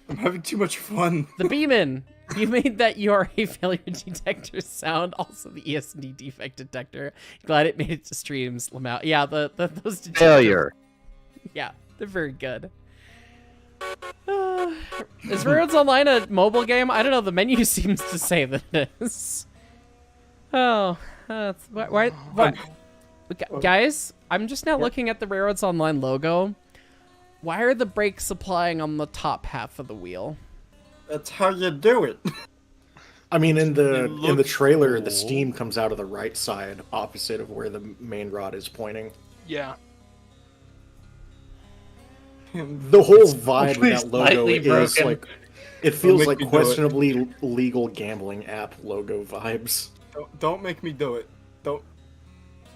I'm having too much fun. The Beeman. You made that you are a failure detector sound. Also the ESD defect detector. Glad it made it to streams. Lamau. Yeah, those detectors. Failure. Yeah, they're very good. Is Railroads Online a mobile game? I don't know. The menu seems to say that it is. Oh, why? Guys, I'm just now looking at the Railroads Online logo. Why are the brakes applying on the top half of the wheel? That's how you do it. I mean, in the looks trailer, the cool. steam comes out of the right side, opposite of where the main rod is pointing. Yeah. The whole vibe of that logo slightly is broken. like, it feels make like me do it. questionably legal gambling app logo vibes. Don't make me do it. Don't.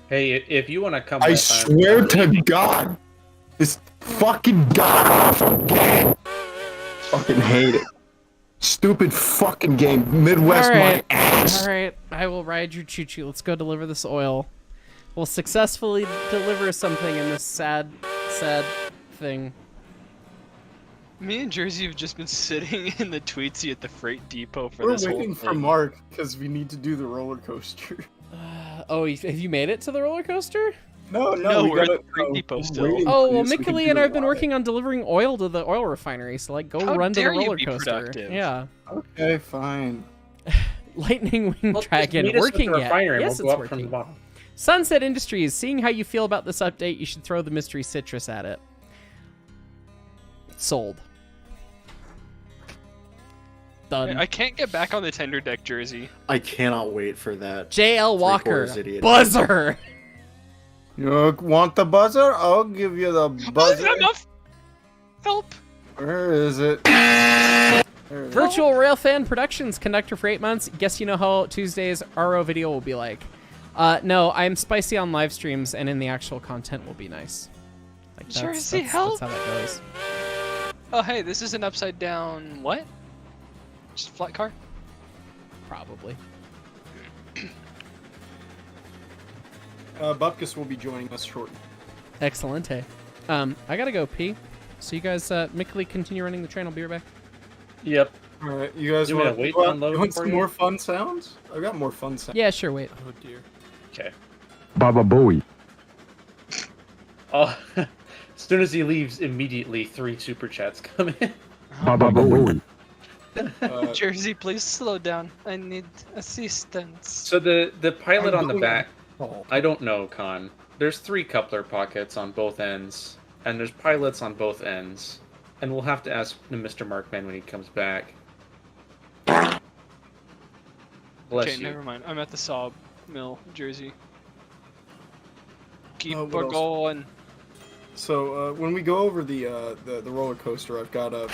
Hey, if you want to come I with, swear to God, this fucking god awful game. Fucking hate it. Stupid fucking game. Midwest my ass. All right. I will ride your choo-choo. Let's go deliver this oil. We'll successfully deliver something in this sad thing. Me and Jersey have just been sitting in the Tweetsy at the freight depot for We're this whole waiting for thing. Mark because we need to do the roller coaster. Oh, have you made it to the roller coaster? No, No, we we're at gotta. the freight depot I'm still. waiting Oh, for well, you so we can Mickey do and I it have been live. working on delivering oil to the oil refinery, so like go How run to the dare you roller be coaster. productive? Yeah. Okay, fine. Lightning Wing Well, just Dragon meet us at working the yet? refinery and Yes, we'll it's go up from the working. bottom. Sunset Industries, seeing how you feel about this update, you should throw the mystery citrus at it. Sold. Done. I can't get back on the tender deck, Jersey. I cannot wait for that. JL Walker, Three-quarters idiot. buzzer. You want the buzzer? I'll give you the buzzer. Help! Where is it? There it is. Virtual Railfan Productions, conductor for 8 months. Guess you know how Tuesday's RO video will be like. No, I'm spicy on live streams, and in the actual content will be nice. Like Jersey, help! That's how that goes. Oh, hey, this is an upside down. What? Just a flat car? Probably. Bupkis will be joining us shortly. Excellent. I gotta go pee. So you guys, Mickey, continue running the train. I'll be right back. Yep. All right, you guys You want want to wait to to unload you want for some you? more fun sounds? I've got more fun sounds. Yeah, sure. Wait. Oh dear. Okay. Baba Booey. Oh, as soon as he leaves, immediately 3 super chats come in. Baba Booey. Jersey, please slow down. I need assistance. So the pilot I'm on the going- back, Oh. I don't know, Con. There's 3 coupler pockets on both ends, and there's pilots on both ends. And we'll have to ask Mr. Markman when he comes back. Bless Okay, you. never mind. I'm at the saw mill, Jersey. Keep what else? going. So when we go over the roller coaster, I've got a.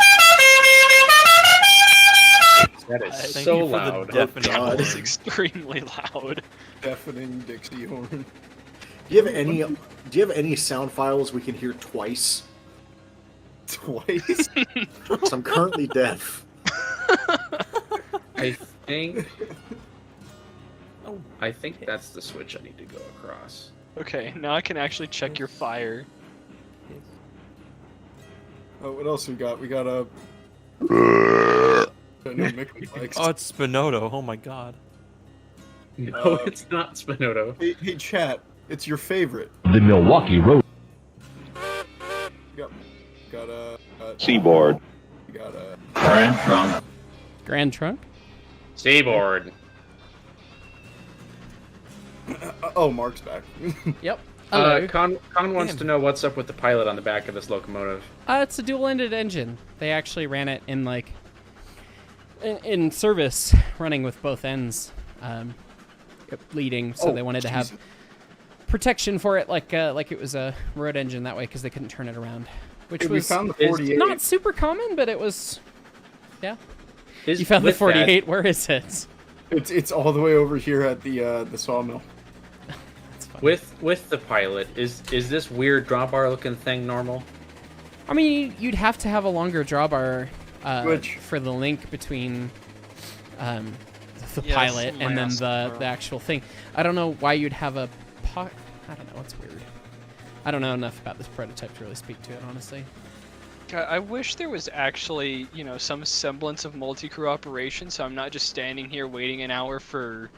That is Thank so you for loud. the deafening God. horn. It's extremely loud. Deafening Dixie horn. Do you have any sound files we can hear twice? Twice. 'Cause I'm currently deaf. I think. I think that's the switch I need to go across. Okay, now I can actually check your fire. What else we got? We got a. I know Mickey likes. Oh, it's Spinoto. Oh my god. No, it's not Spinoto. Hey, chat. It's your favorite. The Milwaukee Road. Yep. Got a Seaboard. You got a Grand Trunk? Seaboard. oh, Mark's back. Yep. Hello. Con wants to know what's up with the pilot on the back of this locomotive. It's a dual-ended engine. They actually ran it in in service, running with both ends leading. So they wanted to have protection for it, like it was a road engine that way, because they couldn't turn it around, which we was found the 48. not super common, but it was. Yeah. You found the 48. Where is it? It's all the way over here at the sawmill. With the pilot, is this weird drawbar looking thing normal? I mean, you'd have to have a longer drawbar Which? for the link between the Yes, pilot my and then ass, the bro. actual thing. I don't know why you'd have a I don't know. It's weird. I don't know enough about this prototype to really speak to it, honestly. God, I wish there was actually, some semblance of multi-crew operation, so I'm not just standing here waiting an hour for,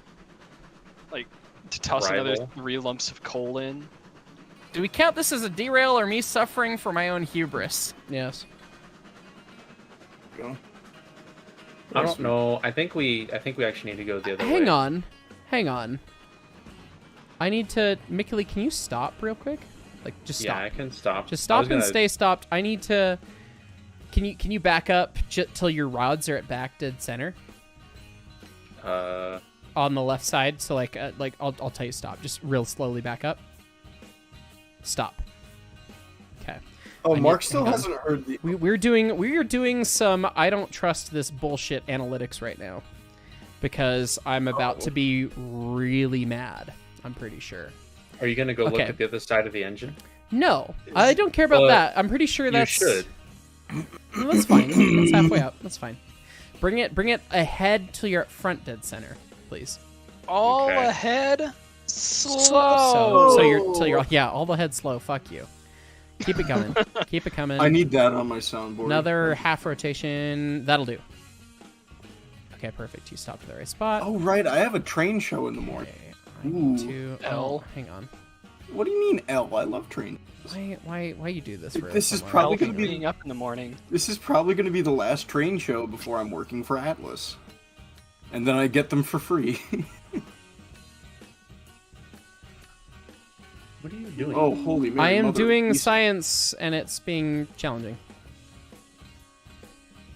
to toss another Arrival. 3 lumps of coal in. Do we count this as a derail or me suffering for my own hubris? Yes. Go. I don't know. I think we actually need to go the other way. Hang on. I need to... Mickey, can you stop real quick? Just stop. Yeah, I can stop. Just stop and gonna... stay stopped. I need to... Can you back up till your rods are at back dead center? On the left side, so I'll tell you stop. Just real slowly back up. Stop. Okay. Oh, Mark still hasn't heard the. We're doing some I don't trust this bullshit analytics right now, because I'm about to be really mad. I'm pretty sure. Are you gonna go look Okay. at the other side of the engine? No, I don't care about that. I'm pretty sure that's. You should. No, that's fine. That's halfway up. That's fine. Bring it ahead till you're at front dead center, please. All Okay. ahead, slow. So you're all the head slow. Fuck you. Keep it coming. Keep it coming. I need that on my soundboard. Another half rotation. That'll do. Okay, perfect. You stopped at the right spot. Oh right, I have a train show in the morning. Okay, I need Ooh. to. L. Oh, hang on. What do you mean L? I love trains. Why you do this? This is someone? probably Healthy gonna be- being up in the morning. This is probably going to be the last train show before I'm working for Atlas, and then I get them for free. What are you doing? Oh, holy man! I am mother doing of science, and it's being challenging.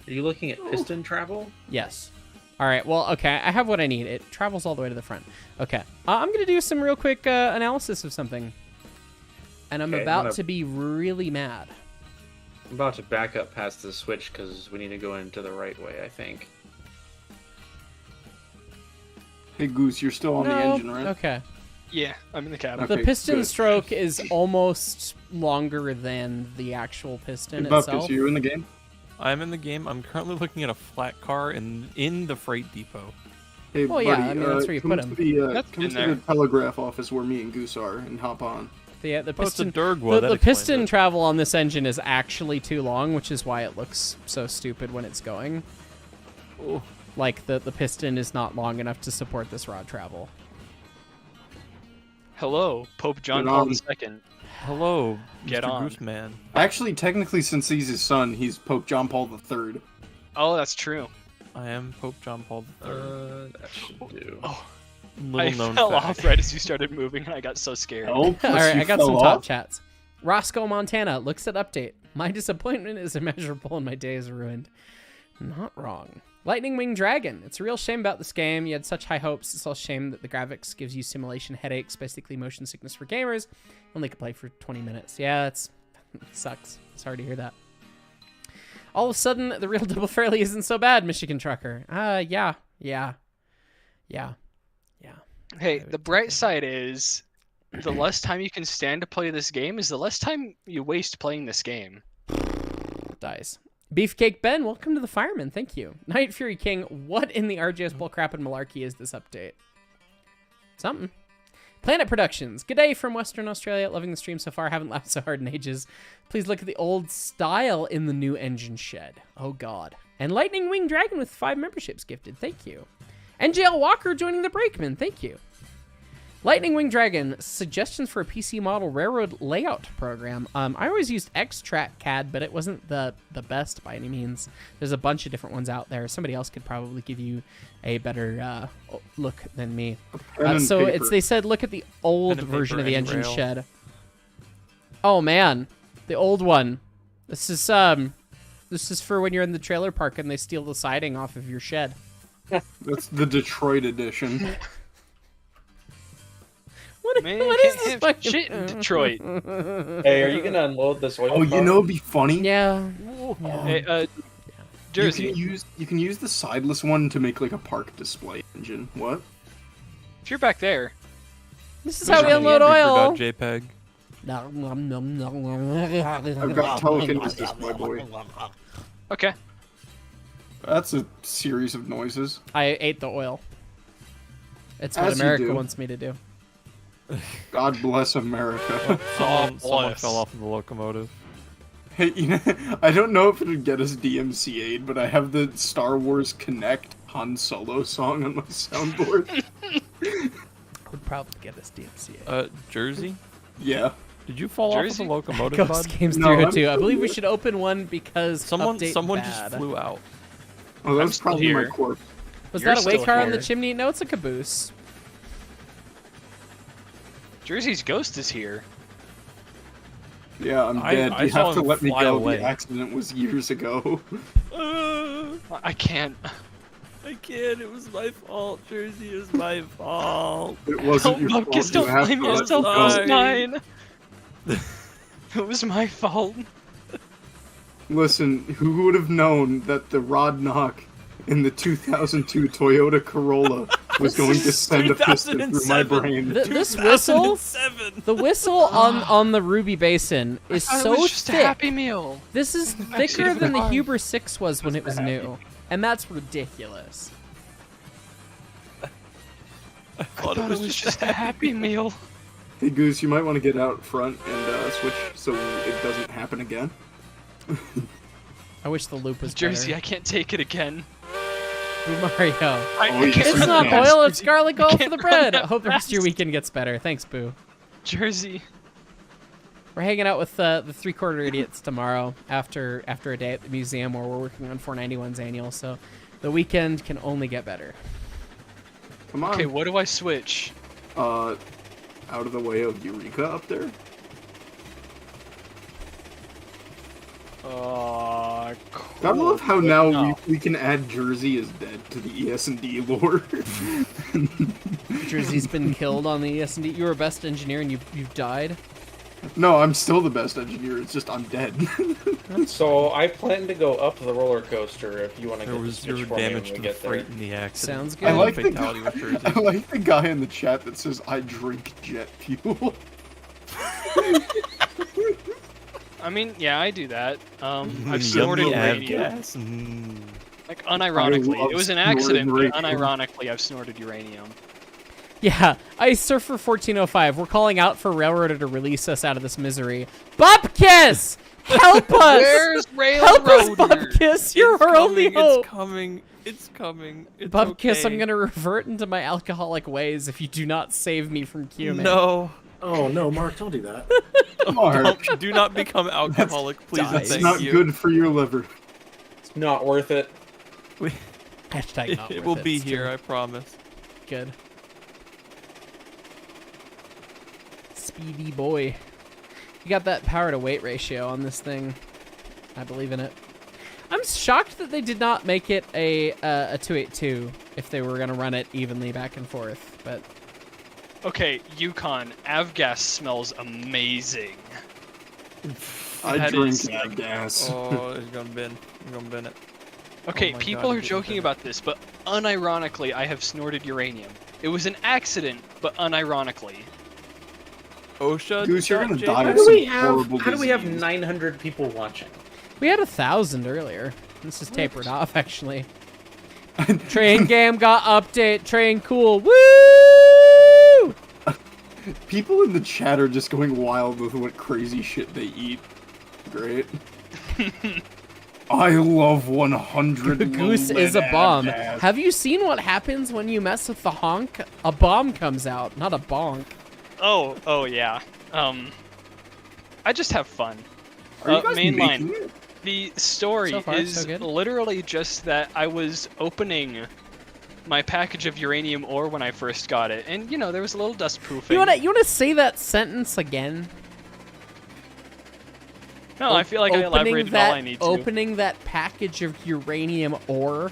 Are you looking at piston travel? Yes. All right. Well, okay. I have what I need. It travels all the way to the front. Okay. I'm gonna do some real quick analysis of something, and I'm Okay, I'm about gonna- to be really mad. I'm about to back up past the switch because we need to go into the right way, I think. Hey Goose, you're still on the engine, right? Okay. Yeah, I'm in the cabin. Okay, The piston good. stroke is almost longer than the actual piston Hey, Bupkis, itself. are you in the game? I'm in the game. I'm currently looking at a flat car in the freight depot. Hey, Well, buddy, yeah, I mean, that's where you come put to 'em. the, That's come in to there. the telegraph office where me and Goose are, and hop on. The Oh, it's a piston. Durgwa. The piston travel on this engine is actually too long, which is why it looks so stupid when it's going. Oh. Like the piston is not long enough to support this rod travel. Hello, Pope John Get Paul on. II. Hello, Get Mr. on. Gooseman. Actually, technically, since he's his son, he's Pope John Paul III. Oh, that's true. I am Pope John Paul III. That should do. Oh, Little I known fell fact. off right as you started moving, and I got so scared. Oh, plus All right, you I got fell some off? top chats. Roscoe, Montana looks at update. My disappointment is immeasurable and my day is ruined. Not wrong. Lightning Wing Dragon. It's a real shame about this game. You had such high hopes. It's all shame that the graphics gives you simulation headaches, basically motion sickness for gamers. Only can play for 20 minutes. Yeah, it sucks. Sorry to hear that. All of a sudden, the real Double Fairly isn't so bad, Michigan Trucker. Yeah. Hey, the bright side is, the less time you can stand to play this game is the less time you waste playing this game. Dies. Beefcake Ben, welcome to the Fireman. Thank you. Night Fury King, what in the RGS bullcrap and malarkey is this update? Something. Planet Productions. Good day from Western Australia. Loving the stream so far. Haven't laughed so hard in ages. Please look at the old style in the new engine shed. Oh, God. And Lightning Wing Dragon with 5 memberships gifted. Thank you. NGL Walker joining the Brakeman. Thank you. Lightning Wing Dragon, suggestions for a PC model railroad layout program. I always used X-Track CAD, but it wasn't the best by any means. There's a bunch of different ones out there. Somebody else could probably give you a better look than me. They said look at the old version of the engine shed. Oh man, the old one. This is for when you're in the trailer park and they steal the siding off of your shed. That's the Detroit edition. What is this fucking shit in Detroit? Hey, are you gonna unload this oil? Oh, you know, it'd be funny. Yeah. Hey, Jersey. You can use the sideless one to make like a park display engine. What? If you're back there, This is how we unload oil. JPEG. I've got telekinesis, my boy. okay. That's a series of noises. I ate the oil. It's what As you America do. wants me to do. God bless America. Someone fell off of the locomotive. Hey, you know, I don't know if it'd get us DMCA'd, but I have the Star Wars Connect Han Solo song on my soundboard. Would probably get us DMCA. Jersey? Yeah. Did you fall off of the locomotive, Ghost bud? Games No, 302. I'm I believe we should open one because Someone update just bad. flew out. Oh, that was still probably my here. quirk. Was You're that a way still car on the here. chimney? No, it's a caboose. Jersey's ghost is here. Yeah, I'm I- dead. I You saw have to him let me fly go. away. The accident was years ago. I can't. I can't. It was my fault, Jersey. It was my fault. It wasn't your fault. Bupkis, You don't have blame to let yourself. me It go. was Sorry. mine. It was my fault. Listen, who would have known that the rod knock in the 2002 Toyota Corolla was going to send a piston through my 2007. brain? This whistle, 2007. the whistle on the Ruby Basin is I so thought it was just thick. a Happy Meal. This is I've seen thicker it than the before. Huber 6 was when it was new, and that's ridiculous. I I thought thought it was just a Happy Meal. Hey Goose, you might want to get out front and switch so it doesn't happen again. I wish the loop was Jersey, I better. can't take it again. Mario. I Oh, yes, can't. It's not Yes. oil, it's garlic oil for can't the run bread. that I hope the rest of your fast. weekend gets better. Thanks, Boo. Jersey. We're hanging out with the three-quarter idiots tomorrow after a day at the museum where we're working on 491's annual, so the weekend can only get better. Come on. Okay, what do I switch? Out of the way of Eureka up there. Cool. I love how now No. we can add Jersey as dead to the ES&D lore. Jersey's been killed on the ES&D. You were best engineer and you've died. No, I'm still the best engineer. It's just I'm dead. So I plan to go up the roller coaster if you want to There get the was switch zero for me when damage we to the get there. freight in the accident. Sounds I good. like the Fatality guy, with Jersey. I like the guy in the chat that says I drink jet fuel. I mean, yeah, I do that. I've Yummy snorted av uranium. gas. Like, unironically. love It was an snorting accident, but uranium. unironically, I've snorted uranium. Yeah, Ice Surfer 1405. We're calling out for Railroader to release us out of this misery. Bupkis! Help us! Where's Help us, Railroader? Bupkis! You're our only hope! It's coming. It's coming. It's Bupkis, okay. I'm gonna revert into my alcoholic ways if you do not save me from Cumin. No. Oh no, Mark, don't do that. Mark, Do not become alcoholic, please. and That's thank it's not you. good for your liver. It's not worth it. Hashtag not It worth will be it's here, true. I promise. Good. Speedy boy. You got that power to weight ratio on this thing. I believe in it. I'm shocked that they did not make it a 282 if they were going to run it evenly back and forth, but Okay, Yukon, avgas smells amazing. I That drink is- that gas. Oh, it's gonna bin. I'm gonna bin it. Okay, my people God, are it didn't joking fit. about this, but unironically, I have snorted uranium. It was an accident, but unironically. OSHA. Goose, you're gonna Jay- die How of do some we have horrible how do we have disease. 900 people watching? we had 1,000 earlier. This is tapered off, actually. Train game got update. Train cool. Woo! People in the chat are just going wild with what crazy shit they eat. Great. I love 100. Goose is a bomb. Have you seen what happens when you mess with the honk? A bomb comes out, not a bonk. Oh yeah. I just have fun. Are you guys Mainline. making it? The story So far, is so good. literally just that I was opening my package of uranium ore when I first got it, and there was a little dust proofing. You wanna say that sentence again? No, I feel like I elaborated all I need to. Opening that package of uranium ore.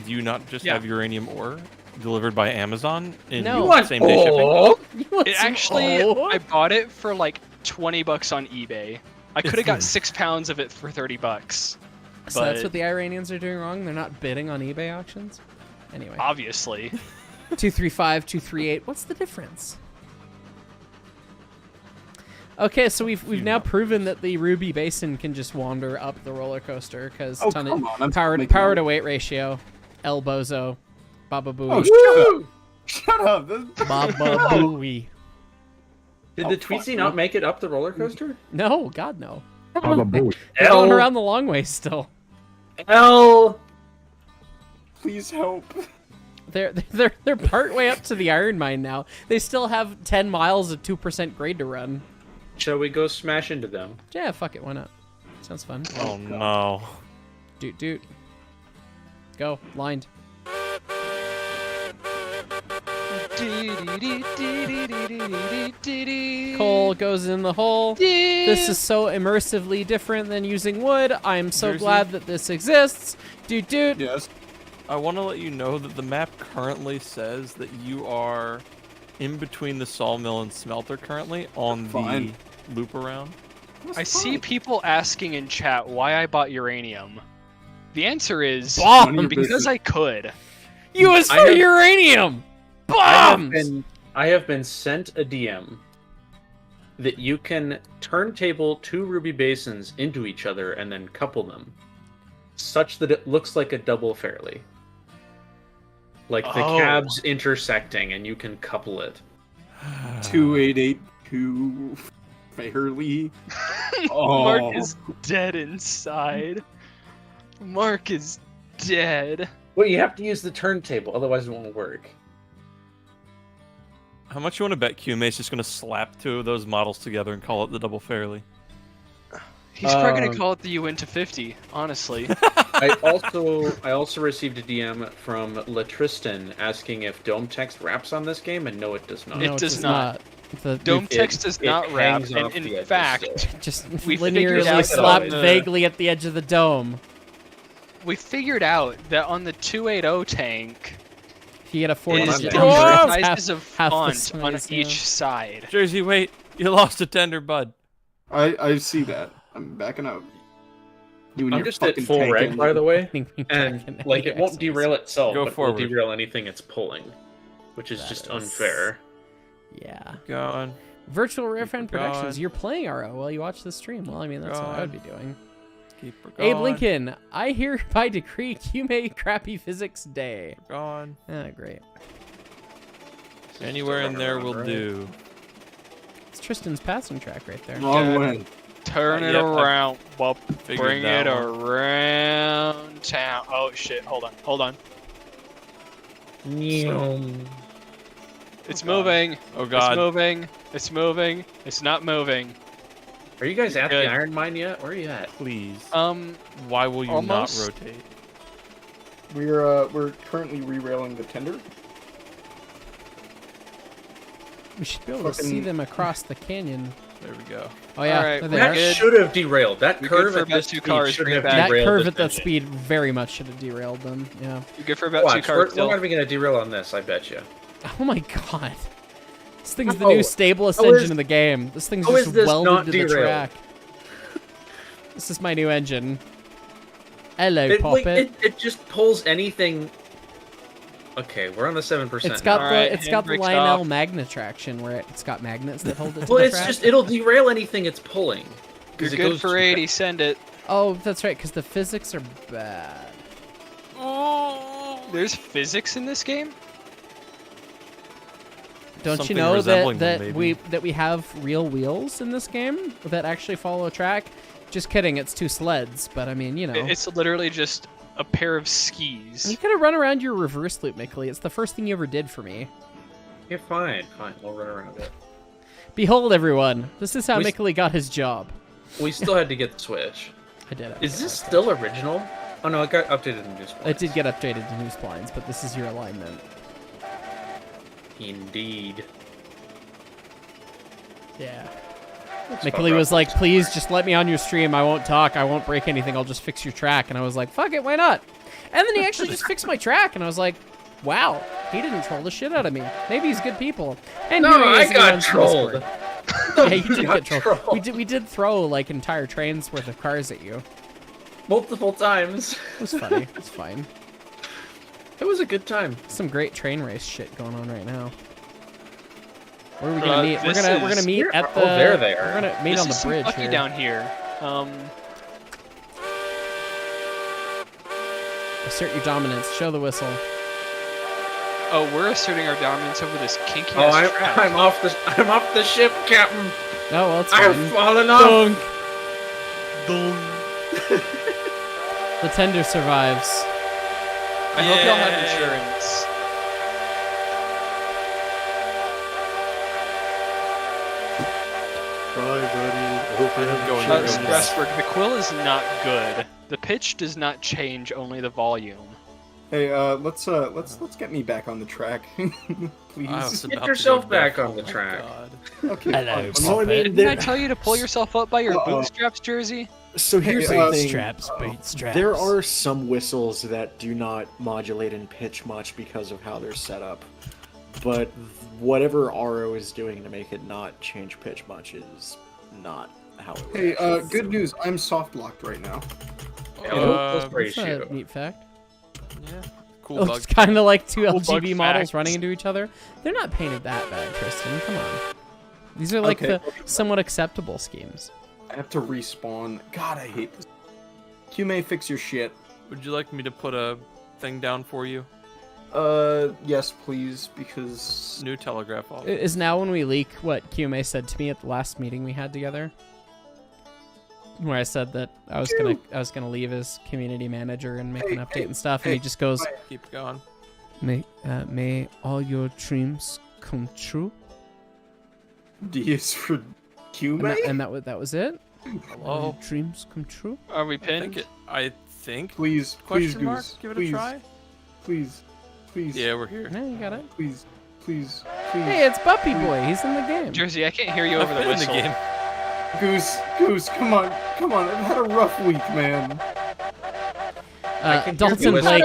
Do you not just Yeah. have uranium ore delivered by Amazon in No. same day shipping? You want It some actually, ore? I bought it for like $20 on eBay. I could have got It's- 6 pounds of it for $30. So that's but- what the Iranians are doing wrong? They're not bidding on eBay auctions? Anyway. Obviously. 235, 238. What's the difference? Okay, so we've now proven that the Ruby Basin can just wander up the roller coaster because Oh, come on, I'm power making to weight ratio, El Bozo, Baba Oh, Booey, shut up! That's- Baba Booey. Did Oh, the fuck, Tweetsie no. not make it up the roller coaster? No, God no. Baba Booey. They're going around the long way still. L. Please help. They're part way up to the iron mine now. They still have 10 miles of 2% grade to run. Shall we go smash into them? Yeah, fuck it, why not? Sounds fun. Oh no. Doot. Go, lined. Coal goes in the hole. This is so immersively different than using wood. I'm so Jersey? glad that this exists. Doot. Yes. I want to let you know that the map currently says that you are in between the sawmill and smelter currently on Fine. the loop around. I see people asking in chat why I bought uranium. The answer is Bomb! because I could. US I for have- uranium! I Bombs! have been sent a DM that you can turntable 2 ruby basins into each other and then couple them, such that it looks like a double fairly. Like the Oh. cabs intersecting, and you can couple it. 2882 fairly. Oh. Mark is dead inside. Mark is dead. Well, you have to use the turntable, otherwise it won't work. How much you want to bet QMA's just going to slap 2 of those models together and call it the double fairly? He's probably gonna call it the UN to 50, honestly. I also received a DM from Latristan asking if Dome Text raps on this game, and no, it does not. It No, does does not. The Dome text does it not rap, hangs and off the in edges fact, still. just we figured linearly out slapped that on the- vaguely at the edge of the dome. we figured out that on the 280 tank He had a is 4-digit different number. sizes of half the font size, on yeah. each side. Jersey, wait. You lost a tender bud. I see that. I'm backing up. You and I'm your just at fucking full tank reg, engine. by the way, Taking and like it won't excellence. derail itself, Go but forward. will derail anything it's pulling, which is That just is- unfair. Yeah. Going. Virtual Rare Friend Keep her Productions, going. you're playing RO while you watch the stream. Well, I mean, that's what I would be Going. doing. Keep her going. Abe Lincoln, I hereby decree QMA Crappy Physics Day. Gone. Ah, great. Anywhere in there will do. It's Tristan's passing track right there. Wrong way. Turn it Yep, I around, Bub. figured Bring that it one. around town. Oh shit! Hold on. It's moving. Oh It's god. moving. It's moving. It's not moving. Are you guys at Good. the iron mine yet? Where are you at? Please. Um, Why will you almost. not rotate? We're currently re-railing the tender. We should be able to see Fucking- them across the canyon. There we go. Oh yeah, Alright, there we're they are. That good. should have derailed. That We're curve good for at about this 2 speed cars. should Bring have it back. That derailed curve this at that engine. speed very much should have derailed them. Yeah. you're good for about 2 Watch, cars we're still. not even gonna derail on this. I bet you. Oh my god. This thing's the How- new stablest how engine is- in the game. This thing's how just is this welded not to the derailed? track. This is my new engine. Hello, It, like, Poppet. it just pulls anything. Okay, we're on the 7%. It's got now. Alright, it's got the handbrakes Lionel off. Magna traction where it's got magnets that hold it to Well, the it's track. just it'll derail anything it's pulling. You're 'cause it good goes for too 80. Send it. Oh, that's right, because the physics are bad. There's physics in this game. Don't Something you know resembling that them, we maybe. that we have real wheels in this game that actually follow a track? Just kidding, it's 2 sleds, but I mean, you know. It's literally just a pair of skis. You could have run around your reverse loop, Mickley. It's the first thing you ever did for me. Yeah, fine. We'll run around it. Behold, everyone. This is how We- Mickley got his job. We still had to get the Switch. I did it. Is this still original? Oh no, it got updated in this one. It did get updated to new splines, but this is your alignment. Indeed. Yeah. Let's Mickley fuck was up. like, please just let me on your stream. I won't talk. I won't break anything. I'll just fix your track. And I was like, fuck it, why not? And then he actually just fixed my track. And I was like, wow, he didn't troll the shit out of me. Maybe he's good people. And No, here he I is in got Discord. trolled. Yeah, you did got get trolled. trolled. We did throw like entire trains worth of cars at you. Multiple times. It was funny. It's fine. It was a good time. Some great train race shit going on right now. Where are we gonna meet? We're this gonna is- meet at the. there they are. We're gonna meet This on the is bridge Kentucky here. down here. Assert your dominance. Show the whistle. Oh, we're asserting our dominance over this kinky Oh, ass track. I'm off the ship, Captain. Oh well, it's I've fine. fallen off. The tender survives. I hope y'all have Yay. insurance. Bye, buddy. Open going shut to down. go. Strasburg, the quill is not good. The pitch does not change, only the volume. Hey, let's get me back on the track, please. I was Get about to yourself go back deaf. on the Oh my track. God. Okay. Hello, fine. No, I mean, Didn't I there, tell you to pull yourself up by your Uh-oh. bootstraps, Jersey? so here's Hey, the thing. bootstraps. There are some whistles that do not modulate in pitch much because of how they're set up. But whatever RO is doing to make it not change pitch much is not how it Hey, works. good news. I'm soft locked right now. Close That's ratio. a neat fact. Yeah. Cool It bug. looks kind of like 2 Cool bug LGB models facts. running into each other. They're not painted that bad, Tristan. Come on. These are like Okay. the somewhat acceptable schemes. I have to respawn. God, I hate this. QMA, fix your shit. Would you like me to put a thing down for you? Yes, please, because New telegraph off. Is now when we leak what QMA said to me at the last meeting we had together, where I said that I was gonna leave as community manager and make an update and stuff, and he just goes, Keep going. "May all your dreams come true." D is for And QMA. that was it. All Hello. your dreams come true. Are we I pinned? think. I think. Please, please, Question mark? Goose. Give it please, a try. Please, please. Yeah, we're here. Yeah, you got it. Please, please, please. Hey, it's Buppy Boy. He's in the game. Jersey, I can't hear you I've over the been in whistle. the game. Goose, come on. I've had a rough week, man. can Dalton hear you. Blake,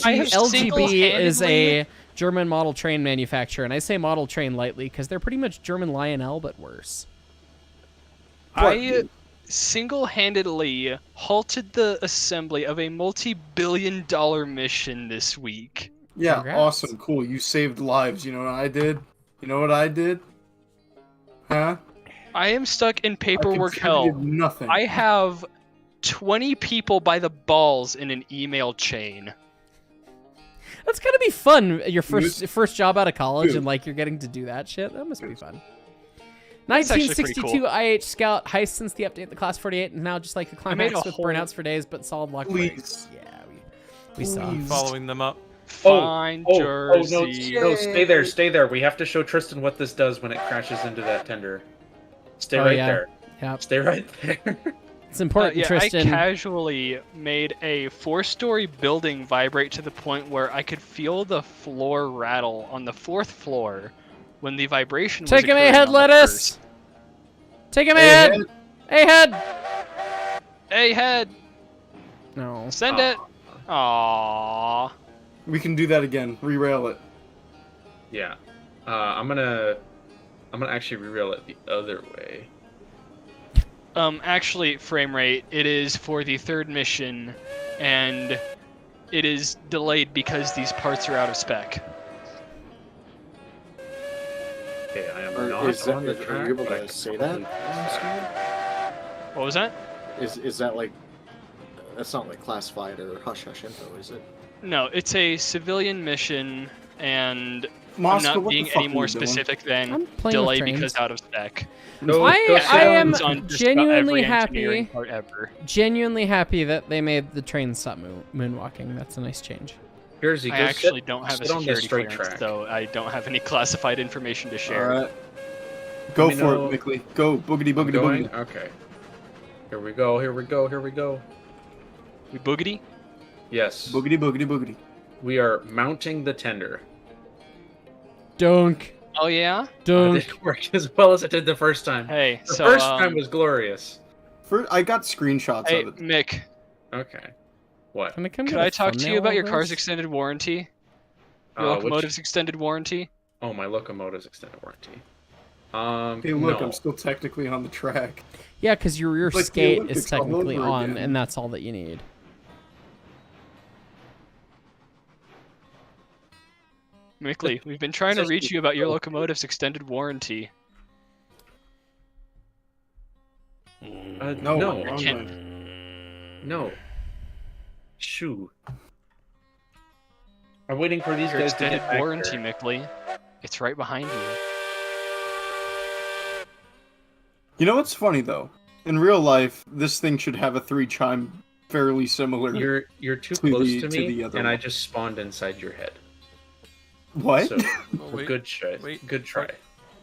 I have LGB is single-handedly- a German model train manufacturer, and I say model train lightly because they're pretty much German Lionel, but worse. I single-handedly halted the assembly of a multi-billion-dollar mission this week. Yeah, Congrats. awesome, cool. You saved lives. You know what I did? You know what I did? Huh? I am stuck in I paperwork hell. contributed nothing. I have 20 people by the balls in an email chain. That's gotta be fun. Your Dude. first job out of college, Dude. and like you're getting to do that shit. That must be fun. That's actually pretty 1962 cool. IH Scout heist since the update, the Class 48, and now just like a climax a with whole- burnouts for days, but solid luck. Please. Yeah, we saw. Please. Following them up. Fine, no, Jersey. no, stay there. We have to show Tristan what this does when it crashes into that tender. Stay Oh, right yeah. there. Yep. Stay right there. It's important, Yeah, Tristan. I casually made a 4-story building vibrate to the point where I could feel the floor rattle on the 4th floor when the vibration was Take him, occurring A-head, on the lettuce! first. Take him, Hey, A-head! man. A-head! Hey, head, No. send it. Aww. We can do that again. Rerail it. Yeah. I'm gonna actually rerail it the other way. Actually, frame rate, it is for the 3rd mission, and it is delayed because these parts are out of spec. Okay, I am Or not is that, on the are track. you able but I to say that completely- on screen? What was that? Is that like that's not like classified or hush hush info, is it? No, it's a civilian mission, and Mosca, I'm not what being the fuck any are more you doing? specific I'm than playing with delay trains. because out of spec. I am On just about genuinely every engineering happy. part ever. Genuinely happy that they made the train stop moonwalking. That's a nice change. Jersey, I go actually sit, don't have a sit on the security straight clearance, track. so I don't have any classified information to share. Alright. Go me for know- it, Mickley. Go, boogity, I'm boogity, going? boogity. Okay. Here we go, here we go, here we go. We boogity? Yes. Boogity, boogity, boogity. We are mounting the tender. Dunk. Oh yeah? Dunk. Didn't work as well as it did the first time. Hey, The so first time was glorious. First, I got screenshots hey, of it. Mick, Okay. What? Can I come could get a I talk to you thumbnail about of your car's this? extended warranty? Your Which- locomotive's extended warranty? Oh, my locomotive's extended warranty. Hey, look, no. I'm still technically on the track. Yeah, because your rear Like the skate Olympics is all technically over on, again. and that's all that you need. Mickley, we've been trying to reach you about your locomotive's extended warranty. No, No. wrong can't- way. No. Shoo. I'm waiting for these Your guys to extended get back warranty, there. Mickley. It's right behind you. You know what's funny though? In real life, this thing should have a 3-chime fairly similar. You're too To close the- to to me, the other and I one. just spawned inside your head. What? So, Oh, wait, good try. wait, Good try.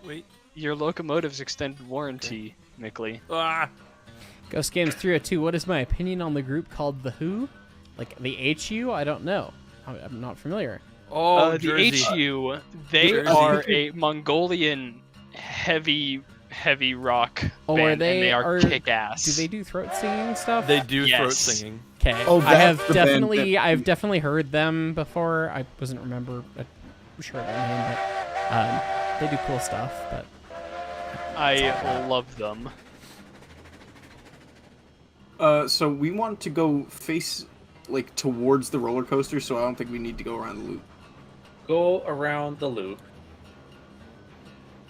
wait. Your locomotive's extended warranty, Mickley. Ah! Ghost Games 302. What is my opinion on the group called The Who? Like the HU? I don't know. I'm not familiar. Oh, The Jersey. HU, they Jersey. are a Mongolian heavy rock Oh, band, are they? and they are kick-ass. Do they do throat singing stuff? They do throat Yes. singing. Okay. Oh, I have that's the band definitely, that- I've definitely heard them before. I wasn't sure of their name, but they do cool stuff. But I love them. So we want to go face like towards the roller coaster, so I don't think we need to go around the loop. Go around the loop,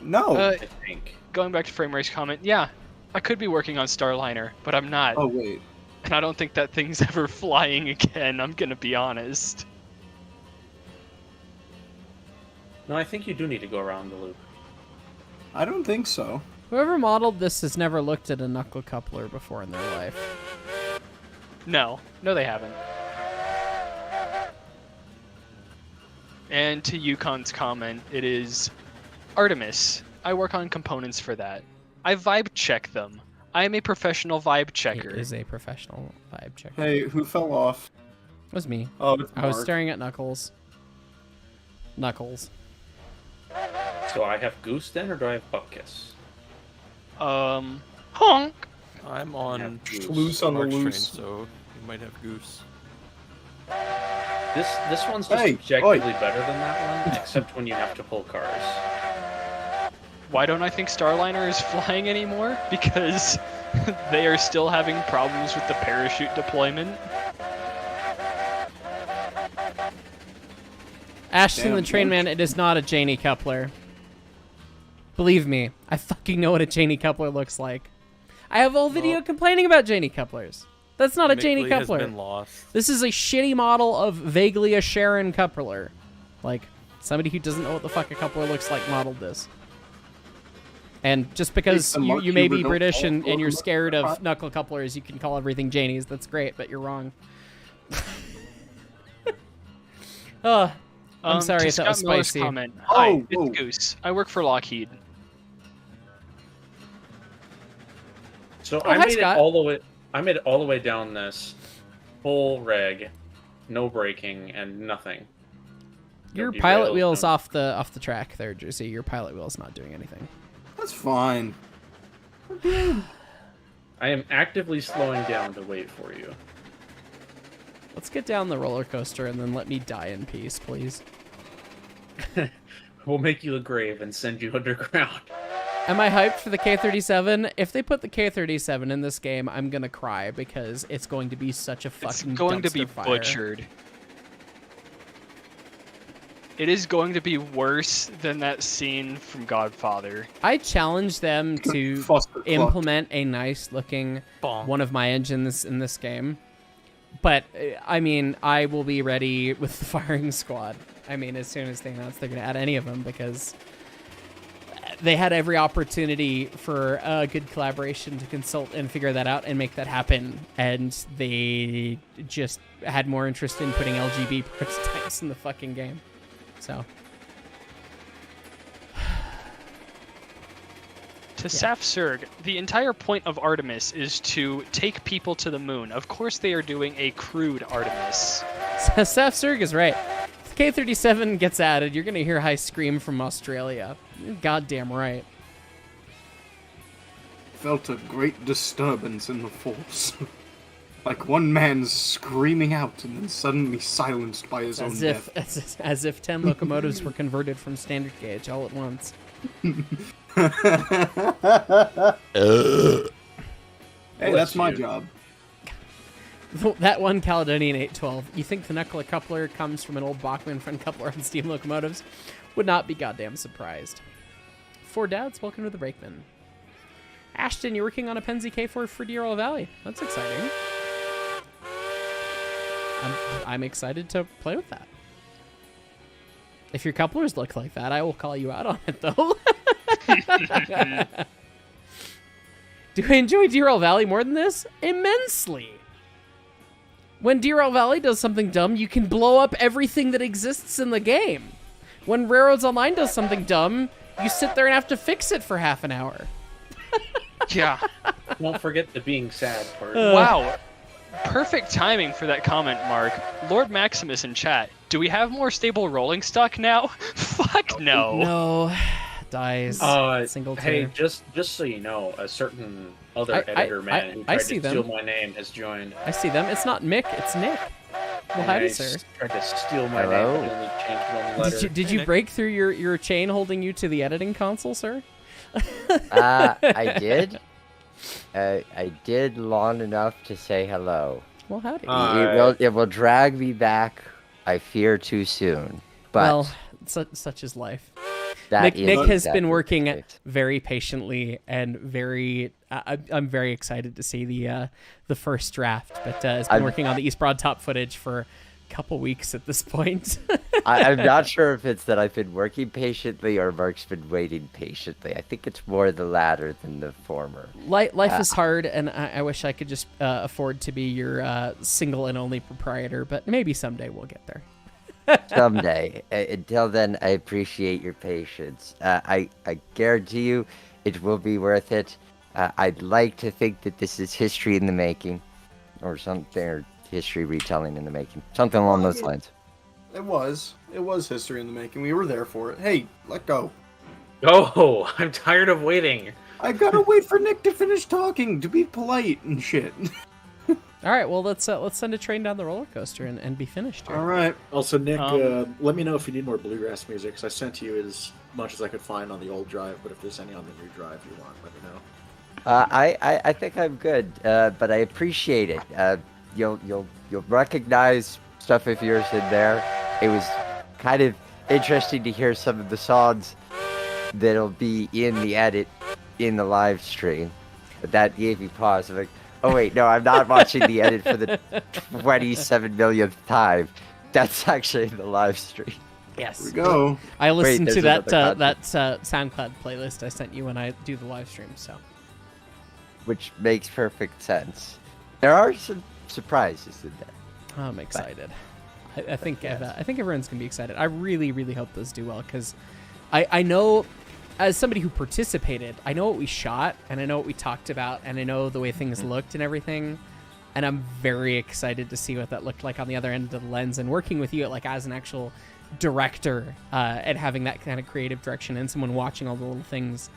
No. Uh, I think. Going back to Frame Race comment, yeah, I could be working on Starliner, but I'm not. oh wait. And I don't think that thing's ever flying again, I'm gonna be honest. No, I think you do need to go around the loop. I don't think so. whoever modeled this has never looked at a knuckle coupler before in their life. No, they haven't. And to Yukon's comment, it is Artemis. I work on components for that. I vibe check them. I am a professional vibe checker. It is a professional vibe checker. Hey, who fell off? It was me. Oh, it's I was Mark. staring at Knuckles. Knuckles. So I have Goose then, or do I have Bupkiss? Honk! I'm Yeah, on Goose. Loose on the Mark's train, loose. so you might have Goose. This one's just Hey, objectively oi. better than that one, except when you have to pull cars. Why don't I think Starliner is flying anymore? Because they are still having problems with the parachute deployment. Ashton Damn, the Train Man, it is not a Janey coupler. Believe me, I fucking know what a Janey coupler looks like. I have a whole video complaining about Janey couplers. That's not a Janey Mickley has coupler. been lost. This is a shitty model of vaguely a Sharon coupler. Like, somebody who doesn't know what the fuck a coupler looks like modeled this. And just because the Mark you may be Huber don't British call and it you're a scared of coupler. knuckle couplers, you can call everything Janies. That's great, but you're wrong. Oh, I'm sorry to if that was Scott Miller's spicy. Comment. Oh, Hi, whoa. it's Goose. I work for Lockheed. So Oh, I hi, made Scott. it all the way. I made it all the way down this full reg, no braking and nothing. Your Don't pilot derail, wheel's don't- off the track there, Jersey. Your pilot wheel's not doing anything. That's fine. I am actively slowing down to wait for you. Let's get down the roller coaster and then let me die in peace, please. We'll make you a grave and send you underground. Am I hyped for the K-37? If they put the K-37 in this game, I'm gonna cry because it's going to be such a It's fucking going to be dumpster fire. butchered. It is going to be worse than that scene from Godfather. I challenge them to Foster Cluck. implement a nice looking Bonk. one of my engines in this game. But I mean, I will be ready with the firing squad. I mean, as soon as they announced they're going to add any of them, because they had every opportunity for a good collaboration to consult and figure that out and make that happen, and they just had more interest in putting LGB prototypes in the fucking game. So. To Safsurg, the entire point of Artemis is to take people to the moon. Of course they are doing a crude Artemis. Safsurg is right. If K-37 gets added, you're going to hear high scream from Australia. You're goddamn right. Felt a great disturbance in the force. Like one man screaming out and then suddenly silenced by his own death. As if 10 locomotives were converted from standard gauge all at once. Hey, that's my job. That one Caledonian 812. You think the knuckler coupler comes from an old Bachmann front coupler on steam locomotives? Would not be goddamn surprised. Four Dads, welcome to the Brakeman. Ashton, you're working on a Penzi K4 for Deraillments Valley. That's exciting. I'm excited to play with that. If your couplers look like that, I will call you out on it, though. Do I enjoy Deraillments Valley more than this? Immensely. When Deraillments Valley does something dumb, you can blow up everything that exists in the game. When Railroads Online does something dumb, you sit there and have to fix it for half an hour. Yeah. Don't forget the being sad part. Wow. Perfect timing for that comment, Mark. Lord Maximus in chat. Do we have more stable rolling stock now? Fuck no. No. Dies. Single hey, tier. just so you know, a certain other editor man who tried to steal my name has joined. I see them. It's not Mick, it's Nick. Well, hi, sir. Tried to steal my Hello? name, but only changed one letter. Did you break through your chain holding you to the editing console, sir? I did. I did long enough to say hello. Well, howdy. It will drag me back, I fear, too soon. But well, such is life. that Nick is has exactly been working the case. very patiently and very. I'm very excited to see the first draft, but has been working on the East Broad top footage for a couple weeks at this point. I'm not sure if it's that I've been working patiently or Mark's been waiting patiently. I think it's more the latter than the former. Life is hard, and I wish I could just afford to be your single and only proprietor, but maybe someday we'll get there. Someday. Until then, I appreciate your patience. I guarantee you it will be worth it. I'd like to think that this is history in the making, or something, or history retelling in the making. Something along those lines. It was history in the making. We were there for it. Hey, let go. Oh, I'm tired of waiting. I gotta wait for Nick to finish talking, to be polite and shit. All right, well let's send a train down the roller coaster and be finished here. All right. Also, Nick, let me know if you need more bluegrass music, because I sent you as much as I could find on the old drive, but if there's any on the new drive you want, let me know. I think I'm good, but I appreciate it. You'll recognize stuff of yours in there. It was kind of interesting to hear some of the songs that'll be in the edit in the live stream. But that gave me pause. I'm like, oh wait, no, I'm not watching the edit for the 27 millionth time. That's actually the live stream. Yes. Here we go. I listened Wait, to there's that SoundCloud playlist I sent you when I do the live stream. So. Which makes perfect sense. There are some surprises in there. I'm excited. I think everyone's gonna be excited. I really, really hope those do well, because I know, as somebody who participated, I know what we shot and I know what we talked about and I know the way things looked and everything, and I'm very excited to see what that looked like on the other end of the lens, and working with you like as an actual director and having that kind of creative direction and someone watching all the little things.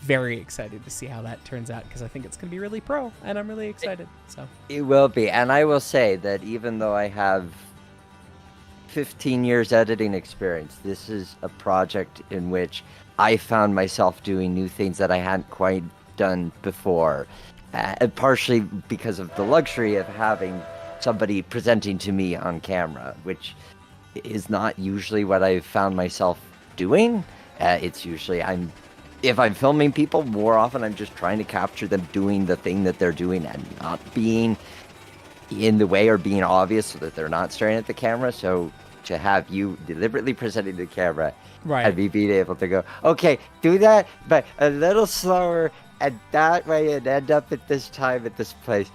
Very excited to see how that turns out, because I think it's going to be really pro, and I'm really excited. So It will be, and I will say that even though I have 15 years editing experience, this is a project in which I found myself doing new things that I hadn't quite done before, partially because of the luxury of having somebody presenting to me on camera, which is not usually what I've found myself doing. It's usually if I'm filming people, more often I'm just trying to capture them doing the thing that they're doing and not being in the way or being obvious so that they're not staring at the camera. So to have you deliberately presenting the camera Right. and me being able to go, okay, do that, but a little slower, and that way it end up at this time at this place.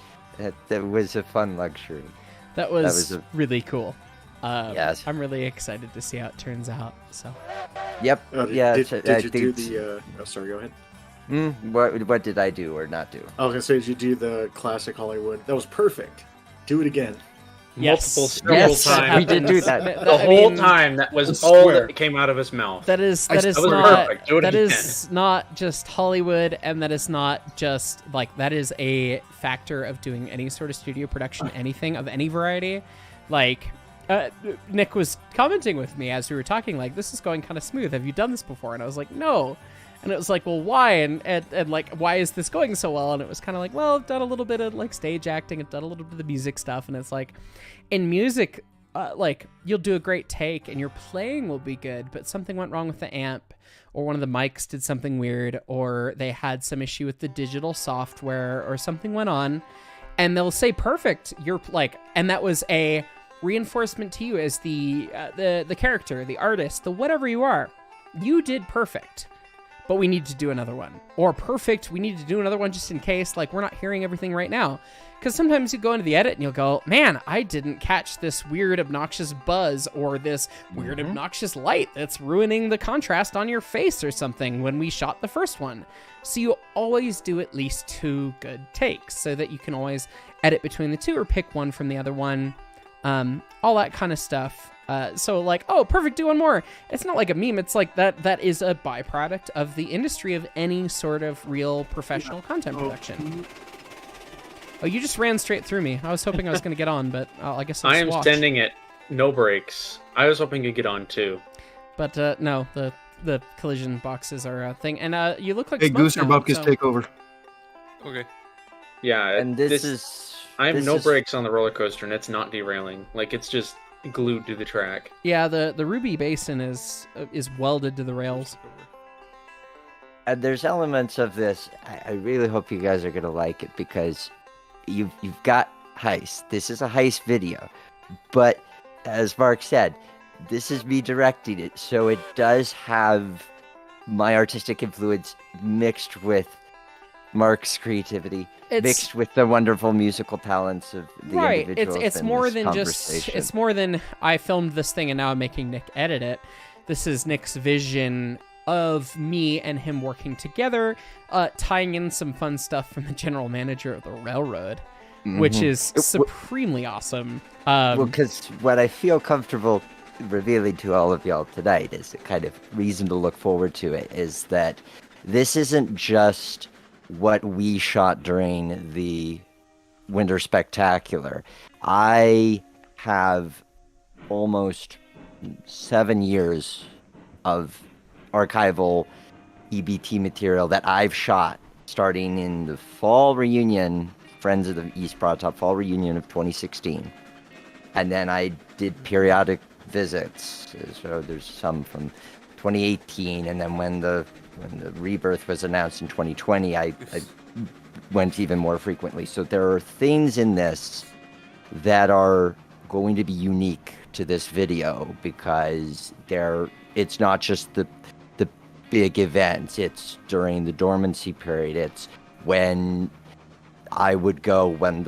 That was a fun luxury. That was, was really cool. Yes. I'm really excited to see how it turns out. So. Yep. yeah. Did I you do think the? Oh, sorry. Go ahead. What did I do or not do? I was gonna say, did you do the classic Hollywood? That was perfect. Do it again. Multiple, several Yes, times. we did do that. The whole time, that was all that came out of his mouth. That is was not perfect. Do it that again. is not just Hollywood, and that is not just like that is a factor of doing any sort of studio production, anything of any variety. Like Nick was commenting with me as we were talking, like, this is going kind of smooth. Have you done this before? And I was like, no. And it was like, well, why? And like, why is this going so well? And it was kind of like, well, I've done a little bit of like stage acting. I've done a little bit of the music stuff. And it's like, in music, like, you'll do a great take and your playing will be good, but something went wrong with the amp, or one of the mics did something weird, or they had some issue with the digital software, or something went on, and they'll say, perfect. You're like, and that was a reinforcement to you as the character, the artist, the whatever you are. You did perfect, but we need to do another one. Or perfect, we need to do another one just in case, like, we're not hearing everything right now. Because sometimes you go into the edit and you'll go, man, I didn't catch this weird obnoxious buzz, or this weird obnoxious light that's ruining the contrast on your face or something when we shot the first one. So you always do at least 2 good takes so that you can always edit between the 2 or pick one from the other one. All that kind of stuff. So like, oh, perfect, do one more. It's not like a meme. It's like that is a byproduct of the industry of any sort of real professional content production. Oh, you just ran straight through me. I was hoping I was going to get on, but I guess I'll I am watch. sending it. No breaks. I was hoping to get on too. But no, the collision boxes are a thing. And you look like Hey, Smoke Goose or now, Bupkis, so- take over. Okay. Yeah, And this is. I have this no is- brakes on the roller coaster, and it's not derailing. Like, it's just glued to the track. Yeah, the Ruby Basin is welded to the rails. And there's elements of this. I really hope you guys are gonna like it, because you've got heist. This is a heist video, but as Mark said, this is me directing it, so it does have my artistic influence mixed with Mark's creativity, mixed with the wonderful musical talents of the right. individuals. It's in more this than just. conversation. It's more than I filmed this thing and now I'm making Nick edit it. This is Nick's vision of me and him working together, tying in some fun stuff from the general manager of the railroad, which is supremely awesome. Well, because what I feel comfortable revealing to all of y'all tonight is the kind of reason to look forward to it, is that this isn't just what we shot during the Winter Spectacular. I have almost 7 years of archival EBT material that I've shot starting in the fall reunion, Friends of the East Broad Top fall reunion of 2016. And then I did periodic visits. So there's some from 2018, and then when the rebirth was announced in 2020, I went even more frequently. So there are things in this that are going to be unique to this video, because it's not just the big events. It's during the dormancy period. It's when I would go when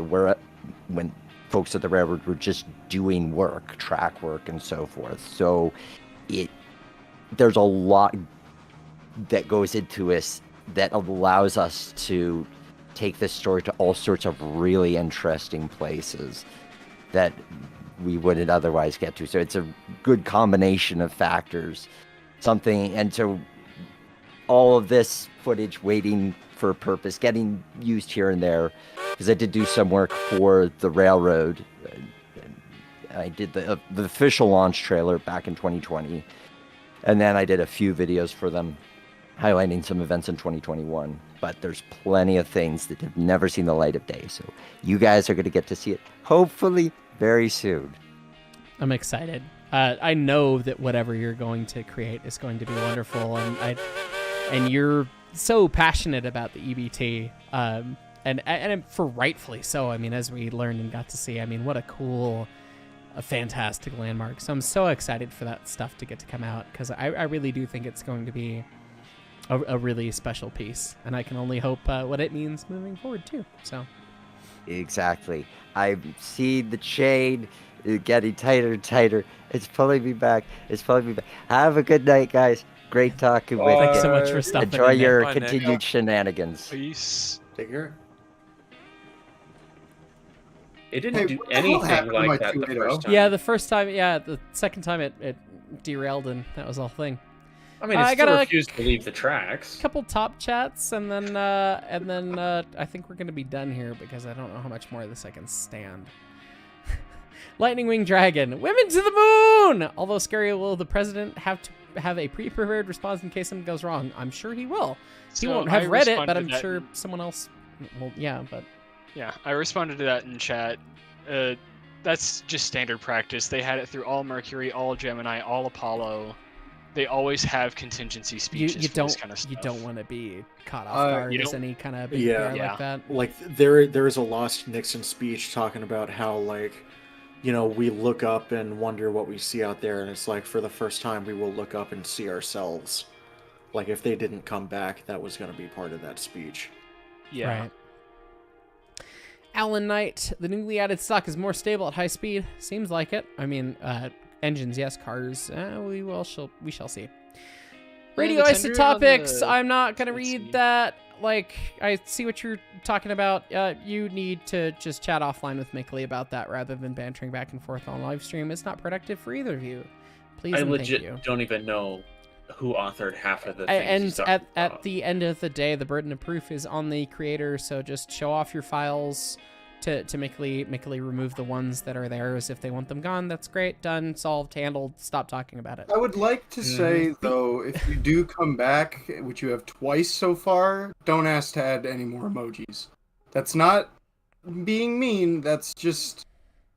folks at the railroad were just doing work, track work, and so forth. So there's a lot that goes into us that allows us to take this story to all sorts of really interesting places that we wouldn't otherwise get to. So it's a good combination of factors. And so all of this footage waiting for a purpose, getting used here and there, because I did do some work for the railroad. I did the official launch trailer back in 2020, and then I did a few videos for them highlighting some events in 2021. But there's plenty of things that have never seen the light of day, so you guys are going to get to see it hopefully very soon. I'm excited. I know that whatever you're going to create is going to be wonderful, and you're so passionate about the EBT, and for rightfully so. I mean, as we learned and got to see, I mean, what a cool a fantastic landmark. So I'm so excited for that stuff to get to come out, because I really do think it's going to be a really special piece, and I can only hope what it means moving forward too. So Exactly. I see the chain getting tighter and tighter. It's pulling me back. It's pulling me back. Have a good night, guys. Great talking with thanks you. so much for stopping Enjoy in, Nick. your Bye, Nick. continued shenanigans. Peace. Take care. It didn't Hey, do what the hell anything happened to my like that the 280? first time. Yeah, the first time, the second time it derailed, and that was the whole thing. I mean, I it still gotta- refused to leave the tracks. Couple top chats, and then I think we're gonna be done here, because I don't know how much more of this I can stand. Lightning Wing Dragon, women to the moon! Although scary, will the president have to have a pre-prepared response in case something goes wrong? I'm sure he will. He So won't I have read it, but responded I'm that- sure someone else. Well, yeah, but Yeah, I responded to that in chat. That's just standard practice. They had it through all Mercury, all Gemini, all Apollo. They always have contingency speeches you for don't this kind of stuff. you don't want to be caught off Uh, guard you as don't- any kind of big Yeah. PR Yeah. like that. Like there is a lost Nixon speech talking about how, like, you know, we look up and wonder what we see out there, and it's like, for the first time we will look up and see ourselves. Like, if they didn't come back, that was going to be part of that speech. Yeah. Right. Alan Knight, the newly added stock is more stable at high speed. Seems like it. I mean, engines, yes. Cars, we shall see. Radio the tender on isotopics. the- I'm not gonna let's read see. that. Like, I see what you're talking about. You need to just chat offline with Mickley about that rather than bantering back and forth on live stream. It's not productive for either of you. Please I and legit thank you. don't even know who authored half of the things he's And talking at about. the end of the day, the burden of proof is on the creator. So just show off your files to Mickley remove the ones that are theirs. If they want them gone, that's great. Done, solved, handled. Stop talking about it. I would like to say, though, if you do come back, which you have twice so far, don't ask to add any more emojis. That's not being mean, that's just...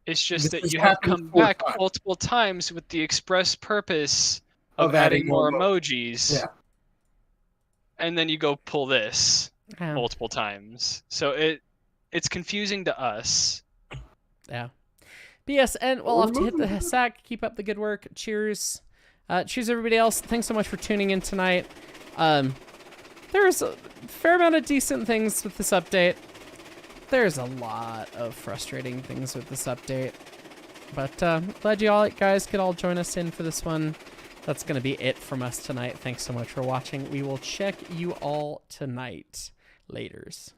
It's just This that has you have happened come 4 back times. multiple times with the express purpose of Of adding adding more more emojis. Yeah. And then you go pull this Yeah. multiple times. So it's confusing to us. Yeah. BSN, we'll have to hit the sack. Keep up the good work. Cheers. Cheers, everybody else. Thanks so much for tuning in tonight. There's a fair amount of decent things with this update. There's a lot of frustrating things with this update. But glad you all guys could all join us in for this one. That's going to be it from us tonight. Thanks so much for watching. We will check you all tonight. Laters.